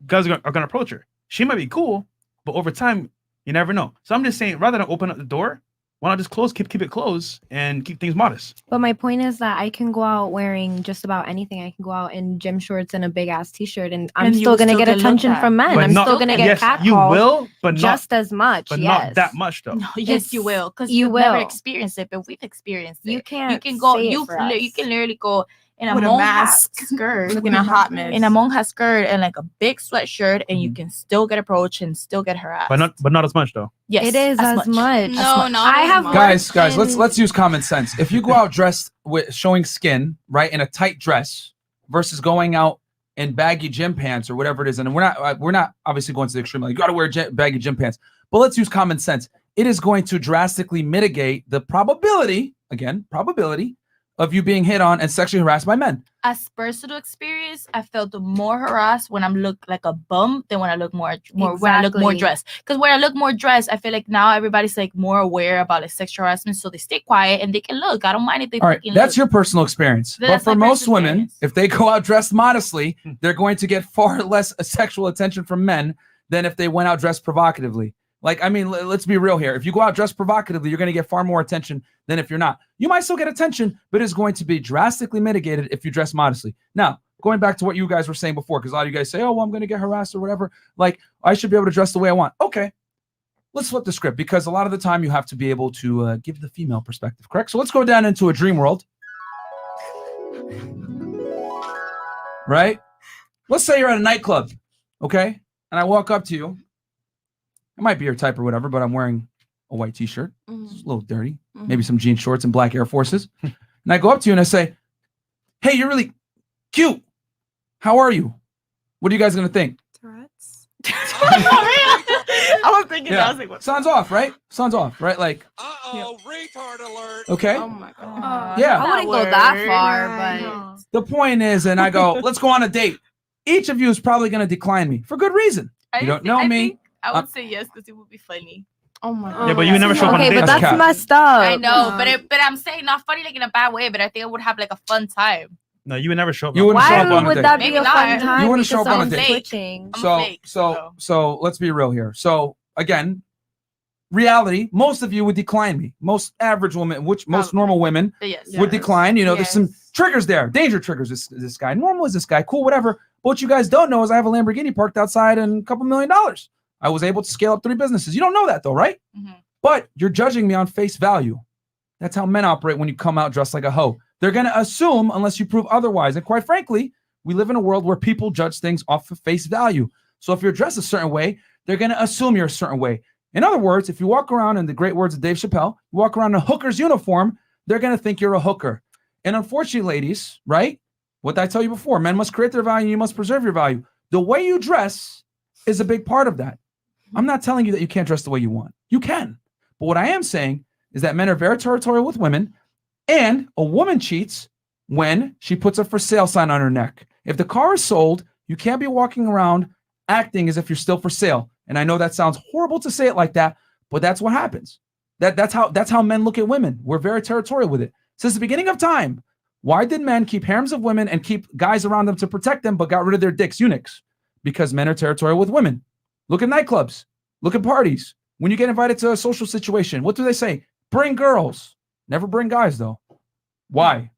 guys are gonna approach her. She might be cool, but over time, you never know. So I'm just saying, rather than open up the door, why not just keep it closed and keep things modest? But my point is that I can go out wearing just about anything. I can go out in gym shorts and a big ass t-shirt, and I'm And you still gonna still get get looked attention at. from men. But I'm not- still gonna get yes, catcalled. you will, but just as much. but yes. not that much though. Yes, you will, because You you've never will. experienced it, but we've experienced it. You can't You can go. say it You for us. you can literally go in a With a monja mask. skirt, Looking a hot mess. in a monja skirt and like a big sweatshirt, and you can still get approached and still get harassed. But not as much though. Yes, It is as much. No, not I as have much. Guys, worked let's use common sense. If you go out dressed with showing skin, right, in a tight dress, versus going out in baggy gym pants or whatever it is, and we're not obviously going to the extreme. Like you got to wear baggy gym pants, but let's use common sense. It is going to drastically mitigate the probability of you being hit on and sexually harassed by men. As personal experience, I felt more harassed when I look like a bum than when I look more when I look more Exactly. dressed. Because when I look more dressed, I feel like now everybody's like more aware about like sexual harassment, so they stay quiet and they can look. I don't mind if they All right, fucking that's look. your personal experience. But That's for my most personal women, if they go out dressed modestly, they're going to get far less sexual attention from men than if they went out dressed provocatively. Like, I mean, let's be real here. If you go out dressed provocatively, you're going to get far more attention than if you're not. You might still get attention, but it's going to be drastically mitigated if you dress modestly. Now, going back to what you guys were saying before, because a lot of you guys say, oh, well, I'm going to get harassed or whatever. Like, I should be able to dress the way I want. Okay, let's flip the script, because a lot of the time you have to be able to give the female perspective, correct? So let's go down into a dream world. Right? Let's say you're at a nightclub, okay? And I walk up to you. It might be your type or whatever, but I'm wearing a white t-shirt. It's a little dirty. Maybe some jean shorts and black Air Forces. And I go up to you and I say, hey, you're really cute. How are you? What are you guys going to think? I was thinking that. I was like, what? Sounds off, right? Sounds off, right? Like, retard alert. okay. Oh my god. Yeah. I wouldn't go that far, but The point is, and I go, let's go on a date. Each of you is probably going to decline me for good reason. You don't know me. I would say yes because it would be funny. Oh my. Yeah, but you would never show up on a Okay, date. but That's that's cap. messed up. I know, but I'm saying not funny like in a bad way, but I think I would have like a fun time. No, you would never show up. You wouldn't show Why up on a would date. that be Maybe a fun not. time? You wouldn't show because up on a someone's date. switching. I'm So fake, so let's be real here. So again, reality, most of you would decline me. Most average women, most normal women Yes. would decline. You know, there's some triggers there, danger triggers. This guy, normal is this guy, cool, whatever. But what you guys don't know is I have a Lamborghini parked outside and a couple $1 million. I was able to scale up 3 businesses. You don't know that though, right? But you're judging me on face value. That's how men operate when you come out dressed like a hoe. They're going to assume unless you prove otherwise. And quite frankly, we live in a world where people judge things off of face value. So if you're dressed a certain way, they're going to assume you're a certain way. In other words, if you walk around in the great words of Dave Chappelle, you walk around in a hooker's uniform, they're going to think you're a hooker. And unfortunately, ladies, right? What did I tell you before? Men must create their value and you must preserve your value. The way you dress is a big part of that. I'm not telling you that you can't dress the way you want. You can. But what I am saying is that men are very territorial with women, and a woman cheats when she puts a for sale sign on her neck. If the car is sold, you can't be walking around acting as if you're still for sale. And I know that sounds horrible to say it like that, but that's what happens. That's how men look at women. We're very territorial with it. Since the beginning of time, why did men keep harems of women and keep guys around them to protect them, but got rid of their dicks, eunuchs? Because men are territorial with women. Look at nightclubs. Look at parties. When you get invited to a social situation, what do they say? Bring girls. Never bring guys, though. Why?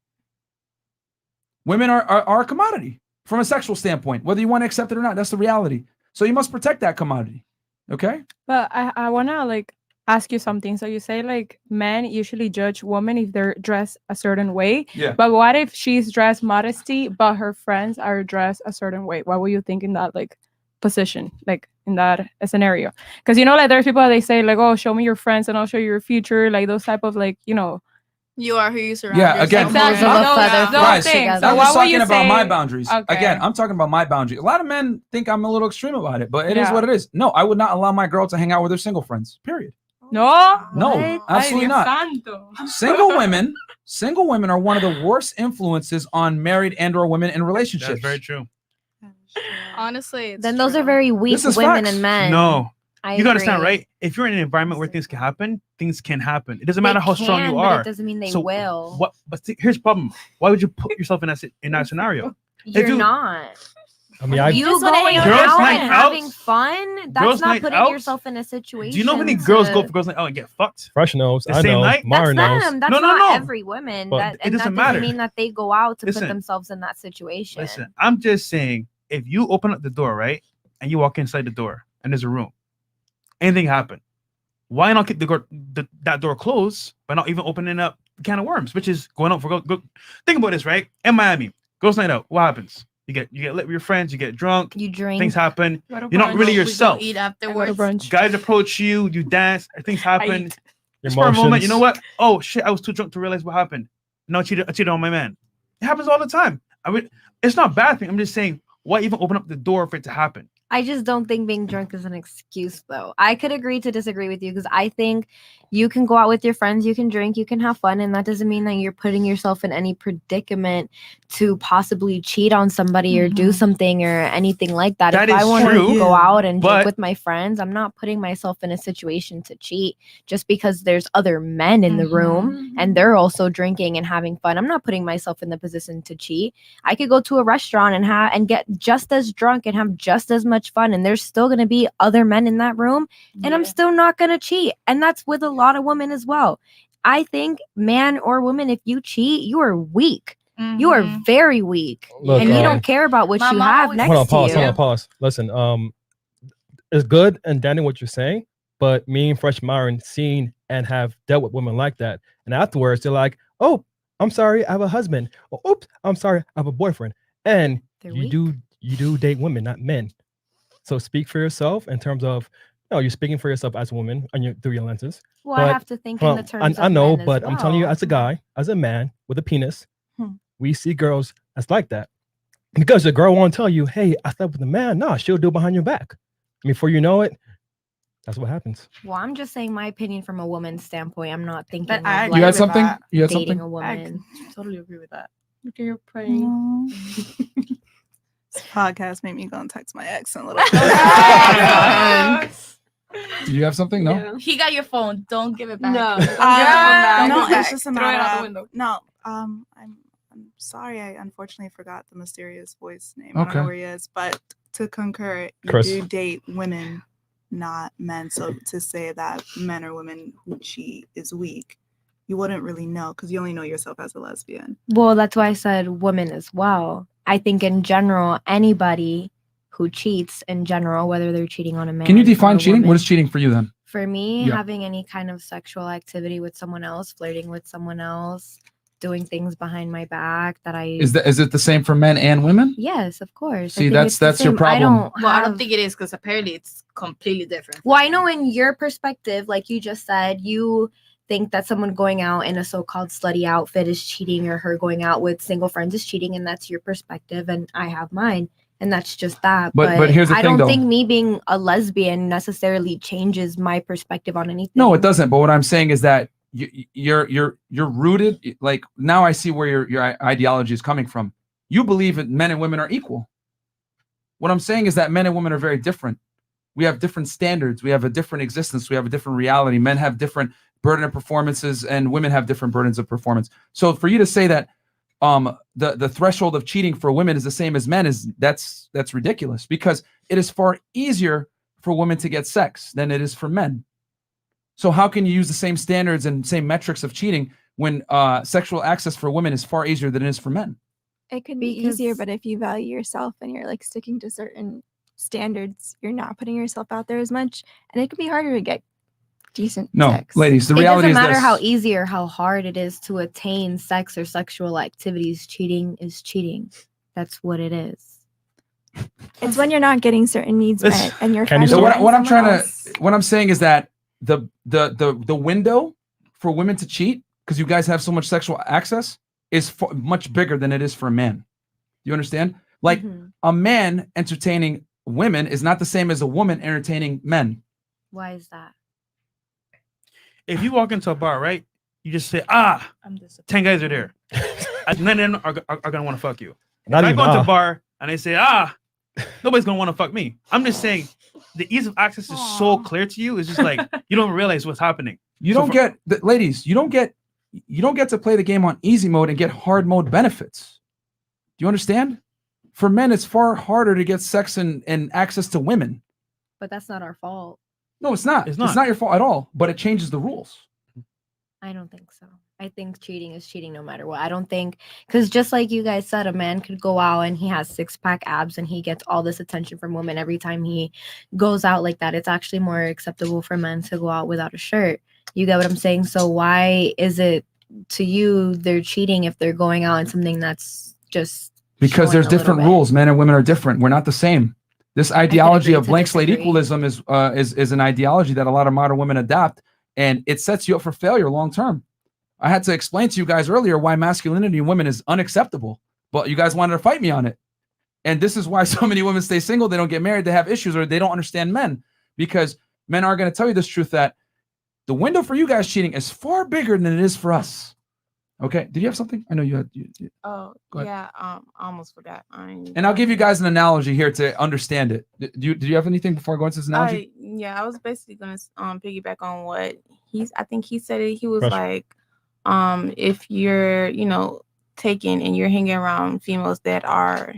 Women are a commodity from a sexual standpoint, whether you want to accept it or not. That's the reality. So you must protect that commodity. Okay? But I want to like ask you something. So you say like men usually judge women if they're dressed a certain way. Yeah. But what if she's dressed modesty, but her friends are dressed a certain way? What will you think in that like position, like in that scenario? Because you know, like there's people that they say like, oh, show me your friends and I'll show you your future, like those type of like, you know. You are who you surround Yeah, again, yourself with. guys, I was talking about my boundaries. boundaries. Again, I'm talking about my boundaries. A lot of men think I'm a little extreme about it, but it is what it is. No, I would not allow my girl to hang out with her single friends. Period. No, No, absolutely not. Single women are one of the worst influences on married and/or women in relationships. That's very true. Honestly, it's Then those are very weak women and men. No. I You gotta understand, agree. right? If you're in an environment where things can happen, things can happen. It doesn't matter They how strong can, you but are. it doesn't mean they So will. What? But see, here's the problem. Why would you put yourself in that scenario? You're not. I mean, You I've going Girls' out night and out? having fun, Girls' that's not night putting out? yourself in a situation. Do you know how many girls go for girls' night out and get fucked? Fresh knows. The I same know. night? Mara knows. Them. That's No, not every woman. But That, it and doesn't that doesn't matter. mean that they go out to Listen. put themselves in that situation. Listen, I'm just saying, if you open up the door, right, and you walk inside the door, and there's a room, anything happen, why not keep that door closed by not even opening up a can of worms, which is going out for go. Think about this, right? In Miami, girls' night out, what happens? You get lit with your friends, you get drunk, you drink, things happen. Go to You're not brunch. really We go yourself. eat afterwards. Guys approach you, you dance, things happen. Your Just for a moment, emotions. you know what? Oh shit, I was too drunk to realize what happened. No, I cheated on my man. It happens all the time. I mean, it's not a bad thing. I'm just saying, why even open up the door for it to happen? I just don't think being drunk is an excuse, though. I could agree to disagree with you because I think you can go out with your friends, you can drink, you can have fun, and that doesn't mean that you're putting yourself in any predicament to possibly cheat on somebody or do something or anything like that. That If I is want to true, go out and drink but- with my friends, I'm not putting myself in a situation to cheat just because there's other men in the room and they're also drinking and having fun. I'm not putting myself in the position to cheat. I could go to a restaurant and get just as drunk and have just as much fun, and there's still going to be other men in that room, and I'm still not going to cheat. And that's with a lot of women as well. I think, man or woman, if you cheat, you are weak. You are very weak, Look, and you don't care about what you have next Hold on, to pause. you. Hold on, pause. Listen, it's good and Danny what you're saying, but me and Fresh Myron seen and have dealt with women like that, and afterwards they're like, "Oh, I'm sorry, I have a husband." Or, "Oops, I'm sorry, I have a boyfriend." And you do date women, not men. So speak for yourself in terms of, no, you're speaking for yourself as a woman and through your lenses. Well, I have to think in the terms I of know, men as but I'm telling you, well. as a guy, as a man with a penis, we see girls that's like that. Because the girl won't tell you, "Hey, I slept with a man." No, she'll do it behind your back. I mean, before you know it, that's what happens. Well, I'm just saying my opinion from a woman's standpoint. I'm not thinking But of I like You got something? You got dating something? a woman. totally agree with that. Look at your praying. This podcast made me go and text my ex in a little Do you have something? No. He got your phone. Don't give it back. No. No, it's just a Throw it out the matter of window. no. I'm sorry. I unfortunately forgot the mysterious voice name. I don't Okay. know where he is, but to concur, you Chris. do date women, not men. So to say that men or women who cheat is weak, you wouldn't really know because you only know yourself as a lesbian. Well, that's why I said women as well. I think in general, anybody who cheats in general, whether they're cheating on a man. Can you or define a cheating? woman- What is cheating for you then? For me, Yeah. having any kind of sexual activity with someone else, flirting with someone else, doing things behind my back that I Is it the same for men and women? Yes, of course. I See, think that's- it's the that's your same. problem. I don't think it is because apparently it's completely different. Well, I know in your perspective, like you just said, you think that someone going out in a so-called slutty outfit is cheating, or her going out with single friends is cheating, and that's your perspective, and I have mine, and that's just that. But here's the I thing, don't though. think me being a lesbian necessarily changes my perspective on anything. No, it doesn't. But what I'm saying is that you're rooted. Like now, I see where your ideology is coming from. You believe that men and women are equal. What I'm saying is that men and women are very different. We have different standards. We have a different existence. We have a different reality. Men have different burden of performances, and women have different burdens of performance. So for you to say that the threshold of cheating for women is the same as men that's ridiculous, because it is far easier for women to get sex than it is for men. So how can you use the same standards and same metrics of cheating when sexual access for women is far easier than it is for men? It could be easier, but if you value yourself and you're like sticking to certain standards, you're not putting yourself out there as much, and it can be harder to get decent No, sex. ladies, the reality it is doesn't matter this. how easy or how hard it is to attain sex or sexual activities. Cheating is cheating. That's what it is. It's when you're not getting certain needs met, and you're So what I'm saying is that the window for women to cheat, because you guys have so much sexual access, is much bigger than it is for a man. Do you understand? Like a man entertaining women is not the same as a woman entertaining men. Why is that? If you walk into a bar, right, you just say, 10 guys are there. None of them are gonna want to fuck you. Not if I even, go into a bar and they say, nobody's gonna want to fuck me. I'm just saying the ease of access is so clear to you. It's just like you don't realize what's happening. You don't get ladies. You don't get to play the game on easy mode and get hard mode benefits. Do you understand? For men, it's far harder to get sex and access to women. But that's not our fault. No, it's not. It's not your fault at all. But it changes the rules. I don't think so. I think cheating is cheating no matter what. I don't think, because just like you guys said, a man could go out and he has 6-pack abs and he gets all this attention from women every time he goes out like that. It's actually more acceptable for men to go out without a shirt. You get what I'm saying? So why is it to you they're cheating if they're going out in something that's just Because there's showing a little different bit? rules. Men and women are different. We're not the same. This ideology agree of to blank slate disagree. equalism is an ideology that a lot of modern women adopt, and it sets you up for failure long term. I had to explain to you guys earlier why masculinity in women is unacceptable, but you guys wanted to fight me on it. And this is why so many women stay single. They don't get married. They have issues, or they don't understand men, because men are going to tell you this truth, that the window for you guys cheating is far bigger than it is for us. Okay. Did you have something? I know you had. Oh, Go ahead. yeah. I almost forgot. And I'll give you guys an analogy here to understand it. Do you have anything before I go into this analogy? Yeah, I was basically gonna piggyback on what I think he said it. He was Pressure. like, if you're, taken and you're hanging around females that are,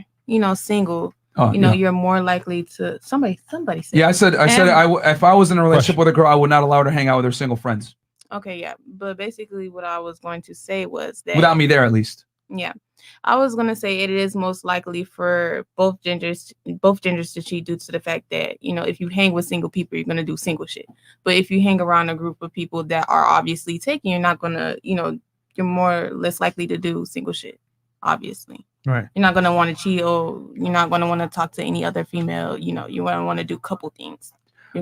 single, Oh, yeah. you're more likely to somebody said. Yeah, I said if I was in a relationship with a girl, I would not allow her to hang out with her single friends Okay, yeah, but basically what I was going to say was that without me there, at least. Yeah, I was gonna say it is most likely for both genders to cheat due to the fact that if you hang with single people, you're gonna do single shit. But if you hang around a group of people that are obviously taken, you're not gonna, you're more or less likely to do single shit. Obviously, Right. you're not gonna want to cheat, or you're not gonna want to talk to any other female. You're gonna want to do couple things.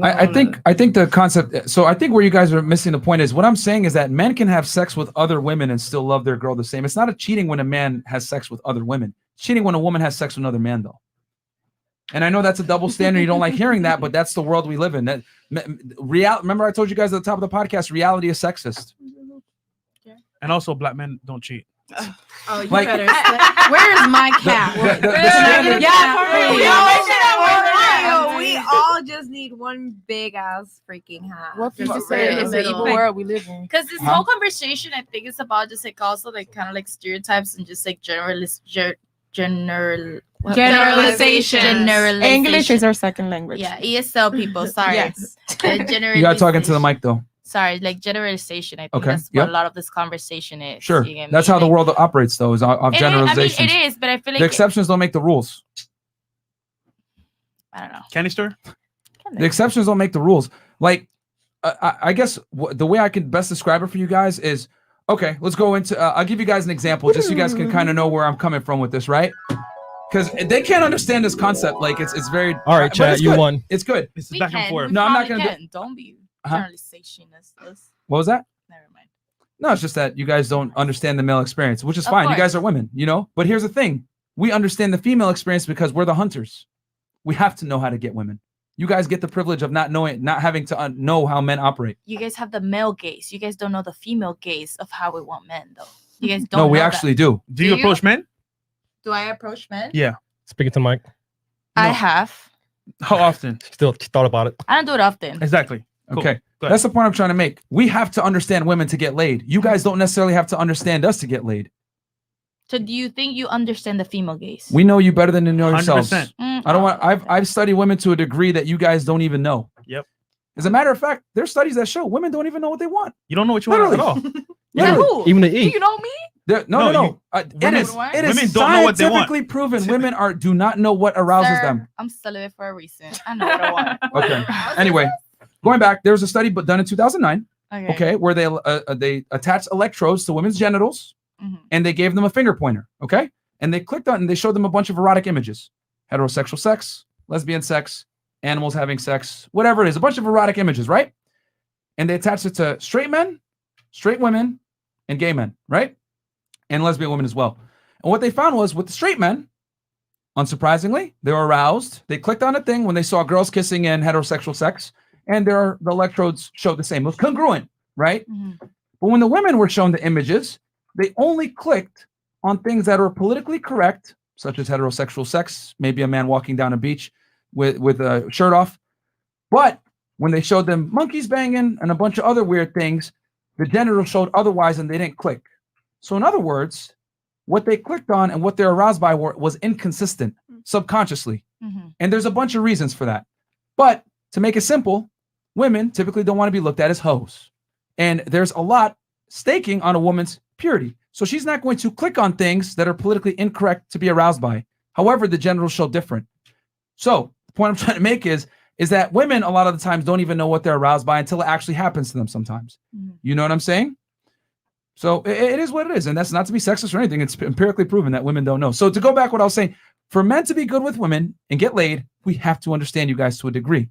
I think the concept. So I think where you guys are missing the point is what I'm saying is that men can have sex with other women and still love their girl the same. It's not a cheating when a man has sex with other women. It's cheating when a woman has sex with another man, though. And I know that's a double standard. You don't like hearing that, but that's the world we live in. That remember, I told you guys at the top of the podcast, reality is sexist. And also, black men don't cheat. Oh, you Like- better. Where's my cat? We all just need one big ass freaking hat. What Just people to say put in it's the an evil middle. world we live in. Because this whole conversation, I think it's about just like also like kind of like stereotypes and just like Generalization. English is our second language. Yeah, ESL people. Sorry. Yes. You gotta talk into the mic though. Sorry, like generalization. I think Okay, that's what yep. a lot of this conversation is. Sure, you get that's me? how the world operates, though, is of It is- generalizations. I mean, it is, but I feel like the exceptions don't make the rules. I don't know. Candy store. The exceptions don't make the rules. Like, I guess the way I can best describe it for you guys is, okay, let's go into. I'll give you guys an example, just so you guys can kind of know where I'm coming from with this, right? Because they can't understand this concept. Like, it's very. All right, but Chad, it's you good. won. It's good. This We can. We No, I'm not probably gonna can. Don't be Uh-huh. generalization. What was that? Never mind. No, it's just that you guys don't understand the male experience, which is Of fine. You course. guys are women, you know? But here's the thing. We understand the female experience because we're the hunters. We have to know how to get women. You guys get the privilege of not having to know how men operate. You guys have the male gaze. You guys don't know the female gaze of how we want men, though. You guys don't. No, we know actually that. do. Do you approach men? Do I approach men? Yeah. Speaking to Mike. I have. How often? Still thought about it. I don't do it often. Exactly. Cool. Okay. Go ahead. That's the point I'm trying to make. We have to understand women to get laid. You guys don't necessarily have to understand us to get laid. So, do you think you understand the female gaze? We know you better than you know yourselves. 100%. I don't want. I've studied women to a degree that you guys don't even know. Yep. As a matter of fact, there's studies that show women don't even know what they want. You don't know what you want at all. Literally. Even to Do eat. you know me? No. It women- is women don't know what they want. scientifically proven women do not know what arouses Sir, them. I'm celibate for a reason. I know what I want. Okay. Anyway, going back, there was a study done in 2009. Okay. Where they attached electrodes to women's genitals, and they gave them a finger pointer. Okay, and they clicked on and they showed them a bunch of erotic images: heterosexual sex, lesbian sex, animals having sex, whatever it is, a bunch of erotic images, right? And they attached it to straight men, straight women, and gay men, right? And lesbian women as well. And what they found was with the straight men, unsurprisingly, they were aroused. They clicked on a thing when they saw girls kissing in heterosexual sex, and the electrodes showed the same. It was congruent, right? But when the women were shown the images, they only clicked on things that are politically correct, such as heterosexual sex, maybe a man walking down a beach with a shirt off. But when they showed them monkeys banging and a bunch of other weird things, the genitals showed otherwise, and they didn't click. So in other words, what they clicked on and what they're aroused by was inconsistent subconsciously. And there's a bunch of reasons for that. But to make it simple, women typically don't want to be looked at as hoes. And there's a lot staking on a woman's purity. So she's not going to click on things that are politically incorrect to be aroused by. However, the genitals show different. So the point I'm trying to make is that women a lot of the times don't even know what they're aroused by until it actually happens to them sometimes. You know what I'm saying? So it is what it is. And that's not to be sexist or anything. It's empirically proven that women don't know. So to go back what I was saying, for men to be good with women and get laid, we have to understand you guys to a degree.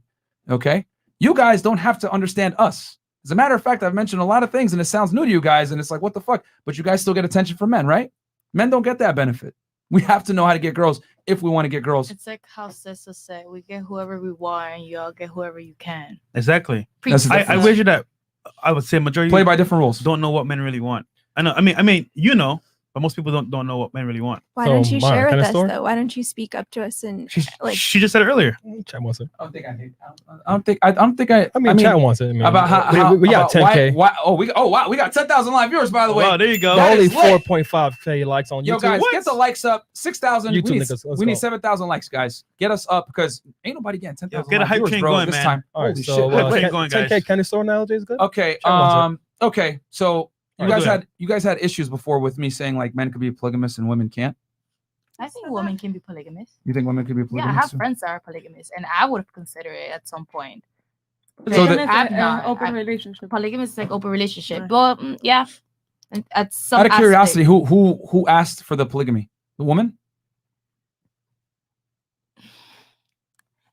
Okay? You guys don't have to understand us. As a matter of fact, I've mentioned a lot of things and it sounds new to you guys and it's like, what the fuck? But you guys still get attention from men, right? Men don't get that benefit. We have to know how to get girls if we want to get girls. It's like how Cessa said, we get whoever we want and y'all get whoever you can. Exactly. That's the I difference. wager that I would say majority Play by different rules. Don't know what men really want. I know. I mean, you know, but most people don't know what men really want. Why don't you share with us though? Why don't you speak up to us and like? She just said it earlier. Chat wants it. I don't think I mean, chat wants it. I mean, about how we got about 10K. Wow, we got 10,000 live viewers, by the way. Wow, there you go. That Only is lit. 4.5K likes on YouTube. Yo, guys, get the likes up. 6,000. YouTube We need, niggas, let's we need go. 7,000 likes, guys. Get us up because ain't nobody getting 10,000. get a live hype viewers, train bro, going, this man. time. All right, Holy so shit. 10K Kenny store analogy is good. Okay. Chat wants Okay. So All right, you guys had issues before with me saying like men could be polygamous and women can't. I think women can be polygamous. You think women could be Yeah, I polygamous? have friends that are polygamous, and I would consider it at some point. So the- I'm not open relationship. Polygamous is like open relationship, but yeah, and at some Out of curiosity, aspect- who asked for the polygamy? The woman?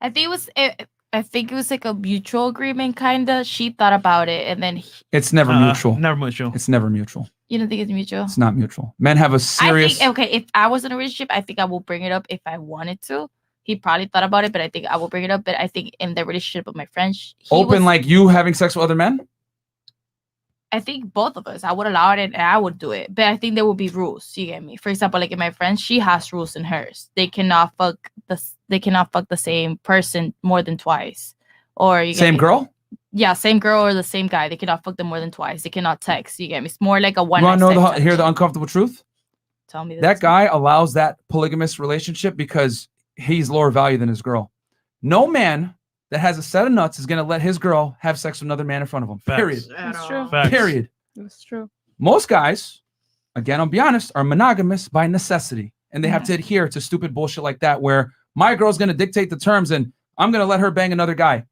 I think it was like a mutual agreement, kinda. She thought about it, and then It's never mutual. Never mutual. It's never mutual. you don't think it's mutual. It's not mutual. Men have a serious. I think okay. If I was in a relationship, I think I will bring it up if I wanted to. He probably thought about it, but I think I will bring it up. But I think in the relationship with my friends, Open like you having sex with other men? I think both of us, I would allow it and I would do it. But I think there would be rules. You get me? For example, like in my friend, she has rules in hers. They cannot fuck the same person more than twice. Or you get Same me? girl? Yeah, same girl or the same guy. They cannot fuck them more than twice. They cannot text. You get me? It's more like a one. You want to know hear the uncomfortable truth? Tell me that guy allows that polygamous relationship because he's lower value than his girl. No man that has a set of nuts is going to let his girl have sex with another man in front of him. Facts. Period. That's true. Facts. Period. That's true. Most guys, again, I'll be honest, are monogamous by necessity. And they have to adhere to stupid bullshit like that where my girl's going to dictate the terms and I'm going to let her bang another guy.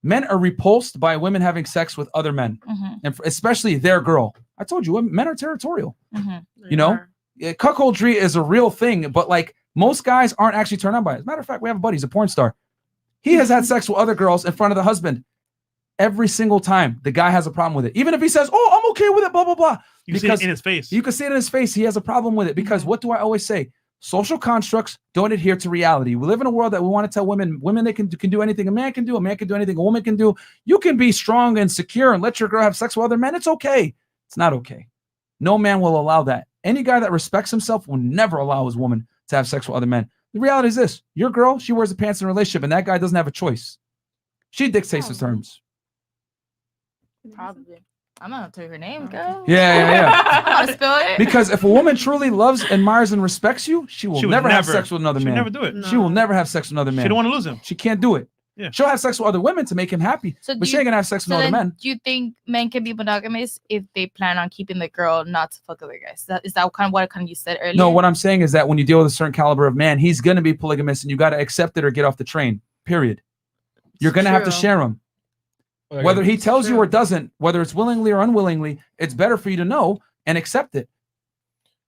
Men are repulsed by women having sex with other men, and especially their girl. I told you, men are territorial. You know, cuckoldry is a real thing, but like most guys aren't actually turned on by it. As a matter of fact, we have a buddy, he's a porn star. He has had sex with other girls in front of the husband every single time. The guy has a problem with it, even if he says, "Oh, I'm okay with it," blah blah blah. You can see it in his face. You can see it in his face. He has a problem with it because what do I always say? Social constructs don't adhere to reality. We live in a world that we want to tell women they can do anything a man can do anything a woman can do. You can be strong and secure and let your girl have sex with other men. It's okay. It's not okay. No man will allow that. Any guy that respects himself will never allow his woman to have sex with other men. The reality is this: your girl, she wears the pants in a relationship, and that guy doesn't have a choice. She dictates the terms. Probably. I'm not gonna tell you her name, girl. Yeah. I'm gonna spill it. Because if a woman truly loves, admires, and respects you, she will never have sex with another man. She'll never do it. She will never have sex with another man. She don't want to lose him. She can't do it. Yeah. She'll have sex with other women to make him happy, but she ain't gonna have sex with other then men. Do you think men can be monogamous if they plan on keeping the girl not to fuck other guys? Is that kind of what you said earlier? No, what I'm saying is that when you deal with a certain caliber of man, he's gonna be polygamous, and you got to accept it or get off the train. Period. You're gonna have to share him. Whether he tells you or doesn't, whether it's willingly or unwillingly, it's better for you to know and accept it.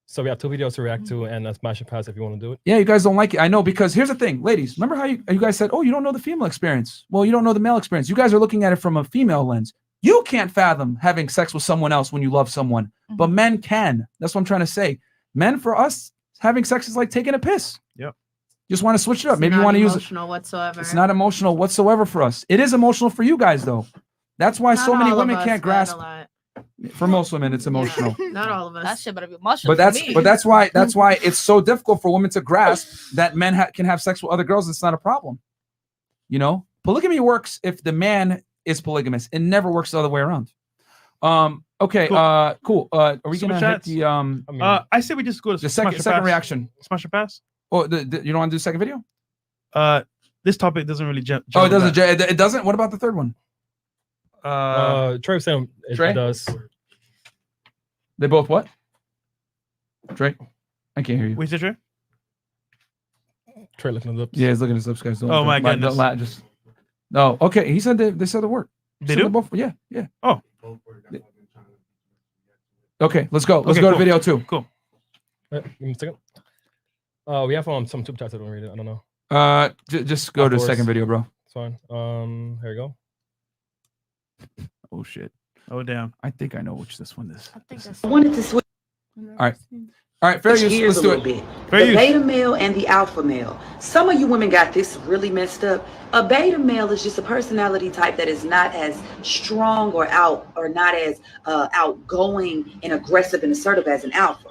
So we have 2 videos to react to, and that's Smash and Pass if you want to do it. Yeah, you guys don't like it. I know, because here's the thing, ladies. Remember how you guys said, "Oh, you don't know the female experience." Well, you don't know the male experience. You guys are looking at it from a female lens. You can't fathom having sex with someone else when you love someone, but men can. That's what I'm trying to say. Men, for us, having sex is like taking a piss. Yep. Just want to switch it up. It's Maybe you not want to use it. emotional whatsoever. It's not emotional whatsoever for us. It is emotional for you guys, though. That's why so many women can't grasp. For most women, it's emotional. Not all of us. That shit better be emotional. But that's why it's so difficult for women to grasp that men can have sex with other girls. It's not a problem. You know, polygamy works if the man is polygamous. It never works the other way around. Okay. Cool. Are we Super gonna chats? hit the I say we just go to the Smash or second Pass. reaction? Smash or Pass? Oh, you don't want to do the second video? This topic doesn't really jump. Oh, it doesn't. It doesn't. What about the third one? Trey was saying it does. They both what? Trey, I can't hear you. Wait, Trey? Trey looking at his lips. Yeah, he's looking at his lips, guys. Don't- Oh my don't- goodness. just no. Okay, he said they said the word. They So do? both. Yeah. Oh. Okay, let's go. Let's Okay, go cool. to video 2. Cool. Give me a second. We have some super chats. I don't read it. I don't know. Just go to the Afterwards. second video, bro. It's fine. Here we go. Oh shit. Oh damn. I think I know which this one is. I wanted to switch All right, fair use. gears Let's a do little it. bit. Fair The use. beta male and the alpha male. Some of you women got this really messed up. A beta male is just a personality type that is not as strong or not as outgoing and aggressive and assertive as an alpha.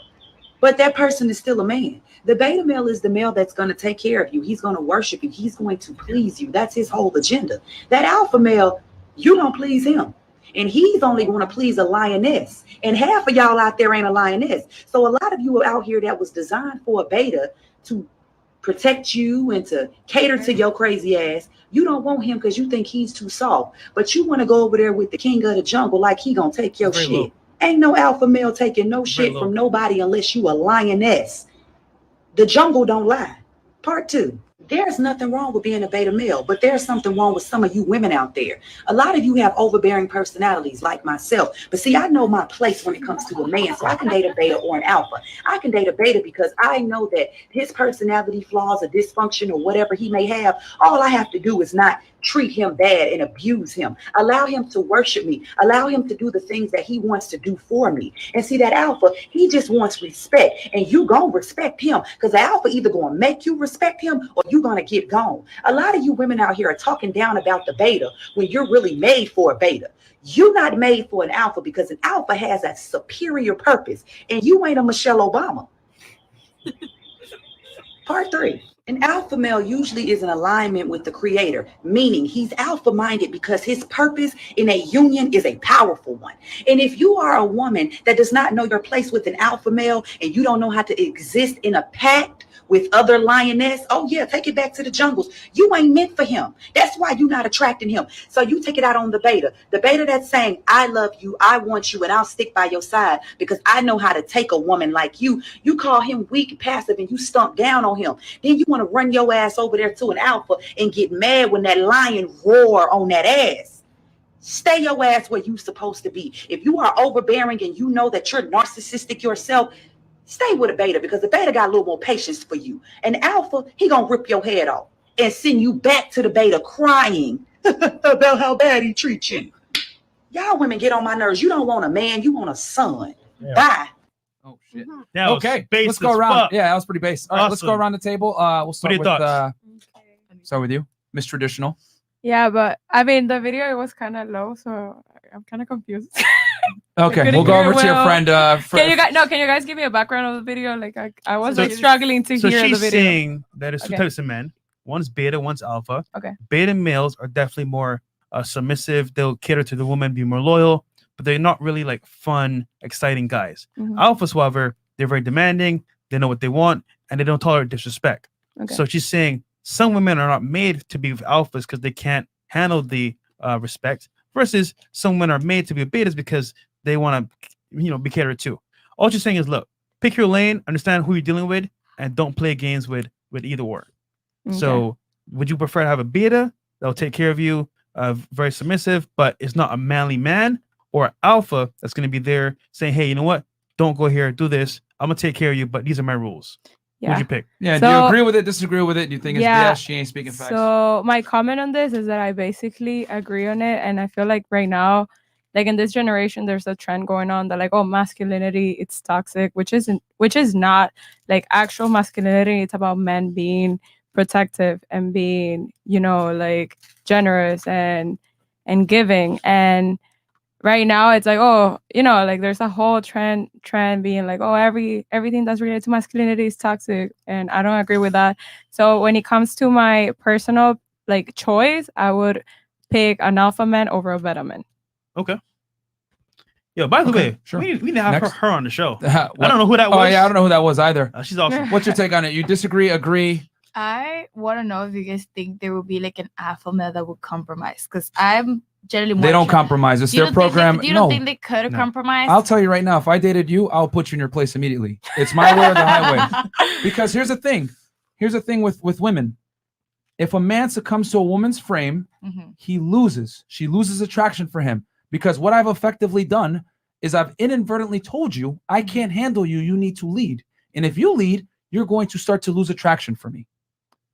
But that person is still a man. The beta male is the male that's going to take care of you. He's going to worship you. He's going to please you. That's his whole agenda. That alpha male, you don't please him. And he's only going to please a lioness. And half of y'all out there ain't a lioness. So a lot of you are out here that was designed for a beta to protect you and to cater to your crazy ass. You don't want him because you think he's too soft. But you want to go over there with the king of the jungle like he going to take your Very shit. low. Ain't no alpha male taking no Very shit low. from nobody unless you a lioness. The jungle don't lie. Part 2. There's nothing wrong with being a beta male, but there's something wrong with some of you women out there. A lot of you have overbearing personalities like myself. But see, I know my place when it comes to a man, so I can date a beta or an alpha. I can date a beta because I know that his personality flaws or dysfunction or whatever he may have, all I have to do is not treat him bad and abuse him. Allow him to worship me. Allow him to do the things that he wants to do for me. And see, that alpha, he just wants respect. And you gonna respect him, because the alpha either gonna make you respect him or you gonna get gone. A lot of you women out here are talking down about the beta when you're really made for a beta. You're not made for an alpha, because an alpha has a superior purpose, and you ain't a Michelle Obama. Part 3. An alpha male usually is in alignment with the creator, meaning he's alpha-minded because his purpose in a union is a powerful one. And if you are a woman that does not know your place with an alpha male, and you don't know how to exist in a pact with other lioness, oh yeah, take it back to the jungles. You ain't meant for him. That's why you're not attracting him. So you take it out on the beta. The beta that's saying, I love you, I want you, and I'll stick by your side because I know how to take a woman like you. You call him weak, passive, and you stomp down on him. Then you want to run your ass over there to an alpha and get mad when that lion roar on that ass. Stay your ass where you supposed to be. If you are overbearing and you know that you're narcissistic yourself, stay with a beta, because the beta got a little more patience for you. And alpha, he gonna rip your head off and send you back to the beta crying about how bad he treats you. Y'all women get on my nerves. You don't want a man, you want a son. Yeah. Bye. Oh shit. That was Okay, base let's go as around. fuck. Yeah, that was pretty base. All right, let's go Awesome. around the table. We'll start are with your thoughts? start with you, Miss Traditional. Yeah, but I mean, the video it was kind of low, so I'm kind of confused. Okay, couldn't we'll go hear over to your well. friend. Can you guys give me a background of the video? Like I was like struggling to So hear the she's video. saying that there's two Okay. types of men. One's beta, one's alpha. Okay. Beta males are definitely more submissive. They'll cater to the woman, be more loyal, but they're not really like fun, exciting guys. Mhm. Alphas, however, they're very demanding. They know what they want, and they don't tolerate disrespect. Okay. So she's saying some women are not made to be with alphas because they can't handle the respect, versus some women are made to be betas because they want to, be catered to. All she's saying is, look, pick your lane, understand who you're dealing with, and don't play games with either or. So would you prefer to have a beta that'll take care of you, very submissive, but it's not a manly man, or an alpha that's going to be there saying, hey, you know what? Don't go here, do this. I'm going to take care of you, but these are my rules. Yeah. Who'd you pick? Yeah, do you So- agree with it, disagree with it? Do you think it's Yeah. BS? She ain't speaking facts. So my comment on this is that I basically agree on it, and I feel like right now, like in this generation, there's a trend going on that like, oh, masculinity, it's toxic, which is not like actual masculinity. It's about men being protective and being, like generous and giving. And right now it's like, oh, like there's a whole trend being like, oh, everything that's related to masculinity is toxic, and I don't agree with that. So when it comes to my personal like choice, I would pick an alpha man over a beta man. Okay. Yo, by the way, sure. we need to have Next. her on the show. I I don't know who that was. Oh yeah, I don't know who that was either. She's awesome. What's your take on it? You disagree, agree? I want to know if you guys think there will be like an alpha male that would compromise, because I'm generally more They don't attra- compromise. It's You their don't think program. you don't No. think they could No. compromise? I'll tell you right now, if I dated you, I'll put you in your place immediately. It's my way or the highway. Because here's the thing. Here's the thing with women. If a man succumbs to a woman's frame, Mhm. he loses. She loses attraction for him. Because what I've effectively done is I've inadvertently told you, I can't handle you. You need to lead. And if you lead, you're going to start to lose attraction for me.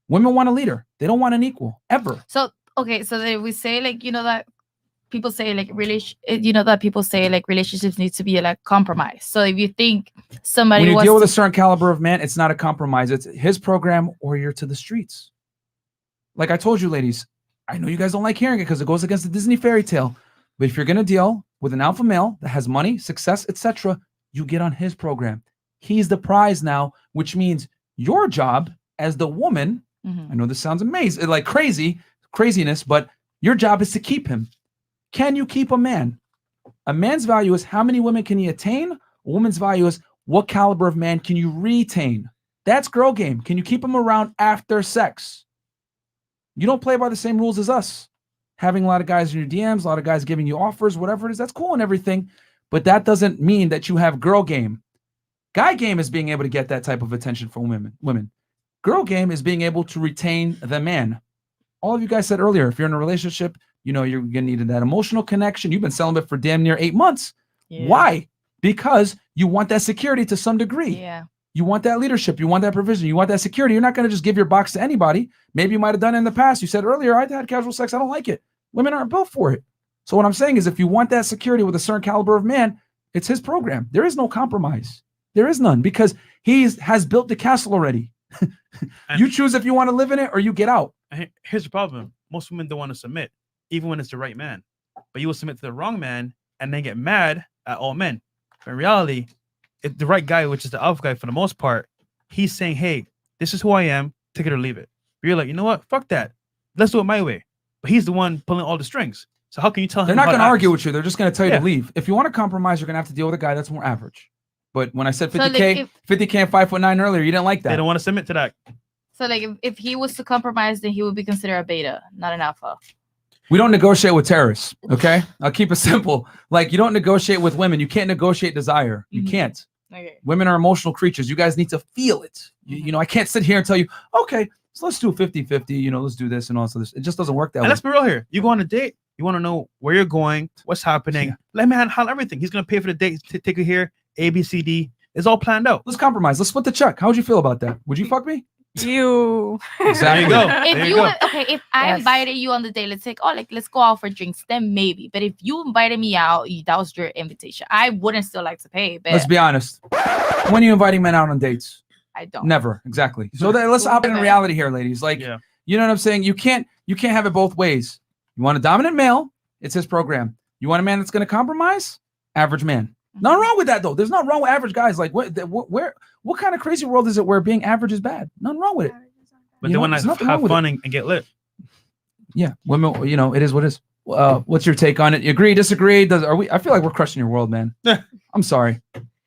Women want a leader. They don't want an equal, ever. So okay, so then we say like that people say like relationships need to be like compromise. So if you think somebody When you wants deal with a to- certain caliber of man, it's not a compromise. It's his program or you're to the streets. Like I told you, ladies, I know you guys don't like hearing it because it goes against the Disney fairy tale. But if you're going to deal with an alpha male that has money, success, etc., you get on his program. He's the prize now, which means your job as the woman, I know this sounds amazing, like craziness, but your job is to keep him. Can you keep a man? A man's value is how many women can he attain? A woman's value is what caliber of man can you retain? That's girl game. Can you keep him around after sex? You don't play by the same rules as us. Having a lot of guys in your DMs, a lot of guys giving you offers, whatever it is, that's cool and everything. But that doesn't mean that you have girl game. Guy game is being able to get that type of attention from women. Girl game is being able to retain the man. All of you guys said earlier, if you're in a relationship, you're going to need that emotional connection. You've been celibate for damn near 8 months. Yeah. Why? Because you want that security to some degree. Yeah. You want that leadership. You want that provision. You want that security. You're not going to just give your box to anybody. Maybe you might have done it in the past. You said earlier, I had casual sex. I don't like it. Women aren't built for it. So what I'm saying is if you want that security with a certain caliber of man, it's his program. There is no compromise. There is none because he has built the castle already. You choose if you want to live in it or you get out. Here's the problem. Most women don't want to submit, even when it's the right man. But you will submit to the wrong man and then get mad at all men. But in reality, if the right guy, which is the alpha guy for the most part, he's saying, hey, this is who I am, take it or leave it. But you're like, you know what? Fuck that. Let's do it my way. But he's the one pulling all the strings. So how can you tell him? They're not going to argue with you. They're just going to tell you to leave. If you want to compromise, you're going to have to deal with a guy that's more average. But when I said 50K, 50K and 5'9" earlier, you didn't like that. They don't want to submit to that. So like if he was to compromise, then he would be considered a beta, not an alpha. We don't negotiate with terrorists, okay? I'll keep it simple. Like, you don't negotiate with women. You can't negotiate desire. You can't. Okay. Women are emotional creatures. You guys need to feel it. You know, I can't sit here and tell you, okay, so let's do 50-50, you know, let's do this and all this. It just doesn't work that way. And let's be real here. You go on a date, you want to know where you're going, what's happening. Let me handle everything. He's going to pay for the date, take you here, A, B, C, D. It's all planned out. Let's compromise. Let's split the check. How would you feel about that? Would you fuck me? You. Exactly. If you if I invited you on the date, let's let's go out for drinks, then maybe. But if you invited me out, that was your invitation. I wouldn't still like to pay. But Let's be honest. When are you inviting men out on dates? I don't. Never. Exactly. So let's operate in reality here, ladies. Like, you know what I'm saying? You can't have it both ways. You want a dominant male, it's his program. You want a man that's going to compromise? Average man. Nothing wrong with that, though. There's nothing wrong with average guys. Like, what kind of crazy world is it where being average is bad? Nothing wrong with it. But they want to have fun and get lit. Yeah, women. You know, it is what it is. What's your take on it? You agree? Disagree? I feel like we're crushing your world, man. I'm sorry.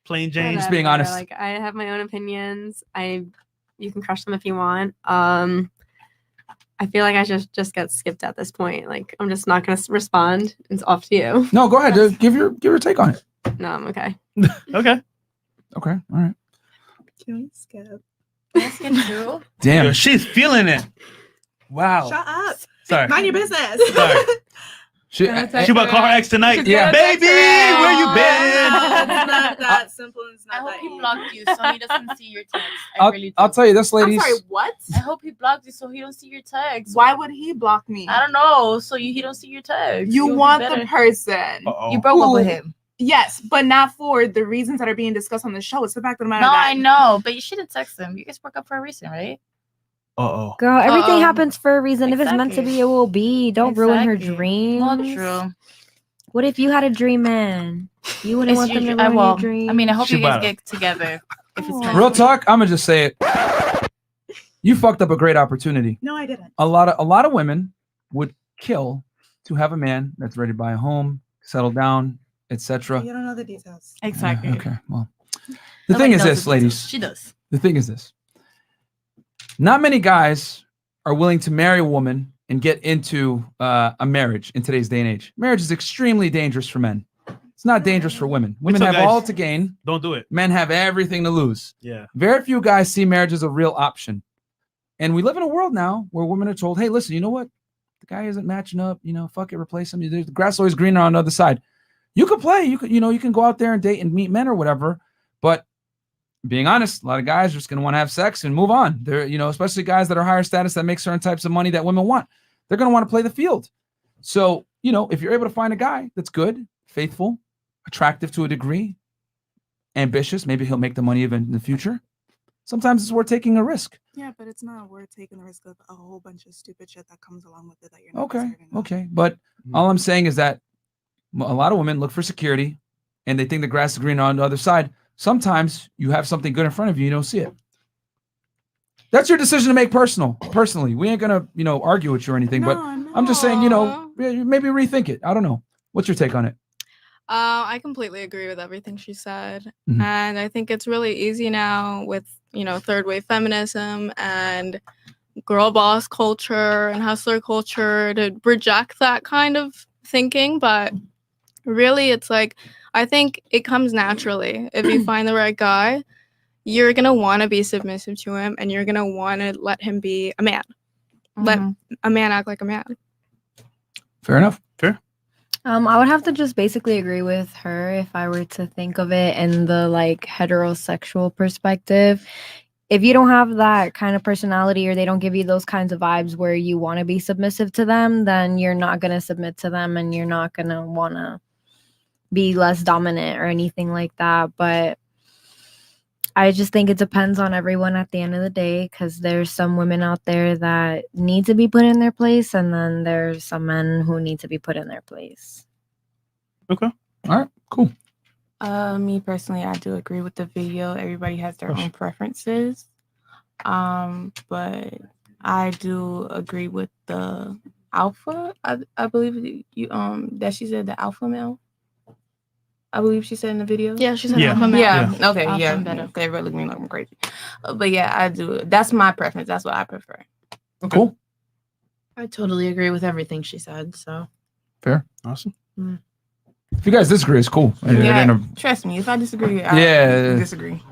Plain Jane. Just being honest. Like, I have my own opinions. You can crush them if you want. I feel like I just get skipped at this point. Like, I'm just not gonna respond. It's off to you. No, go ahead. Dude. Give your take on it. No, I'm okay. Okay. Okay. All right. Can we skip? Damn. Yo, she's feeling it. Wow. Shut up. Sorry. Mind your business. Sorry. She about to call her ex tonight. Yeah. Baby, where you been? It's not that simple. It's not I hope that he easy. blocked you so he doesn't see your text. I'll tell you this, ladies. I'm sorry, what? I hope he blocked you so he don't see your text. Why would he block me? I don't know. So he don't see your text. You You'll be want the better. person. You broke up with him. Yes, but not for the reasons that are being discussed on the show. It's the fact that No, I know, but you shouldn't text him. You guys broke up for a reason, right? Uh-oh. Girl, everything happens for a reason. If it's meant to Exactly. be, it will be. Don't ruin her Exactly. dreams. Not true. What if you had a dream man? You wouldn't It's want them to your ruin well, your dreams. I mean, I hope She you guys better. get together. If it's meant Real to be. talk. I'm gonna just say it. You fucked up a great opportunity. No, I didn't. A lot of women would kill to have a man that's ready to buy a home, settle down, etc. You don't know the details. Exactly. Okay. Well, the Nobody thing is knows this, the ladies. details. She does. The thing is this. Not many guys are willing to marry a woman and get into a marriage in today's day and age. Marriage is extremely dangerous for men. It's not dangerous for women. Women So have guys, all to gain. Don't do it. Men have everything to lose. Yeah. Very few guys see marriage as a real option. And we live in a world now where women are told, hey, listen, you know what? The guy isn't matching up. You know, fuck it, replace him. The grass is always greener on the other side. You can play. You can go out there and date and meet men or whatever. But being honest, a lot of guys are just going to want to have sex and move on. They're, especially guys that are higher status that make certain types of money that women want. They're going to want to play the field. So, if you're able to find a guy that's good, faithful, attractive to a degree, ambitious, maybe he'll make the money even in the future. Sometimes it's worth taking a risk. Yeah, but it's not worth taking the risk of a whole bunch of stupid shit that comes along with it that you're not Okay. But all I'm saying is that a lot of women look for security and they think the grass is greener on the other side. Sometimes you have something good in front of you, you don't see it. That's your decision to make personally. We ain't gonna, argue with you or anything, but I'm just saying, maybe rethink it. I don't know. What's your take on it? I completely agree with everything she said. Mhm. And I think it's really easy now with, third wave feminism and girl boss culture and hustler culture to reject that kind of thinking. But really, it's like, I think it comes naturally. If you find the right guy, you're going to want to be submissive to him and you're going to want to let him be a man. Let a man act like a man. Fair enough. Fair. I would have to just basically agree with her if I were to think of it in the like heterosexual perspective. If you don't have that kind of personality or they don't give you those kinds of vibes where you want to be submissive to them, then you're not going to submit to them and you're not going to want to be less dominant or anything like that. But I just think it depends on everyone at the end of the day, because there's some women out there that need to be put in their place, and then there's some men who need to be put in their place. Okay. All right. Cool. Me personally, I do agree with the video. Everybody has their own preferences. But I do agree with the alpha. I believe you that she said the alpha male. I believe she said in the video. Yeah, she said alpha male. Yeah. Okay. Alpha Yeah. and beta. Okay. Everybody look at me like I'm crazy. But yeah, I do. That's my preference. That's what I prefer. Cool. I totally agree with everything she said. So Fair. Awesome. If you guys disagree, it's cool. Yeah. Trust me. If I disagree, I disagree.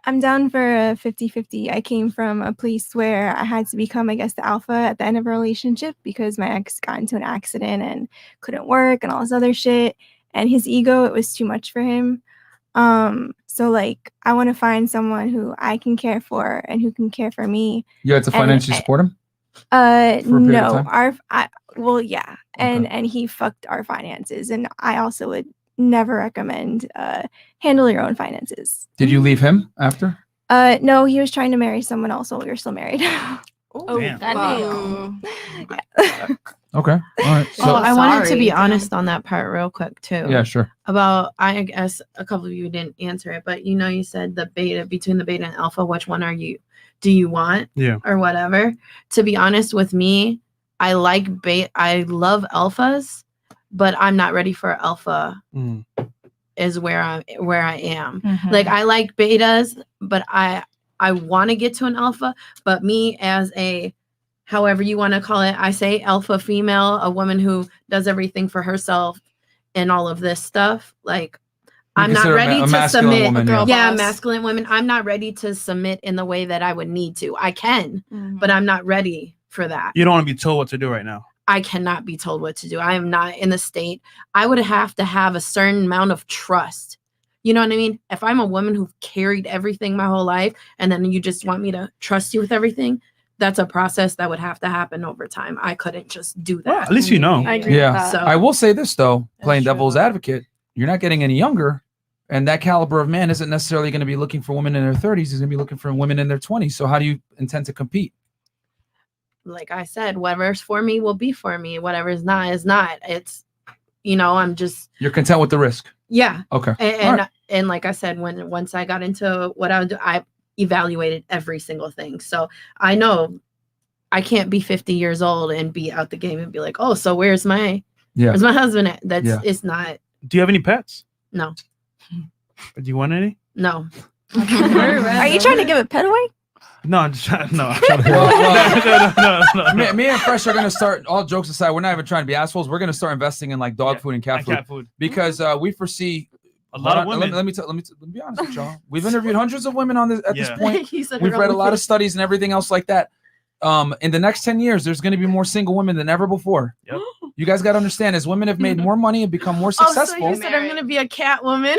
I'm down for a 50-50. I came from a place where I had to become, I guess, the alpha at the end of a relationship because my ex got into an accident and couldn't work and all this other shit. And his ego, it was too much for him. So like I want to find someone who I can care for and who can care for me. You had to financially support him? No. Yeah. And he fucked our finances. And I also would never recommend handle your own finances. Did you leave him after? No, he was trying to marry someone else while we were still married. Oh, damn. Okay. All right. So I wanted to be honest on that part real quick too. Yeah, sure. About, I guess a couple of you didn't answer it, but you said the beta, between the beta and alpha, which one do you want? Yeah. Or whatever. To be honest with me, I like beta, I love alphas, but I'm not ready for alpha. Is where I am. Like I like betas, but I want to get to an alpha, but me as a, however you want to call it, I say alpha female, a woman who does everything for herself and all of this stuff. Like I'm not ready to submit. Woman, masculine women. I'm not ready to submit in the way that I would need to. I can, but I'm not ready for that. You don't want to be told what to do right now. I cannot be told what to do. I am not in the state. I would have to have a certain amount of trust. You know what I mean? If I'm a woman who've carried everything my whole life and then you just want me to trust you with everything, that's a process that would have to happen over time. I couldn't just do that. Well, at least you know. I agree Yeah. with that. So, I will say this though, playing devil's advocate, you're not getting any younger. And that caliber of man isn't necessarily going to be looking for women in their 30s. He's going to be looking for women in their 20s. So how do you intend to compete? like I said, whatever's for me will be for me. Whatever's not is not. It's, I'm just. You're content with the risk. Yeah. Okay. And like I said, once I got into what I would do, I evaluated every single thing. So I know I can't be 50 years old and be out the game and be like, oh, so where's my husband at? It's not. Do you have any pets? No. Do you want any? No. Are you trying to give a pet away? No, I'm just trying. No, no. Me and Fresh are gonna start. All jokes aside, we're not even trying to be assholes. We're gonna start investing in like dog food and cat food because we foresee a lot of women. Let me be honest with y'all. We've interviewed hundreds of women on this at this point. We've read a lot of studies and everything else like that. In the next 10 years, there's going to be more single women than ever before. Yep. You guys got to understand, as women have made more money and become more successful. Oh, so you said I'm gonna be a cat woman, or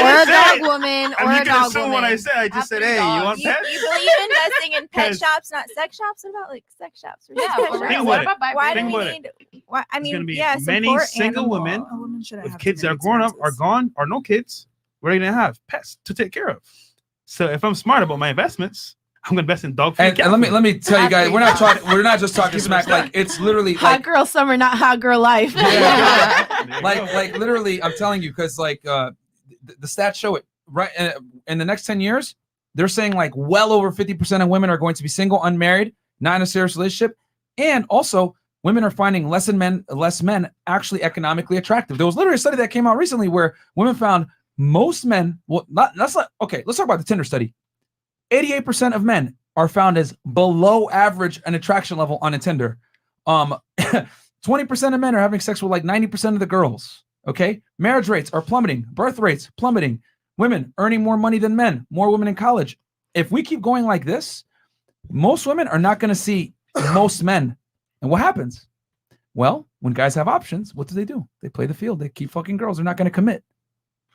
a dog woman, or a dog woman. What I said, I just said, hey, you want pets? You believe investing in pet shops, not sex shops? What about like sex shops? What about why do we need? Why, I mean, many single women with kids that are grown up, are gone, or no kids. We're gonna have pets to take care of. So if I'm smart about my investments, I'm gonna invest in dog food. And let me tell you guys, we're not just talking smack. Like it's literally hot girl summer, not hot girl life. like literally, I'm telling you, because like the stats show it. Right in the next 10 years, they're saying like well over 50% of women are going to be single, unmarried, not in a serious relationship, and also women are finding less men actually economically attractive. There was literally a study that came out recently where women found most men. Well, okay. Let's talk about the Tinder study. 88% of men are found as below average an attraction level on a Tinder. 20% of men are having sex with like 90% of the girls. Okay. Marriage rates are plummeting. Birth rates plummeting. Women earning more money than men. More women in college. If we keep going like this, most women are not going to see most men. And what happens? Well, when guys have options, what do? They play the field. They keep fucking girls. They're not going to commit.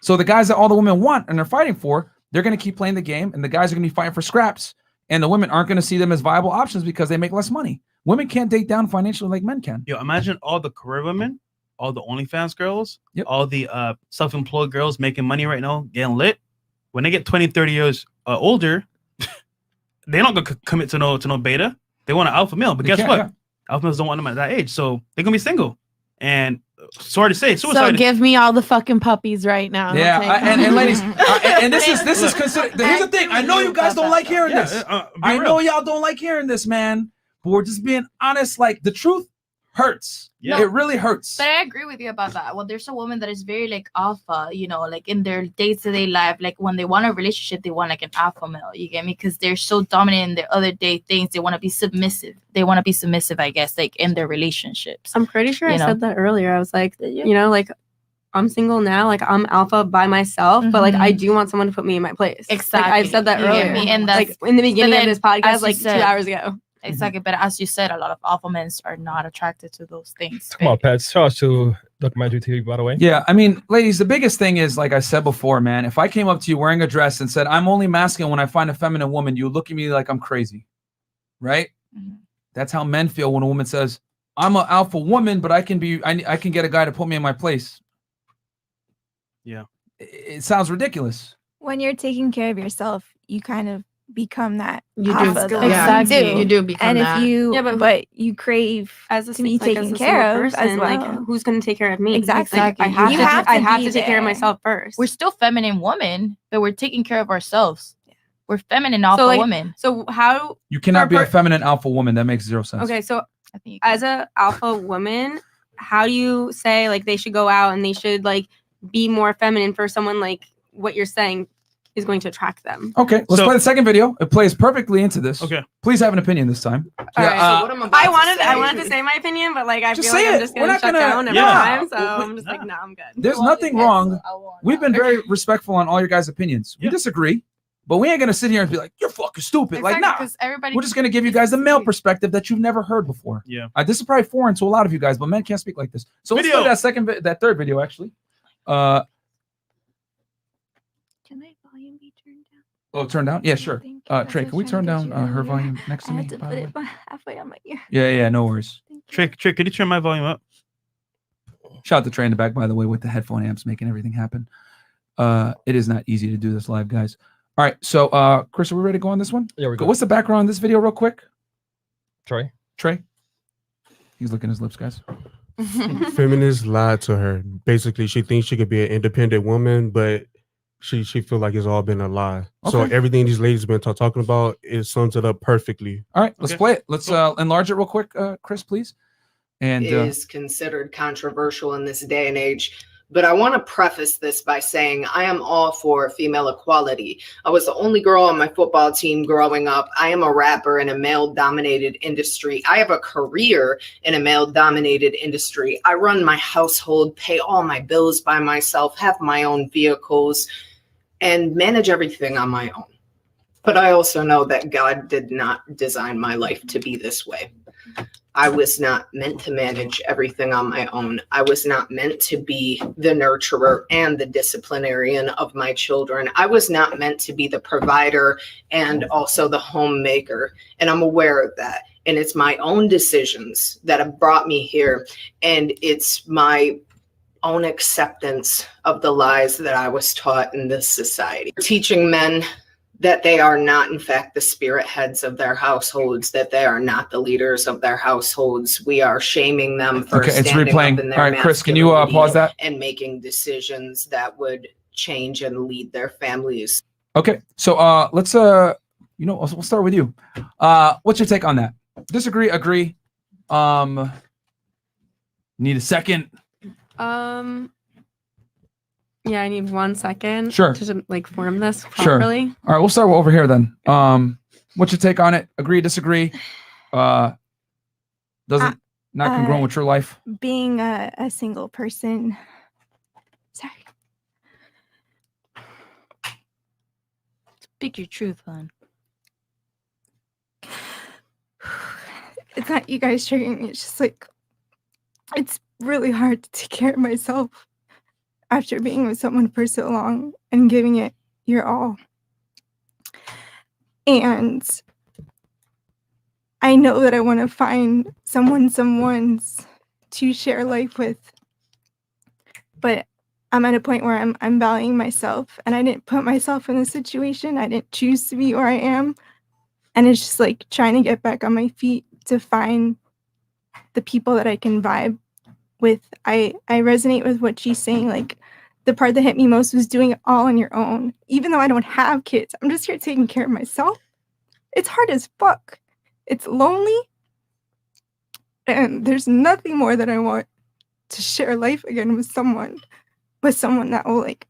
So the guys that all the women want and they're fighting for, they're going to keep playing the game, and the guys are going to be fighting for scraps, and the women aren't going to see them as viable options because they make less money. Women can't date down financially like men can. Yo, imagine all the career women, all the OnlyFans girls, all the self-employed girls making money right now, getting lit. When they get 20, 30 years older, they're not going to commit to no beta. They want an alpha male. But guess what? Yeah. Alpha males don't want them at that age. So they're going to be single. And sorry to say, suicide. So give me all the fucking puppies right now. Yeah, and ladies, and this is considered. Here's the thing. I know you guys don't like hearing this. I know y'all don't like hearing this, man. But we're just being honest. Like, the truth hurts. Yeah, it really hurts. But I agree with you about that. Well, there's a woman that is very like alpha, you know, like in their day-to-day life, like when they want a relationship, they want like an alpha male. You get me? Because they're so dominant in their other day things. They want to be submissive. I guess, like in their relationships. I'm pretty sure I said that earlier. I was like, you know, like I'm single now, like I'm alpha by myself, but like I do want someone to put me in my place. Exactly. Like, I've said that earlier. And like in the beginning of this podcast, like 2 hours ago. Exactly, but as you said, a lot of alpha men are not attracted to those things. Come on, Pets. Shout out to Documentary TV, by the way. Yeah, I mean, ladies, the biggest thing is, like I said before, man, if I came up to you wearing a dress and said, I'm only masculine when I find a feminine woman, you look at me like I'm crazy, right? Mm-hmm. That's how men feel when a woman says, I'm an alpha woman, but I can get a guy to put me in my place. Yeah. It sounds ridiculous. When you're taking care of yourself, you kind of become that. You alpha, do. though. Exactly. You do become and that. if you, Yeah, but you crave to be taken care of as well. Like, who's going to take care of me? Exactly. Like, I have to take care of myself first. We're still feminine women, but we're taking care of ourselves. We're feminine alpha women. So how you cannot be a feminine alpha woman? That makes zero sense. Okay, so as a alpha woman, how do you say like they should go out and they should like be more feminine for someone like what you're saying is going to attract them? Okay, let's play the second video. It plays perfectly into this. Okay, please have an opinion this time. All right. So what I wanted to say my opinion, but like I feel like I'm just going to shut down every time. So I'm just like, no, I'm good. There's nothing wrong. We've been very respectful on all your guys' opinions. We disagree, but we ain't gonna sit here and be like, you're fucking stupid. Like, nah. We're just gonna give you guys the male perspective that you've never heard before. Yeah. This is probably foreign to a lot of you guys, but men can't speak like this. So let's play that third video actually. Can my volume be turned down? Oh, turn down? Yeah, sure. Trey, can we turn down her volume next to me? I had to put it halfway on my ear. Yeah, no worries. Trey, could you turn my volume up? Shout out to Trey in the back, by the way, with the headphone amps making everything happen. It is not easy to do this live, guys. All right, so Chris, are we ready to go on this one? Yeah, we're good. What's the background on this video, real quick? Trey. He's licking his lips, guys. Feminists lied to her. Basically, she thinks she could be an independent woman, but she feel like it's all been a lie. So Okay. everything these ladies been talking about, it sums it up perfectly. All right, let's play it. Let's enlarge it real quick, Chris, please. And is considered controversial in this day and age. But I want to preface this by saying I am all for female equality. I was the only girl on my football team growing up. I am a rapper in a male-dominated industry. I have a career in a male-dominated industry. I run my household, pay all my bills by myself, have my own vehicles, and manage everything on my own. But I also know that God did not design my life to be this way. I was not meant to manage everything on my own. I was not meant to be the nurturer and the disciplinarian of my children. I was not meant to be the provider and also the homemaker. And I'm aware of that. And it's my own decisions that have brought me here. And it's my own acceptance of the lies that I was taught in this society. Teaching men that they are not, in fact, the spirit heads of their households, that they are not the leaders of their households. We are shaming them for it's standing replaying. up in their All right, Chris, can you masculinity pause that? and making decisions that would change and lead their families. Okay, so let's we'll start with you. What's your take on that? Disagree? Agree? Need a second? Yeah, I need 1 second. Sure. To like form this Sure. properly. All right, we'll start over here then. What's your take on it? Agree? Disagree? Not congruent with your life? Being a single person. Sorry. Speak your truth, hon. It's not you guys triggering me. It's just like it's really hard to take care of myself after being with someone for so long and giving it your all. And I know that I want to find someone's to share life with, but I'm at a point where I'm valuing myself, and I didn't put myself in this situation. I didn't choose to be where I am, and it's just like trying to get back on my feet to find the people that I can vibe with. I resonate with what she's saying. Like, the part that hit me most was doing it all on your own. Even though I don't have kids, I'm just here taking care of myself. It's hard as fuck. It's lonely. And there's nothing more that I want to share life again with someone that will like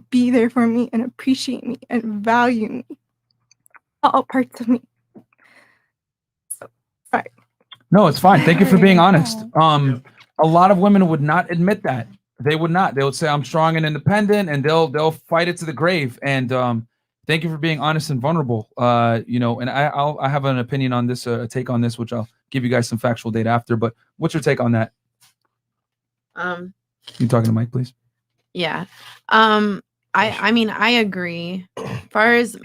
be there for me and appreciate me and value me. All parts of me. So, sorry. No, it's fine. Thank you for being honest. A lot of women would not admit that. They would not. They would say, I'm strong and independent, and they'll fight it to the grave. And thank you for being honest and vulnerable. You know, and I have an opinion on this, a take on this, which I'll give you guys some factual data after. But what's your take on that? Can you talk to the mic, please? Yeah. I mean, I agree. As far as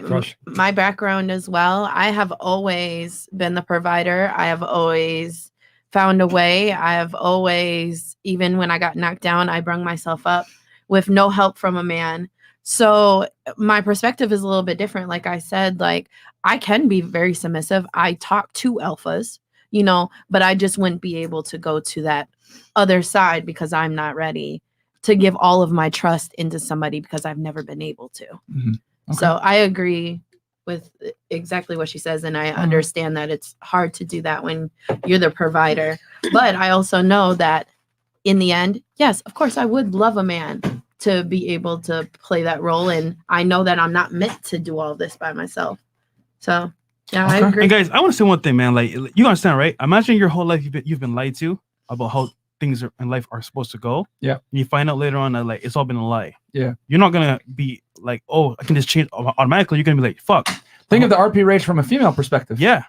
my background as well, I have always been the provider. I have always found a way. I have always, even when I got knocked down, I brung myself up with no help from a man. So my perspective is a little bit different. Like I said, like I can be very submissive. I talk to alphas, you know, but I just wouldn't be able to go to that other side because I'm not ready to give all of my trust into somebody because I've never been able to. Mm-hmm. Okay. So I agree with exactly what she says. And I understand that it's hard to do that when you're the provider. But I also know that in the end, yes, of course, I would love a man to be able to play that role. And I know that I'm not meant to do all this by myself. So, yeah, I agree. And guys, I want to say one thing, man. Like, you understand, right? Imagine your whole life you've been lied to about how things in life are supposed to go. Yeah. And you find out later on that like it's all been a lie. Yeah. You're not gonna be like, oh, I can just change automatically. You're gonna be like, fuck. Think of the RP rate from a female perspective. Yeah.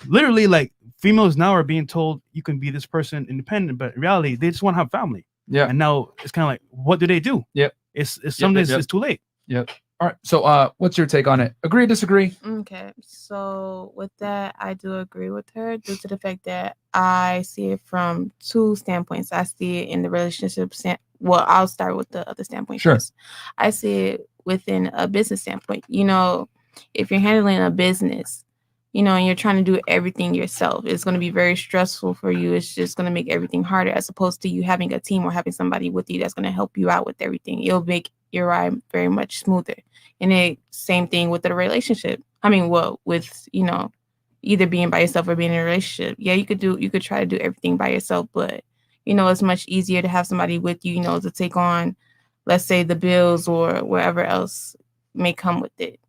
Literally, like females now are being told you can be this person independent, but in reality, they just want to have family. Yeah. And now it's kind of like, what do they do? Yep. It's sometimes it's too late. Yep. All right. So what's your take on it? Agree, disagree? Okay. So with that, I do agree with her due to the fact that I see it from two standpoints. I see it in the relationship. Well, I'll start with the other standpoint first. I see it within a business standpoint. You know, if you're handling a business, you know, and you're trying to do everything yourself, it's going to be very stressful for you. It's just going to make everything harder as opposed to you having a team or having somebody with you that's going to help you out with everything. It'll make your ride very much smoother. And it same thing with the relationship. I mean, well, with, you know, either being by yourself or being in a relationship. Yeah, you could try to do everything by yourself, but you know, it's much easier to have somebody with you, you know, to take on, let's say, the bills or whatever else may come with it.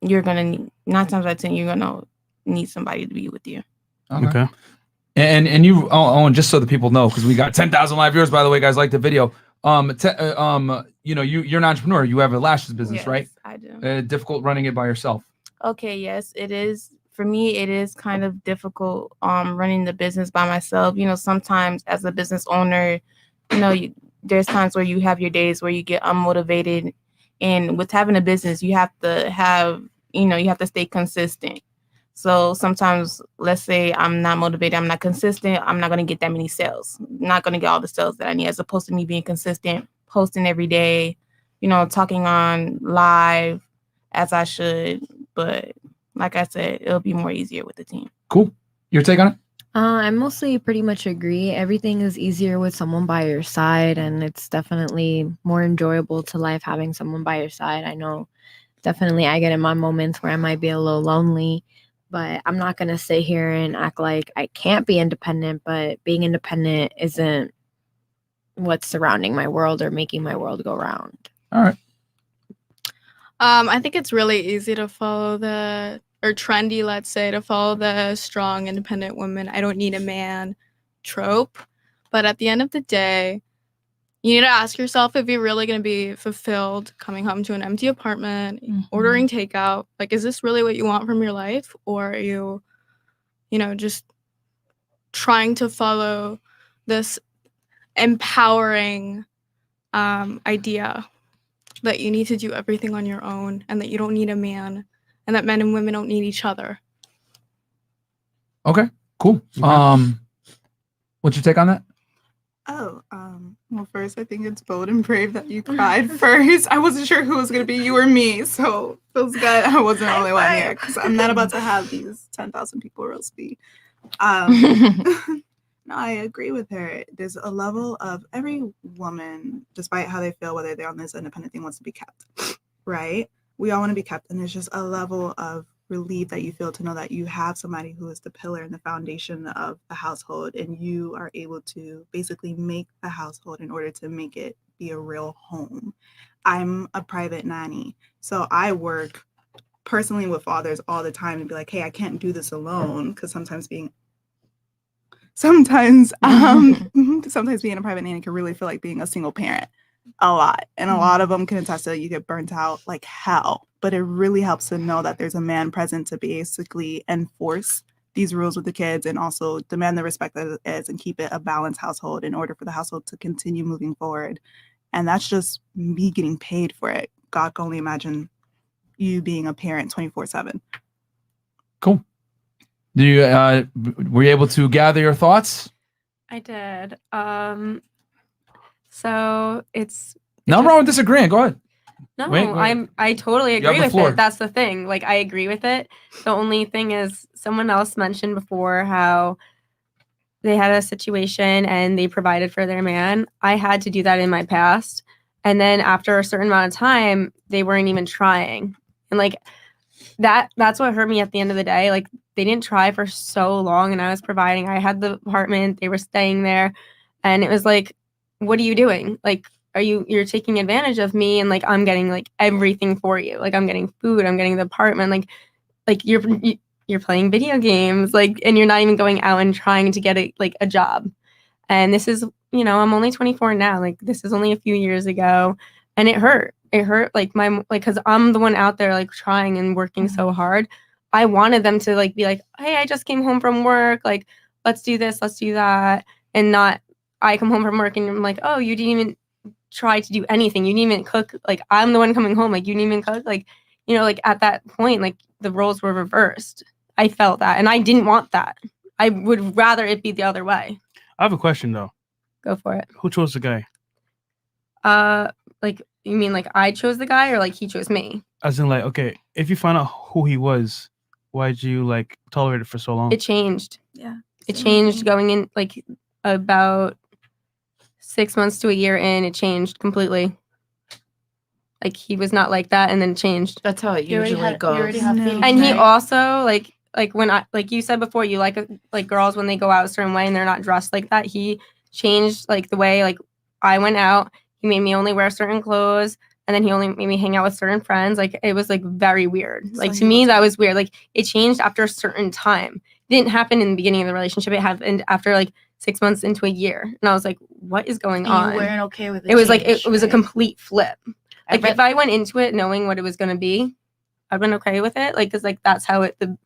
You're gonna need 9 times out of 10, you're gonna need somebody to be with you. Okay. And you and just so the people know, because we got 10,000 live viewers, by the way, guys, like the video. You know, you're an entrepreneur. You have a lashes business, Yes, right? I do. Difficult running it by yourself. Okay, yes, it is. For me, it is kind of difficult running the business by myself. You know, sometimes as a business owner, you know, there's times where you have your days where you get unmotivated. And with having a business, you have to stay consistent. So sometimes, let's say I'm not motivated, I'm not consistent, I'm not going to get that many sales. I'm not going to get all the sales that I need, as opposed to me being consistent, posting every day, you know, talking on live as I should. But like I said, it'll be more easier with the team. Cool. Your take on it? I mostly pretty much agree. Everything is easier with someone by your side, and it's definitely more enjoyable to life having someone by your side. I know definitely I get in my moments where I might be a little lonely, but I'm not going to sit here and act like I can't be independent, but being independent isn't what's surrounding my world or making my world go round. All right. I think it's really easy to follow or trendy, let's say, to follow the strong, independent woman, I don't need a man trope. But at the end of the day, you need to ask yourself if you're really going to be fulfilled coming home to an empty apartment, ordering takeout. Like, is this really what you want from your life? Or are you, you know, just trying to follow this empowering idea that you need to do everything on your own and that you don't need a man and that men and women don't need each other. Okay, cool. What's your take on that? Oh, well, first, I think it's bold and brave that you cried first. I wasn't sure who was going to be, you or me, so feels good I wasn't the only one here, because I'm not about to have these 10,000 people roast me. No, I agree with her. There's a level of every woman, despite how they feel, whether they're on this independent thing, wants to be kept, right? We all want to be kept, and there's just a level of relief that you feel to know that you have somebody who is the pillar and the foundation of the household, and you are able to basically make the household in order to make it be a real home. I'm a private nanny, so I work personally with fathers all the time and be like, hey, I can't do this alone, because sometimes being a private nanny can really feel like being a single parent a lot, and a lot of them can attest to that. You get burnt out like hell, but it really helps to know that there's a man present to basically enforce these rules with the kids and also demand the respect that it is and keep it a balanced household in order for the household to continue moving forward. And that's just me getting paid for it. God can only imagine you being a parent 24/7. Cool. Do you were you able to gather your thoughts? I did. So it's Nothing wrong with disagreeing. Go ahead. no, Wait. I totally You have agree the with floor. it. That's the thing. Like I agree with it. The only thing is someone else mentioned before how they had a situation and they provided for their man. I had to do that in my past. And then after a certain amount of time, they weren't even trying. And like that's what hurt me at the end of the day. Like they didn't try for so long and I was providing. I had the apartment, they were staying there. And it was like, what are you doing? Like, you're taking advantage of me and like I'm getting like everything for you. Like I'm getting food, I'm getting the apartment, like you're playing video games, like, and you're not even going out and trying to get a job. And this is, I'm only 24 now. Like this is only a few years ago and it hurt. It hurt like cause I'm the one out there like trying and working so hard. I wanted them to like be like, hey, I just came home from work. Like, let's do this, let's do that. And not I come home from work and I'm like, oh, you didn't even try to do anything. You didn't even cook. Like I'm the one coming home. Like you didn't even cook. Like, like at that point, like the roles were reversed. I felt that and I didn't want that. I would rather it be the other way. I have a question though. Go for it. Who chose the guy? Like you mean like I chose the guy or like he chose me? As in like, okay, if you find out who he was, why'd you like tolerate it for so long? It changed. Yeah. It changed going in like about 6 months to a year in, it changed completely. Like he was not like that and then changed. That's how it usually goes. And he also like when like you said before, you like girls when they go out a certain way and they're not dressed like that. He changed like the way like I went out. He made me only wear certain clothes and then he only made me hang out with certain friends. Like it was like very weird. Like to me, that was weird. Like it changed after a certain time. It didn't happen in the beginning of the relationship. It happened after like 6 months into a year. And I was like, what is going on? You weren't okay with it. It was like it was a complete flip. Like if I went into it knowing what it was going to be, I'd been okay with it. Like because like that's how the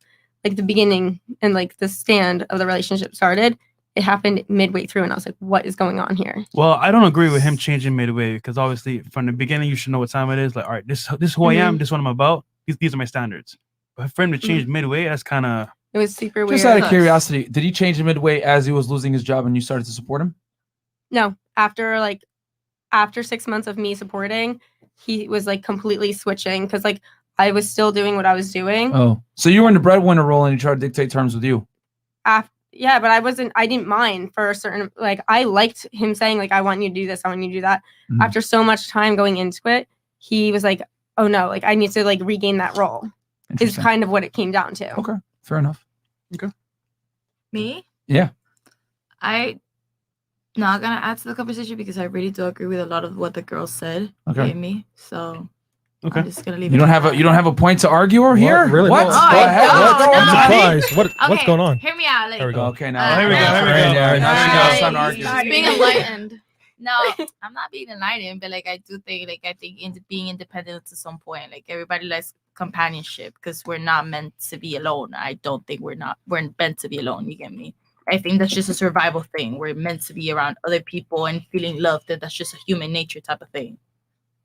beginning and like the stand of the relationship started. It happened midway through, and I was like, "What is going on here?" Well, I don't agree with him changing midway because obviously from the beginning you should know what time it is. Like, all right, this is who I am. This is what I'm about. These are my standards. But for him to change midway, that's kind of it was super weird. Just out of curiosity, did he change midway as he was losing his job and you started to support him? No, after 6 months of me supporting, he was like completely switching because like I was still doing what I was doing. Oh, so you were in the breadwinner role and he tried to dictate terms with you. Yeah, but I didn't mind for a certain, like, I liked him saying, like, I want you to do this, I want you to do that. Mm-hmm. After so much time going into it, he was like, oh no, like, I need to, like, regain that role. Is kind of what it came down to. Okay, fair enough. Okay. Me? Yeah. I not gonna add to the conversation because I really do agree with a lot of what the girls said. Okay. Gave me. So okay. I'm just gonna leave You don't have a point to argue or here? Really? What? No. Go ahead. I'm surprised. What's going on? Hear me out. Like, There we go. Okay, now Here we go. Now it's time to argue. being enlightened. No, I'm not being enlightened, but like I think being independent to some point. Like everybody likes companionship because we're not meant to be alone. I don't think we're meant to be alone. You get me? I think that's just a survival thing. We're meant to be around other people and feeling loved. That's just a human nature type of thing.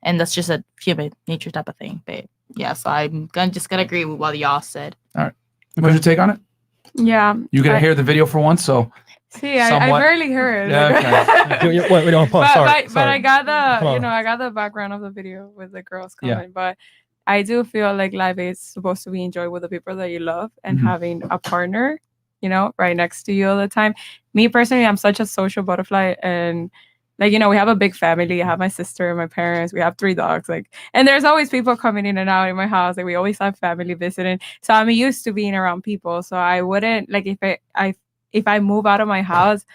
And that's just a human nature type of thing. But yeah, so I'm just gonna agree with what y'all said. All right. What's your take on it? Yeah. You gonna hear the video for once, so See, I barely heard. Yeah, okay. Wait, on pause. But I got Come the on. I got the background of the video with the girls Yeah. coming. But I do feel like life is supposed to be enjoyed with the people that you love and Mhm. having a partner, right next to you all the time. Me personally, I'm such a social butterfly, and we have a big family. I have my sister, my parents. We have 3 dogs. And there's always people coming in and out in my house. We always have family visiting. So I'm used to being around people. So I wouldn't if I move out of my house,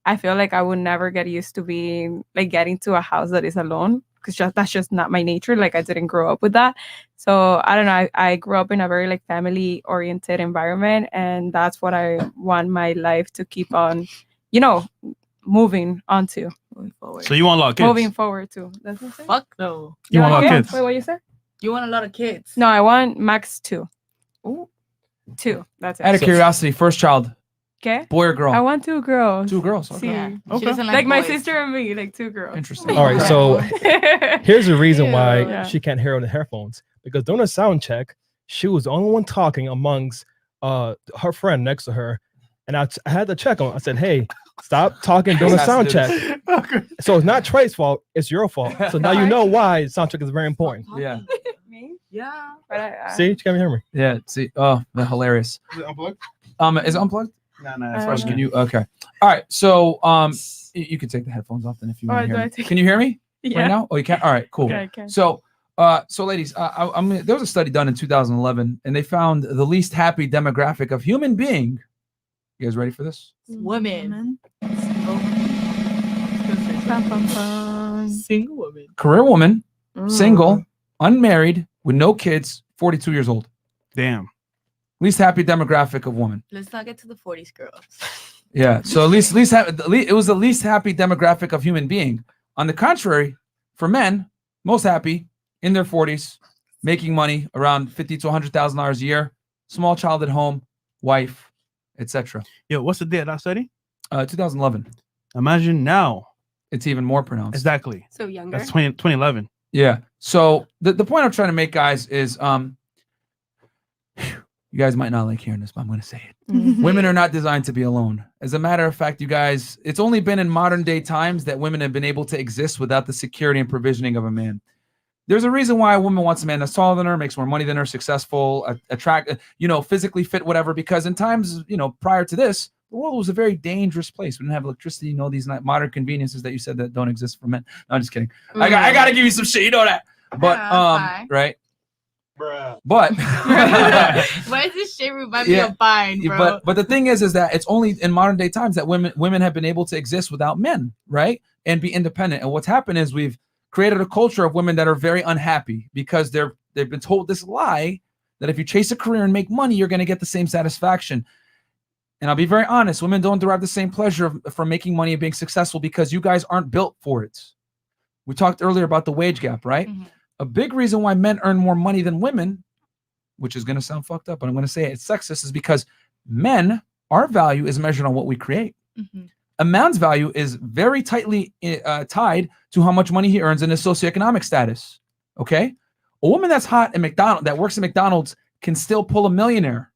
I feel like I would never get used to being getting to a house that is alone, because that's just not my nature. I didn't grow up with that. So I don't know. I grew up in a very family oriented environment, and that's what I want my life to keep on, moving on to. Moving forward. So you want a lot of kids? Moving forward too. That's what I'm saying. Fuck no. You want a lot of kids? Wait, what you said? You want a lot of kids? No, I want max 2. Ooh. 2. That's it. Out of curiosity, first child, Okay. boy or girl? I want 2 girls. 2 girls. See, Okay. She doesn't like my boys. sister and me, 2 girls. Interesting. All right, so here's the reason why Yeah. she can't hear on the headphones, because during the sound check, she was the only one talking amongst her friend next to her, and I had to check on. I said, "Hey, stop talking during the sound check." So it's not Trey's fault; it's your fault. So now you know why sound check is very important. Yeah. Me? Yeah. But See, she can't hear me. Yeah. See. Oh, that's hilarious. Is it unplugged? Is it unplugged? No, Fresh, can you? Okay. All right. So, you can take the headphones off then if you Oh, want to do hear I me. take- Can you hear me Yeah. right now? Oh, you can. All right. Cool. Okay, I can. So, ladies, there was a study done in 2011, and they found the least happy demographic of human being. You guys ready for this? Women. Single women. Career woman, Mm. single, unmarried, with no kids, 42 years old. Damn. Least happy demographic of woman. Let's not get to the 40s girls. Yeah. So at least it was the least happy demographic of human being. On the contrary, for men, most happy in their 40s, making money around $50,000 to $100,000 a year, small child at home, wife, etc. Yo, what's the date of that study? 2011. Imagine now. It's even more pronounced. Exactly. So younger. That's 2011. Yeah. So the point I'm trying to make, guys, is you guys might not like hearing this, but I'm going to say it. Women are not designed to be alone. As a matter of fact, you guys, it's only been in modern day times that women have been able to exist without the security and provisioning of a man. There's a reason why a woman wants a man that's taller than her, makes more money than her, successful, physically fit, whatever, because in times, prior to this, the world was a very dangerous place. We didn't have electricity, these modern conveniences that you said that don't exist for men. No, I'm just kidding. I got to give you some shit. You know that. But, right. But Why is this shit remind me of Vine, bro? but the thing is that it's only in modern day times that women have been able to exist without men, right? And be independent. And what's happened is we've created a culture of women that are very unhappy because they've been told this lie that if you chase a career and make money, you're going to get the same satisfaction. And I'll be very honest, women don't derive the same pleasure from making money and being successful because you guys aren't built for it. We talked earlier about the wage gap, right? Mm-hmm. A big reason why men earn more money than women, which is going to sound fucked up, but I'm going to say it's sexist, is because men, our value is measured on what we create. Mm-hmm. A man's value is very tightly tied to how much money he earns and his socioeconomic status. Okay? A woman that's hot at McDonald's, that works at McDonald's, can still pull a millionaire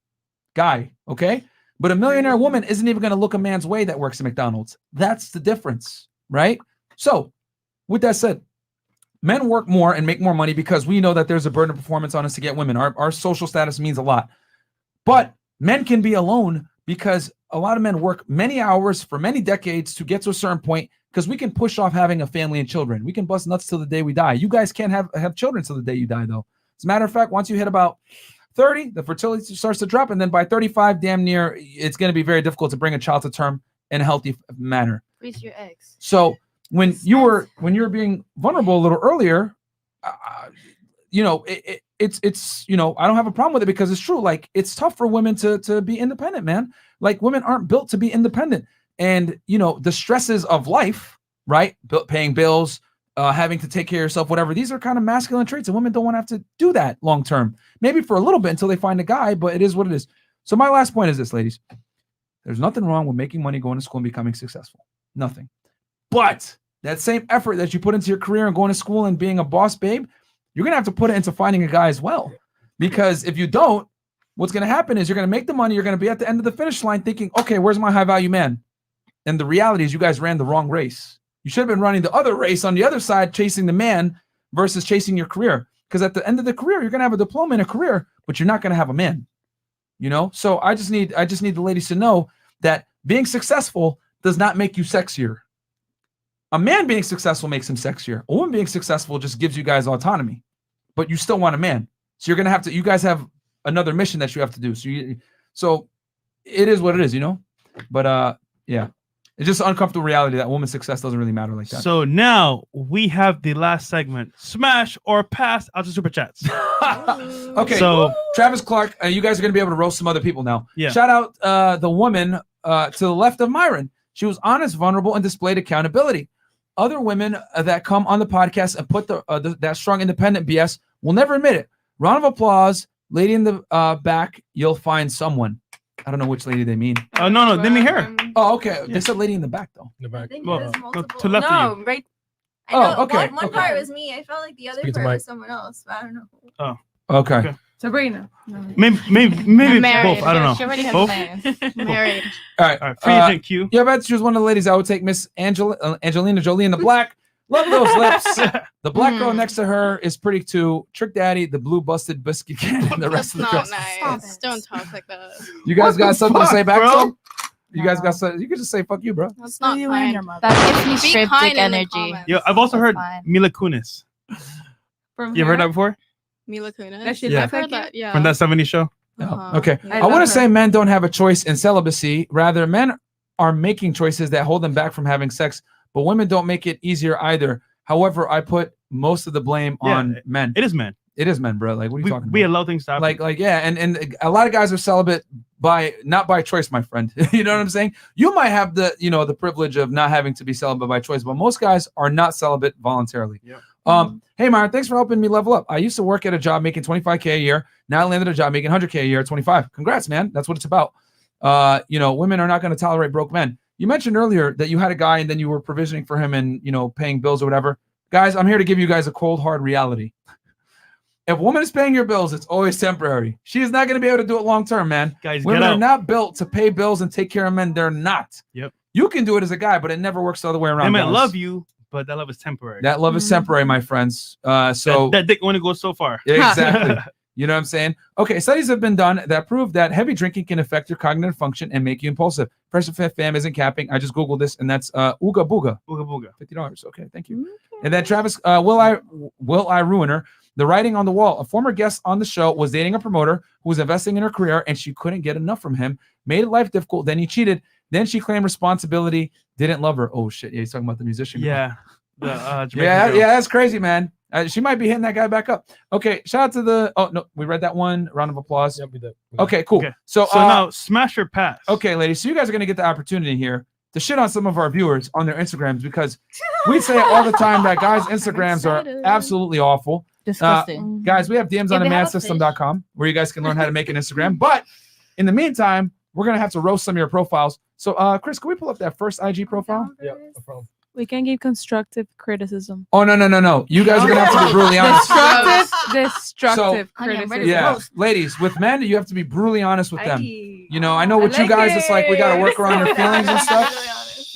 guy. Okay? But a millionaire woman isn't even going to look a man's way that works at McDonald's. That's the difference, right? So, with that said, men work more and make more money because we know that there's a burden of performance on us to get women. Our social status means a lot. But men can be alone because a lot of men work many hours for many decades to get to a certain point because we can push off having a family and children. We can bust nuts till the day we die. You guys can't have children till the day you die, though. As a matter of fact, once you hit about 30, the fertility starts to drop. And then by 35, damn near, it's going to be very difficult to bring a child to term in a healthy manner. Freeze your eggs. So when you were being vulnerable a little earlier, it's I don't have a problem with it because it's true. Like, it's tough for women to be independent, man. Like, women aren't built to be independent, and the stresses of life, right? Paying bills, having to take care of yourself, whatever. These are kind of masculine traits, and women don't want to have to do that long term. Maybe for a little bit until they find a guy, but it is what it is. So my last point is this, ladies. There's nothing wrong with making money, going to school, and becoming successful. Nothing. But that same effort that you put into your career and going to school and being a boss babe, you're going to have to put it into finding a guy as well. Because if you don't, what's going to happen is you're going to make the money. You're going to be at the end of the finish line thinking, okay, where's my high value man? And the reality is you guys ran the wrong race. You should have been running the other race on the other side, chasing the man versus chasing your career. Because at the end of the career, you're going to have a diploma in a career, but you're not going to have a man. So I just need the ladies to know that being successful does not make you sexier. A man being successful makes him sexier. A woman being successful just gives you guys autonomy, but you still want a man. So you're going to have to, you guys have another mission that you have to do. So it is what it is, but yeah, it's just an uncomfortable reality that woman's success doesn't really matter like that. So now we have the last segment, smash or pass out to super chats. Okay, so Travis Clark, you guys are going to be able to roast some other people now. Yeah. Shout out the woman to the left of Myron. She was honest, vulnerable, and displayed accountability. Other women that come on the podcast and put that strong independent BS will never admit it. Round of applause. Lady in the back, you'll find someone. I don't know which lady they mean. Oh, no, let me hear. Oh, okay. They said lady in the back, though. In the back. Well, to left of you. right. Oh, okay. One part was me. I felt like the other Speak to part Mike. was someone else, but I don't know. Oh. Okay. Sabrina. Maybe both. I don't know. She already has Both? plans. Married. All right. Free agent Q. Yeah, but she was one of the ladies. I would take Miss Angelina Jolie in the black. Love those lips. The black girl next to her is pretty too. Trick Daddy, the blue busted biscuit can, and the rest That's of the not girls. nice. Don't talk like that. You guys got something to say back, bro? to them? You guys got something? You can just say "fuck you, bro." That's not You and fine. your mother. That gives me Be strip kind dick in the energy. comments. Yeah, I've also heard fine. Mila Kunis. From You ever heard that before? Mila Kunis. That she Yeah. I've heard that. Yeah. From that 70s show? Oh, okay. Yeah. I want love to say her. men don't have a choice in celibacy. Rather, men are making choices that hold them back from having sex, but women don't make it easier either. However, I put most of the blame on men. It is men. It is men, bro. Like, what are you talking about? We allow things to happen. Like, yeah, and a lot of guys are celibate not by choice, my friend. You know what I'm saying? You might have the privilege of not having to be celibate by choice, but most guys are not celibate voluntarily. Yeah. Hey, Myron, thanks for helping me level up. I used to work at a job making $25K a year. Now I landed a job making $100K a year at 25. Congrats, man. That's what it's about. Women are not going to tolerate broke men. You mentioned earlier that you had a guy and then you were provisioning for him and, paying bills or whatever. Guys, I'm here to give you guys a cold, hard reality. If a woman is paying your bills, it's always temporary. She is not going to be able to do it long term, man. Guys, women get are out. not built to pay bills and take care of men. They're not. Yep. You can do it as a guy, but it never works the other way around. They might guys. love you, but that love is temporary. That love is temporary, my friends. So that dick only goes so far. Yeah, exactly. You know what I'm saying? Okay, studies have been done that prove that heavy drinking can affect your cognitive function and make you impulsive. Pressure Fit Fam isn't capping. I just Googled this, and that's Ooga Booga. Ooga Booga. $50. Okay, thank you. And then Travis, will I ruin her? The writing on the wall. A former guest on the show was dating a promoter who was investing in her career, and she couldn't get enough from him. Made life difficult. Then he cheated. Then she claimed responsibility. Didn't love her. Oh shit! Yeah, he's talking about the musician. Yeah. The Jamaican Yeah, girl. yeah, that's crazy, man. She might be hitting that guy back up. Okay, shout out to the. Oh no, we read that one. Round of applause. Yep, we did. Okay, cool. Okay. So now smash or pass. Okay, ladies. So you guys are gonna get the opportunity here to shit on some of our viewers on their Instagrams because we say all the time that guys' Instagrams are absolutely awful. Disgusting. Guys, we have DMs on themanSystem.com where you guys can learn how to make an Instagram. But in the meantime, we're gonna have to roast some of your profiles. So, Chris, can we pull up that first IG profile? Yeah, no problem. We can give constructive criticism. Oh no! You guys are gonna have to be brutally honest. Destructive criticism. Yeah, ladies, with men, you have to be brutally honest with them. I know with you guys, it's like we gotta work around your feelings and stuff.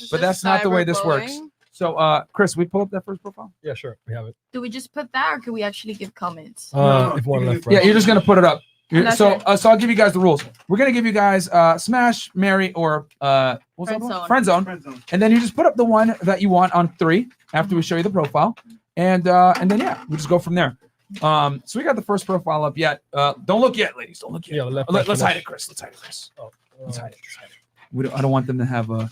But that's not the way this works. So, Chris, we pull up that first profile. Yeah, sure. We have it. Do we just put that, or can we actually give comments? If one left, Yeah, you're just gonna put it up. That's So, it. so I'll give you guys the rules. We're gonna give you guys smash, marry, or what's that one? Friend zone, and then you just put up the one that you want on 3 after we show you the profile, and then yeah, we just go from there. So we got the first profile up yet. Don't look yet, ladies. Don't look yet. Yeah, the left Let's finish. hide it, Chris. Let's hide it, Chris. Let's hide it. I don't want them to have a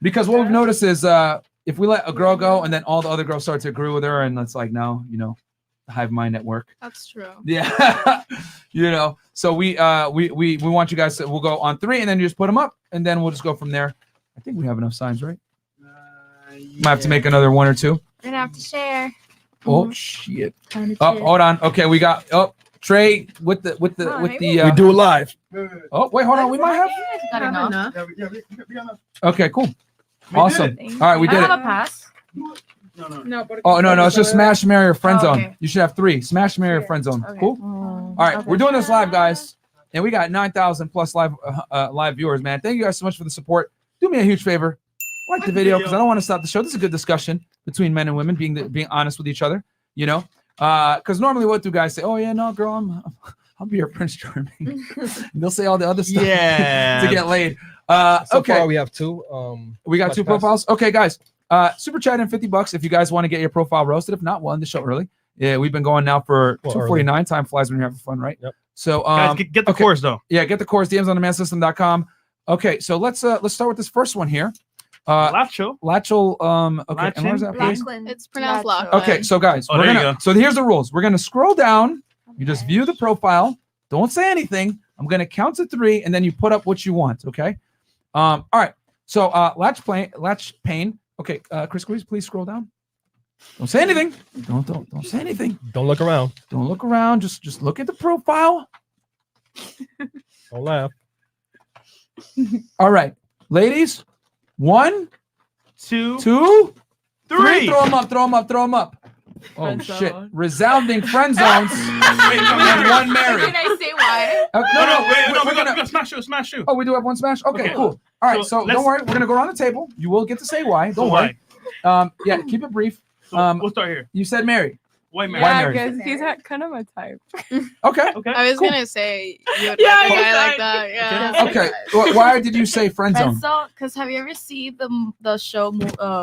because what we've noticed is if we let a girl go and then all the other girls start to agree with her, and it's like now hive mind at work. That's true. Yeah. So we want you guys to, we'll go on 3 and then you just put them up and then we'll just go from there. I think we have enough signs, right? Might have to make another 1 or 2. We're gonna have to share. Oh shit. Oh, hold on. Okay, we got Trey with the we do it live. Oh wait, hold on. We might have. Got enough. Okay, cool. Awesome. All right, we I did have it. a pass. Oh no, it's just smash, marry, or friend Oh, zone. okay. You should have 3: smash, marry, or friend zone. Cool. All right, we're doing this live, guys, and we got 9,000 plus live viewers. Man, thank you guys so much for the support. Do me a huge favor, like the video because I don't want to stop the show. This is a good discussion between men and women, being honest with each other. You know, because normally what do guys say? Oh yeah, no, girl, I'll be your Prince Charming. And they'll say all the other stuff to get laid. So Okay, far we have 2. we got Flash 2 pass. profiles. Okay, guys. Super chat in $50 if you guys want to get your profile roasted. If not, we'll end the show early. Yeah, we've been going now for 2:49. Time flies when you're having fun, right? Yep. So Guys, get the course though. Yeah, get the course. DMs on themanSystem.com. Okay, so let's start with this first one here. Lacho. Okay, and where's that place? It's pronounced Lachlan. Okay, so guys, Oh, we're there you gonna. go. So here's the rules. We're gonna scroll down. You just view the profile. Don't say anything. I'm gonna count to 3, and then you put up what you want. Okay. All right. So latch pane. Okay, Chris, please scroll down. Don't say anything. Don't say anything. Don't look around. Don't look around. Just look at the profile. Don't laugh. All right, ladies. 1, 2, 2, 3. Throw them up. Oh Friend shit! zone. Resounding friend zones and 1 Mary. Can I say why? We're gonna smash you. Oh, we do have 1 smash. Okay, cool. All right, so don't worry. We're gonna go around the table. You will get to say why. Don't worry. Yeah, keep it brief. We'll start here. You said Mary. Why Mary? Why Yeah, Mary? because he's kind of a type. Okay. I was cool. gonna say you would Yeah, like a you guy like said- that. Yeah. Okay. Why did you say friend zone? Friend zone, because have you ever seen the show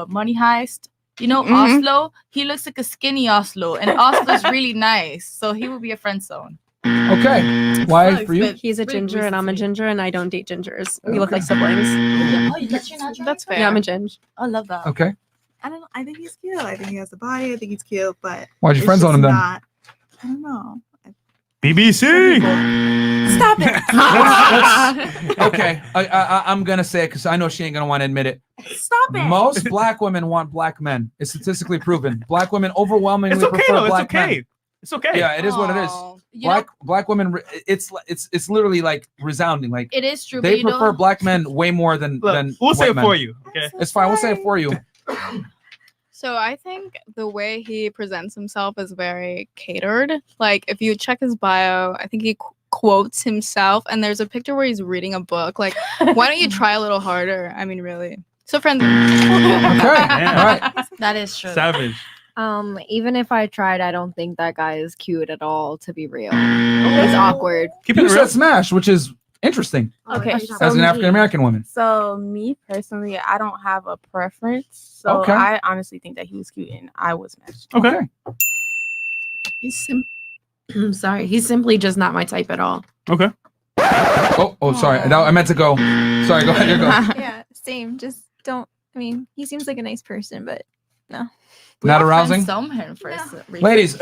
Money Heist? You know Mhm. Oslo? He looks like a skinny Oslo, and Oslo's really nice, so he would be a friend zone. Okay. Why for you? He's a Really ginger and I'm a recently. ginger and I don't date gingers. We look like siblings. Oh, that's your natural? That's fair. Yeah, I'm a ginger. I love that. Okay. I don't know. I think he's cute. I think he has the body. I think he's cute, but Why'd you it's friend zone him just then? not- I don't know. BBC. Stop it. Okay. I'm gonna say it because I know she ain't gonna want to admit it. Stop it. Most black women want black men. It's statistically proven. Black women overwhelmingly It's okay prefer though. It's black okay. men. It's okay. Yeah, it is what it is. You know, Black women. It's literally like resounding. Like it is true. but they you prefer know, black men way more than Look, than. we'll say white it men. for you. Okay. It's fine. We'll say it for you. So I think the way he presents himself is very catered. Like if you check his bio, I think he quotes himself, and there's a picture where he's reading a book. Like, why don't you try a little harder? I mean, really. So friends. Okay. All right. that is true. Savage. Even if I tried, I don't think that guy is cute at all, to be real. He's awkward. Keep You it said real. smash, which is interesting Okay, so as an me- African American woman. So me personally, I don't have a preference. So Okay. I honestly think that he was cute and I was smashed. Okay. I'm sorry. He's simply just not my type at all. Okay. Oh, sorry. I meant to go. Sorry, go ahead. You go. Yeah, same. Just don't. I mean, he seems like a nice person, but no. Not arousing. Some him first. Ladies,